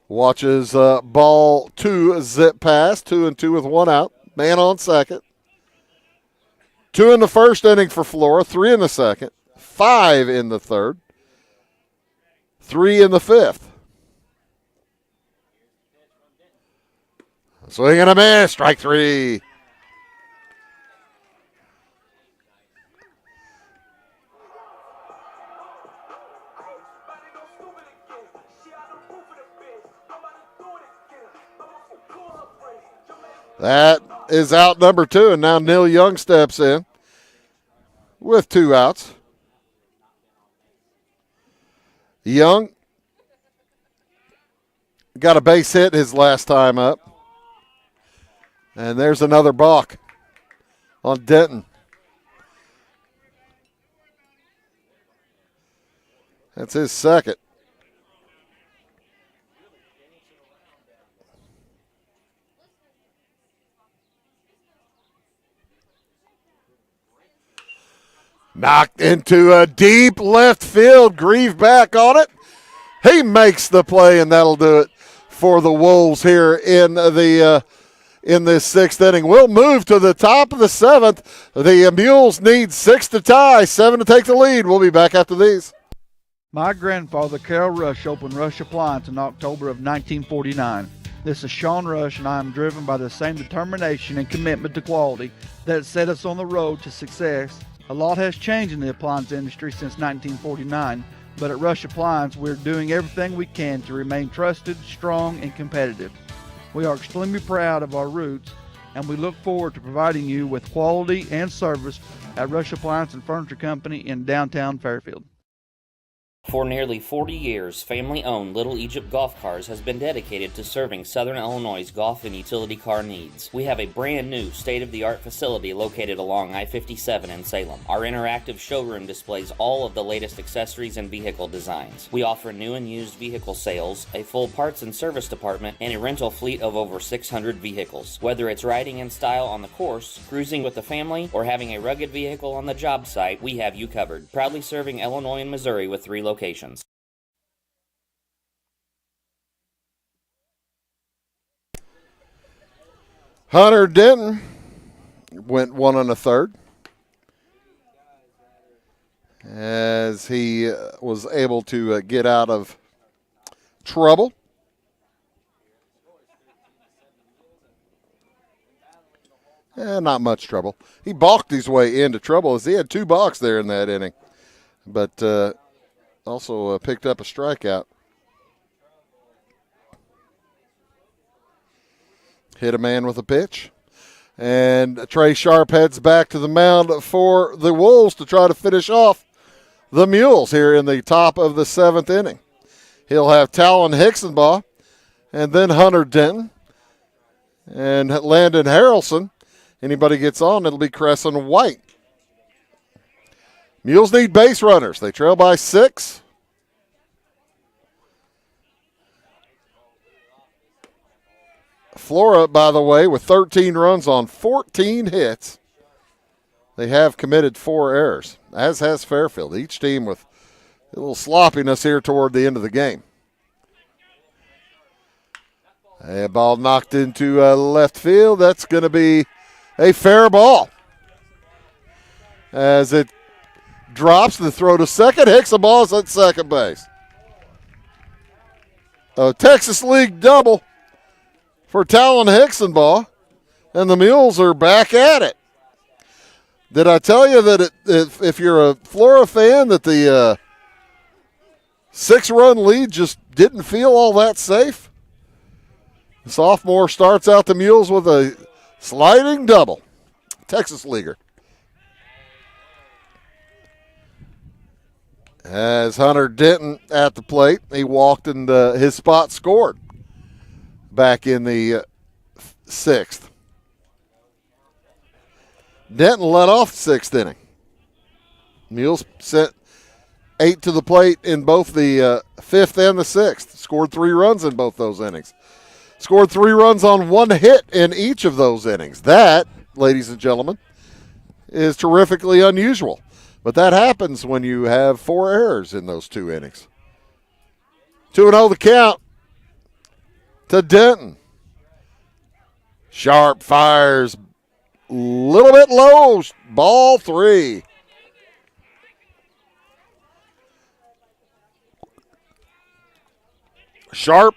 watches ball 2 zip past, 2-2 with 1 out. Man on second. 2 in the first inning for Flora, 3 in the second, 5 in the third, 3 in the fifth. Swing and a miss, strike 3. That is out number 2, and now Neil Young steps in with 2 outs. Young got a base hit his last time up. And there's another balk on Denton. That's his second. Knocked into a deep left field. Grieve back on it. He makes the play, and that'll do it for the Wolves here in this sixth inning. We'll move to the top of the seventh. The Mules need 6 to tie, 7 to take the lead. We'll be back after these. My grandfather, Carol Rush, opened Rush Appliance in October of 1949. This is Sean Rush, and I am driven by the same determination and commitment to quality that set us on the road to success. A lot has changed in the appliance industry since 1949, but at Rush Appliance, we're doing everything we can to remain trusted, strong, and competitive. We are extremely proud of our roots, and we look forward to providing you with quality and service at Rush Appliance and Furniture Company in downtown Fairfield. For nearly 40 years, family-owned Little Egypt Golf Cars has been dedicated to serving Southern Illinois' golf and utility car needs. We have a brand new state-of-the-art facility located along I-57 in Salem. Our interactive showroom displays all of the latest accessories and vehicle designs. We offer new and used vehicle sales, a full parts and service department, and a rental fleet of over 600 vehicles. Whether it's riding in style on the course, cruising with the family, or having a rugged vehicle on the job site, we have you covered. Proudly serving Illinois and Missouri with 3 locations. Hunter Denton went 1 1/3 as he was able to get out of trouble. Not much trouble. He balked his way into trouble as he had 2 balks there in that inning, but also picked up a strikeout. Hit a man with a pitch. And Trey Sharp heads back to the mound for the Wolves to try to finish off the Mules here in the top of the 7th inning. He'll have Talon Hicksonbaugh and then Hunter Denton and Landon Harrelson. Anybody gets on, it'll be Crescent White. Mules need base runners. They trail by 6. Flora, by the way, with 13 runs on 14 hits. They have committed 4 errors, as has Fairfield. Each team with a little sloppiness here toward the end of the game. A ball knocked into left field. That's going to be a fair ball. As it drops the throw to second. Hicksonbaugh is at second base. A Texas League double for Talon Hicksonbaugh, and the Mules are back at it. Did I tell you that if you're a Flora fan that the 6-run lead just didn't feel all that safe? The sophomore starts out the Mules with a sliding double. Texas Leaguer. As Hunter Denton at the plate, he walked and his spot scored back in the 6th. Denton led off the 6th inning. Mules sent 8 to the plate in both the 5th and the 6th. Scored 3 runs in both those innings. Scored 3 runs on 1 hit in each of those innings. That, ladies and gentlemen, is terrifically unusual. But that happens when you have 4 errors in those 2 innings. 2-0 the count to Denton. Sharp fires little bit low. Ball 3. Sharp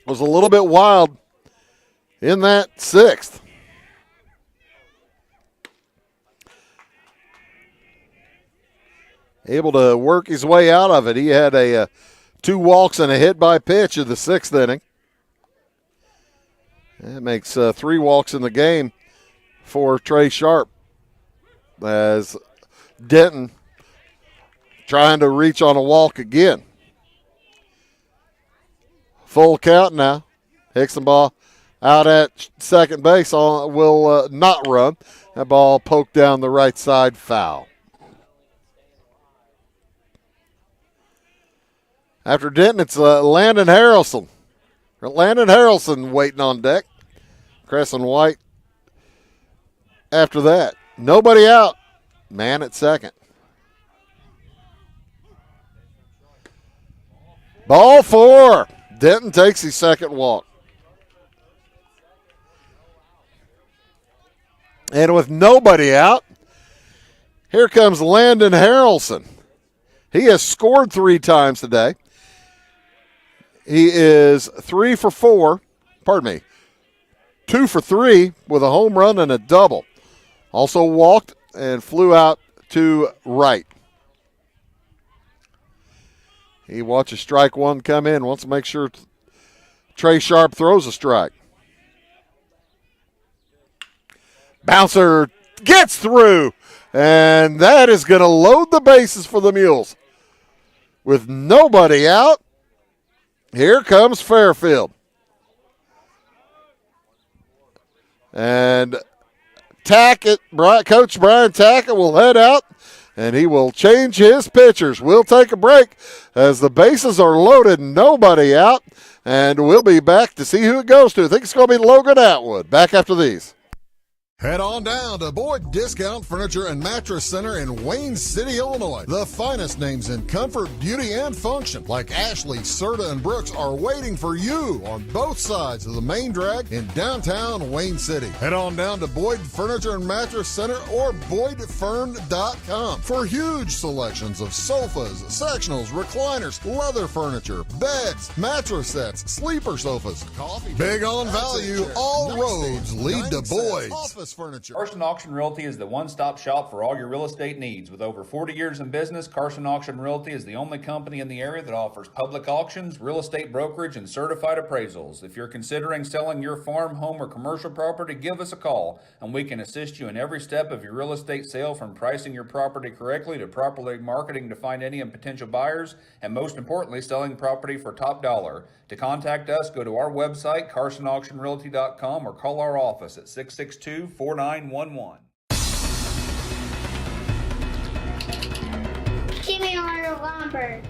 was a little bit wild in that 6th. Able to work his way out of it. He had 2 walks and a hit by pitch in the 6th inning. That makes 3 walks in the game for Trey Sharp, as Denton trying to reach on a walk again. Full count now. Hixenbaugh out at second base will not run. That ball poked down the right side, foul. After Denton, it's Landon Harrelson. Landon Harrelson waiting on deck. Crescent White after that. Nobody out. Man at second. Ball 4. Denton takes his second walk. And with nobody out, here comes Landon Harrelson. He has scored 3 times today. He is 3 for 4. Pardon me. 2 for 3 with a home run and a double. Also walked and flew out to right. He watches strike 1 come in. Wants to make sure Trey Sharp throws a strike. Bouncer gets through. And that is going to load the bases for the Mules. With nobody out, here comes Fairfield. And Coach Brian Tackett will head out, and he will change his pitchers. We'll take a break as the bases are loaded, nobody out, and we'll be back to see who it goes to. I think it's going to be Logan Atwood. Back after these. Head on down to Boyd Discount Furniture and Mattress Center in Wayne City, Illinois. The finest names in comfort, beauty, and function, like Ashley, Serta, and Brooks, are waiting for you on both sides of the main drag in downtown Wayne City. Head on down to Boyd Furniture and Mattress Center or BoydFern.com for huge selections of sofas, sectionals, recliners, leather furniture, beds, mattress sets, sleeper sofas, coffee. Big on value, all roads lead to Boyd's. Furniture. Carson Auction Realty is the one-stop shop for all your real estate needs. With over 40 years in business, Carson Auction Realty is the only company in the area that offers public auctions, real estate brokerage, and certified appraisals. If you're considering selling your farm, home, or commercial property, give us a call, and we can assist you in every step of your real estate sale, from pricing your property correctly to properly marketing to find any potential buyers, and most importantly, selling property for top dollar. To contact us, go to our website, carsonauctionrealty.com, or call our office at 662-4911. Give me all your lumber.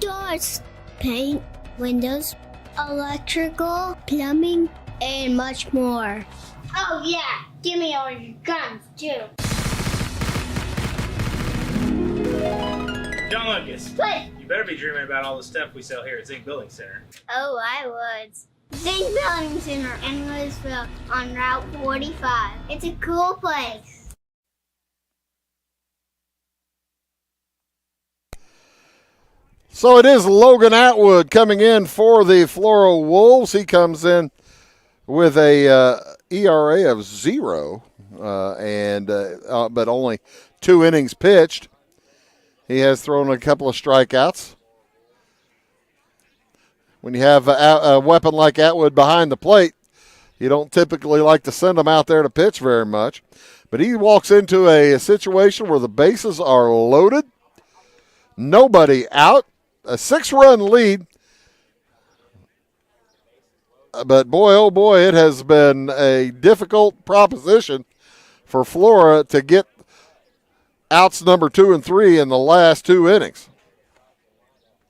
Doors, paint, windows, electrical, plumbing, and much more. Oh yeah, give me all your guns too. John Lucas. What? You better be dreaming about all the stuff we sell here at Zink Building Center. Oh, I would. Zink Building Center in Louisville on Route 45. It's a cool place. So it is Logan Atwood coming in for the Flora Wolves. He comes in with a ERA of 0, but only 2 innings pitched. He has thrown a couple of strikeouts. When you have a weapon like Atwood behind the plate, you don't typically like to send him out there to pitch very much. But he walks into a situation where the bases are loaded, nobody out, a 6-run lead. But boy, oh boy, it has been a difficult proposition for Flora to get outs number 2 and 3 in the last 2 innings,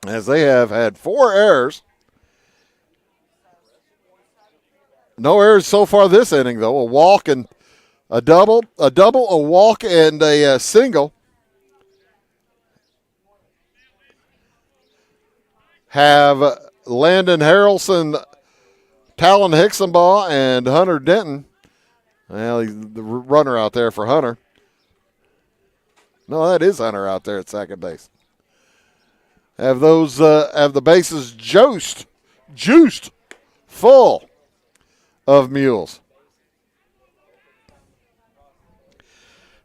as they have had 4 errors. No errors so far this inning, though. A walk and a double, a walk, and a single. Have Landon Harrelson, Talon Hixenbaugh, and Hunter Denton Well, he's the runner out there for Hunter. No, that is Hunter out there at second base. Have the bases juiced full of mules.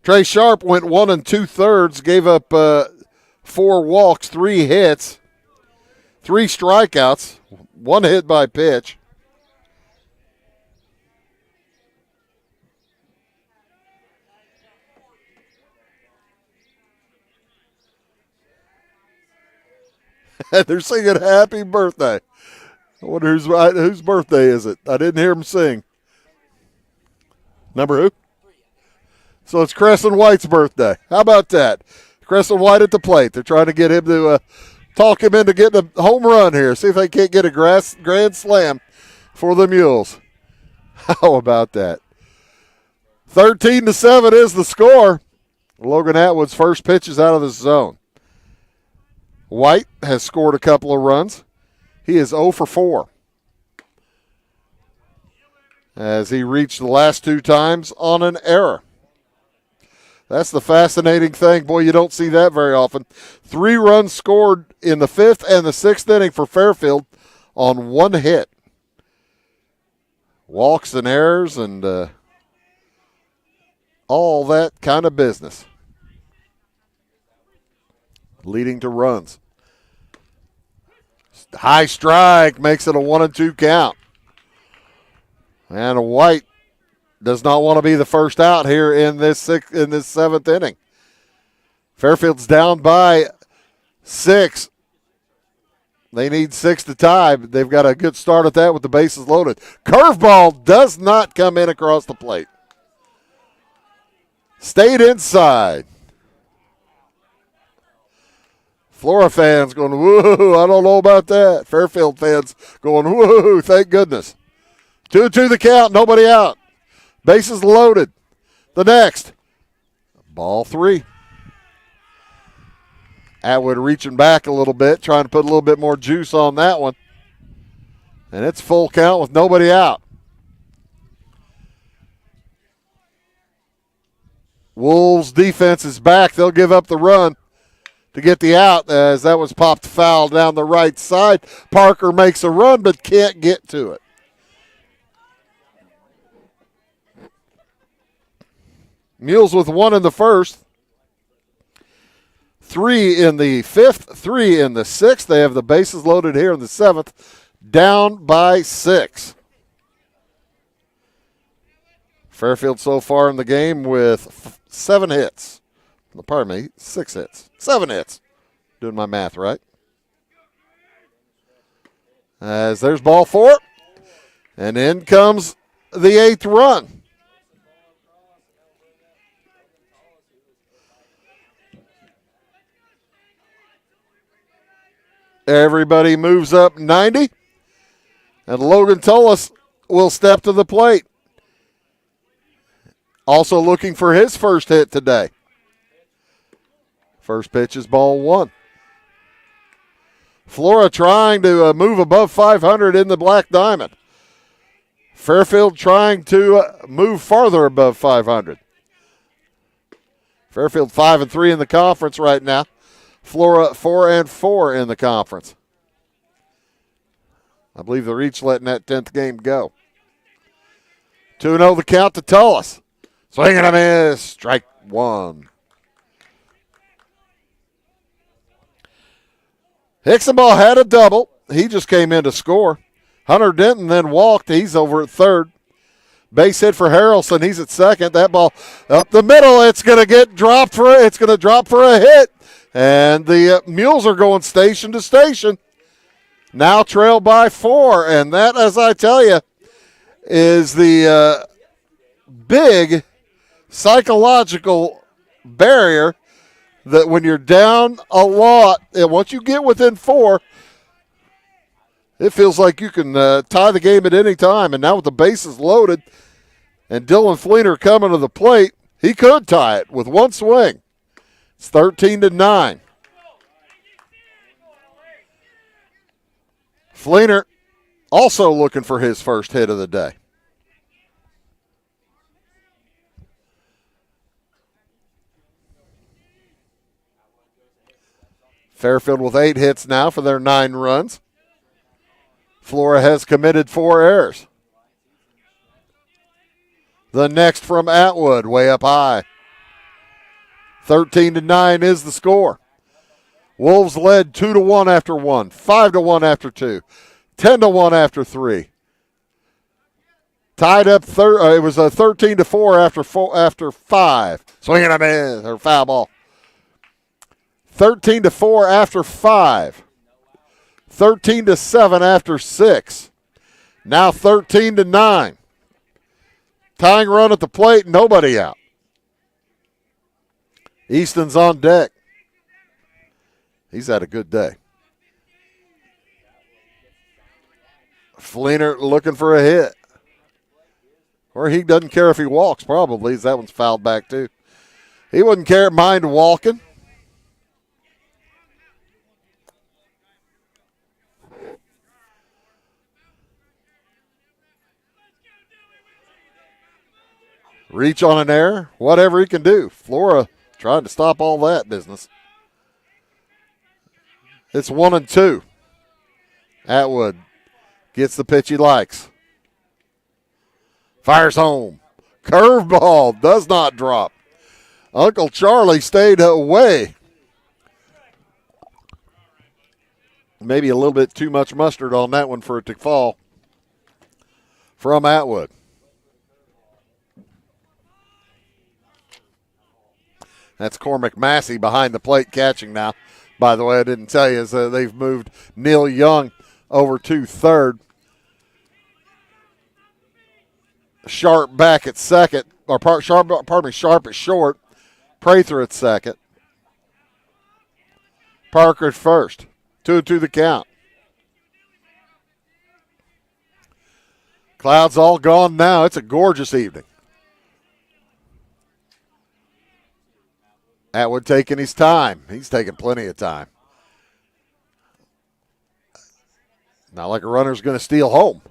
Trey Sharp went 1 2/3, gave up 4 walks, 3 hits, 3 strikeouts, 1 hit by pitch. They're singing happy birthday. I wonder whose birthday is it? I didn't hear them sing. Number who? So it's Crescent White's birthday. How about that? Crescent White at the plate. They're trying to get him to talk him into getting a home run here. See if they can't get a grand slam for the Mules. How about that? 13-7 is the score. Logan Atwood's first pitch is out of the zone. White has scored a couple of runs. He is 0 for 4. As he reached the last 2 times on an error. That's the fascinating thing. Boy, you don't see that very often. 3 runs scored in the 5th and the 6th inning for Fairfield on 1 hit. Walks and errors and all that kind of business. Leading to runs. High strike makes it a 1-2 count. And White does not want to be the first out here in this 7th inning. Fairfield's down by 6. They need 6 to tie, but they've got a good start at that with the bases loaded. Curveball does not come in across the plate. Stayed inside. Flora fans going, woo, I don't know about that. Fairfield fans going, woo, thank goodness. 2-2 the count, nobody out. Bases loaded. The next, ball 3. Atwood reaching back a little bit, trying to put a little bit more juice on that one. And it's full count with nobody out. Wolves defense is back. They'll give up the run to get the out as that was popped foul down the right side. Parker makes a run but can't get to it. Mules with 1 in the 1st, 3 in the 5th, 3 in the 6th. They have the bases loaded here in the 7th, down by 6. Fairfield so far in the game with 7 hits. Pardon me, 6 hits. 7 hits. Doing my math right. As there's ball 4. And in comes the 8th run. Everybody moves up 90. And Logan Tullis will step to the plate. Also looking for his first hit today. First pitch is ball 1. Flora trying to move above 500 in the Black Diamond. Fairfield trying to move farther above 500. Fairfield 5-3 in the conference right now. Flora 4-4 in the conference. I believe they're each letting that 10th game go. 2-0 the count to Tullis. Swing and a miss. Strike 1. Hicksonball had a double. He just came in to score. Hunter Denton then walked. He's over at 3rd. Base hit for Harrelson. He's at 2nd. That ball up the middle. It's going to get dropped for it's going to drop for a hit. And the Mules are going station to station. Now trailed by 4. And that, as I tell you, is the big psychological barrier that when you're down a lot, and once you get within 4, it feels like you can tie the game at any time. And now with the bases loaded and Dylan Fleener coming to the plate, he could tie it with 1 swing. It's 13-9. Fleener also looking for his first hit of the day. Fairfield with 8 hits now for their 9 runs. Flora has committed 4 errors. The next from Atwood, way up high. 13-9 is the score. Wolves led 2-1 after 1, 5-1 after 2, 10-1 after 3. Tied up, it was a 13-4 after 5. Swinging a miss, or foul ball. 13-4 after 5. 13-7 after 6. Now 13-9. Tying run at the plate, nobody out. Easton's on deck. He's had a good day. Fleener looking for a hit. Or he doesn't care if he walks, probably, as that one's fouled back too. He wouldn't mind walking. Reach on an error, whatever he can do. Flora trying to stop all that business. It's 1-2. Atwood gets the pitch he likes. Fires home. Curveball does not drop. Uncle Charlie stayed away. Maybe a little bit too much mustard on that one for it to fall from Atwood. That's Cormac Massey behind the plate catching now. By the way, I didn't tell you, they've moved Neil Young over to third. Sharp back at second, or Sharp at short. Prather at second. Parker at first. 2-2 the count. Clouds all gone now. It's a gorgeous evening. Atwood taking his time. He's taking plenty of time. Not like a runner's going to steal home.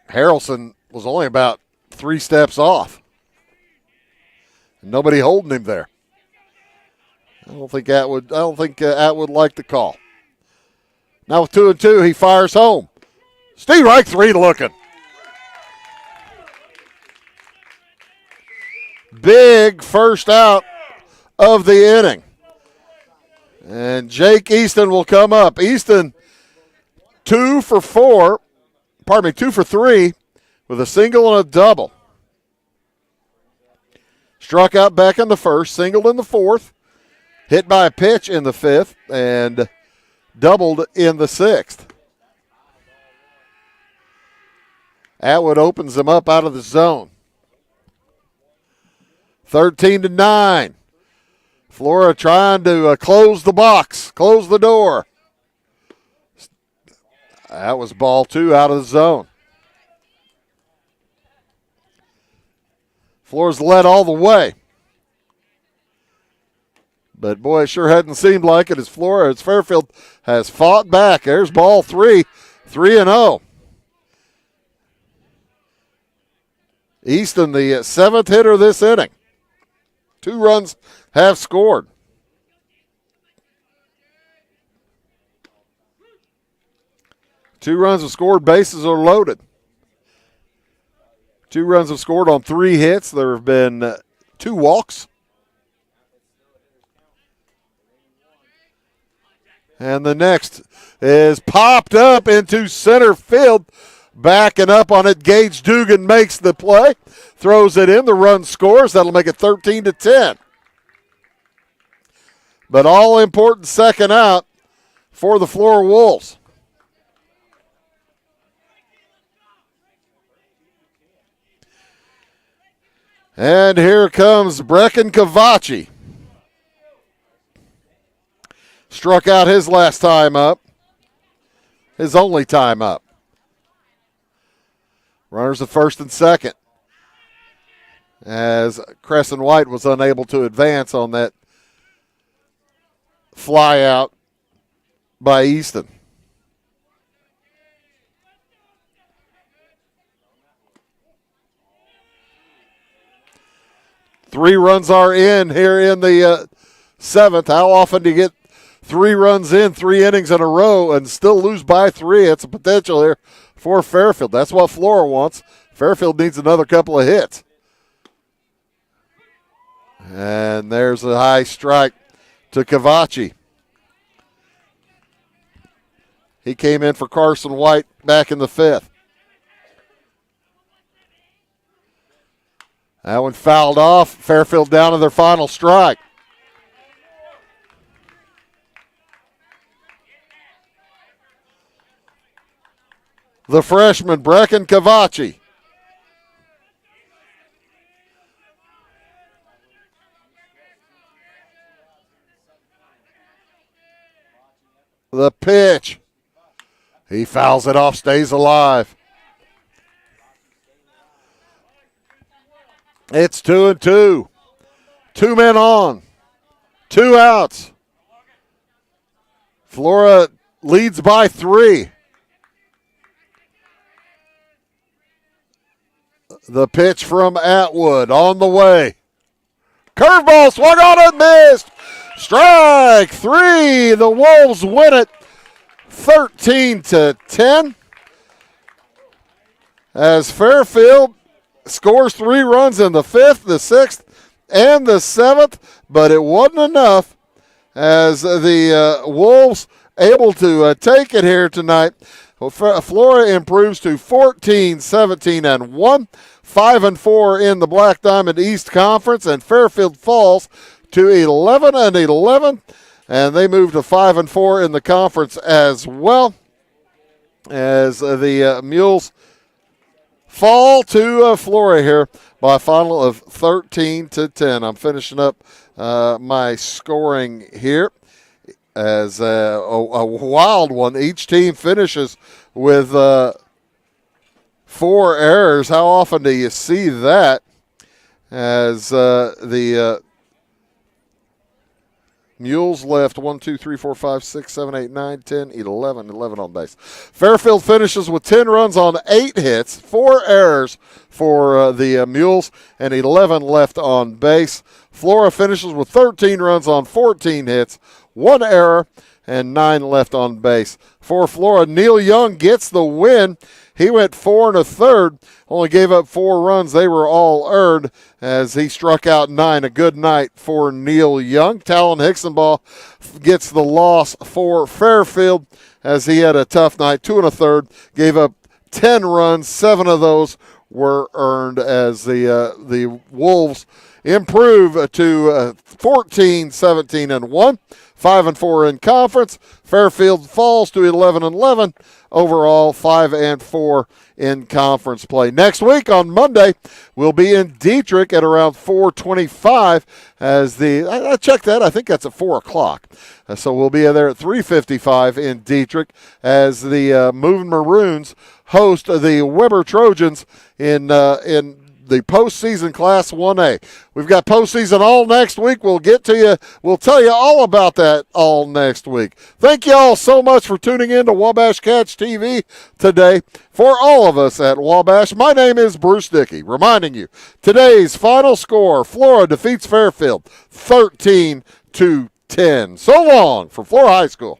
Harrelson was only about 3 steps off. Nobody holding him there. I don't think Atwood liked the call. Now with 2-2, he fires home. Steve Reich 3 looking. Big first out of the inning. And Jake Easton will come up. Easton 2 for 3 with a single and a double. Struck out back in the first, singled in the fourth, hit by a pitch in the fifth, and doubled in the sixth. Atwood opens him up out of the zone. 13-9. Flora trying to close the box, close the door. That was ball 2 out of the zone. Flora's led all the way. But, boy, it sure hadn't seemed like it as Fairfield has fought back. There's ball 3, 3-0. Easton, the 7th hitter this inning. 2 runs have scored. Two runs have scored, bases are loaded. 2 runs have scored on 3 hits. There have been 2 walks. And the next is popped up into center field. Backing up on it, Gage Dugan makes the play. Throws it in, the run scores. That'll make it 13-10. But all important second out for the Flora Wolves. And here comes Brecken Cavacci. Struck out his last time up. His only time up. Runners at first and second. As Crescent White was unable to advance on that fly out by Easton. Three runs are in here in the 7th. How often do you get 3 runs in 3 innings in a row and still lose by 3? It's a potential here for Fairfield. That's what Flora wants. Fairfield needs another couple of hits. And there's a high strike to Cavacci. He came in for Carson White back in the 5th. That one fouled off. Fairfield down to their final strike. The freshman, Brecken Cavacci. The pitch. He fouls it off, stays alive. It's 2-2. 2 men on. 2 outs. Flora leads by 3. The pitch from Atwood on the way. Curveball swung on and missed. Strike 3. The Wolves win it 13-10. As Fairfield scores 3 runs in the 5th, the 6th, and the 7th, but it wasn't enough as the Wolves able to take it here tonight. Flora improves to 14-17-1, 5-4 in the Black Diamond East Conference, and Fairfield falls to 11-11, and they move to 5-4 in the conference as well, as the Mules fall to Flora here by a final of 13-10. I'm finishing up my scoring here as a wild one. Each team finishes with 4 errors. How often do you see that? As the Mules left 1, 2, 3, 4, 5, 6, 7, 8, 9, 10, 11 on base. Fairfield finishes with 10 runs on 8 hits, 4 errors for the Mules, and 11 left on base. Flora finishes with 13 runs on 14 hits, 1 error, and 9 left on base. For Flora, Neil Young gets the win. He went 4 1/3, only gave up 4 runs. They were all earned as he struck out 9. A good night for Neil Young. Talon Hicksonball gets the loss for Fairfield as he had a tough night. 2 1/3, gave up 10 runs. 7 of those were earned as the Wolves improve to 14-17-1. 5-4 in conference. Fairfield falls to 11-11. Overall, 5-4 in conference play. Next week on Monday, we'll be in Dietrich at around 4:25 as I checked that. I think that's at 4 o'clock. So we'll be there at 3:55 in Dietrich as the Moving Maroons host the Weber Trojans in the postseason Class 1A. We've got postseason all next week. We'll get to you. We'll tell you all about that all next week. Thank you all so much for tuning in to Wabash Catch TV today. For all of us at Wabash, my name is Bruce Dickey, reminding you today's final score, Flora defeats Fairfield 13-10. So long from Flora High School.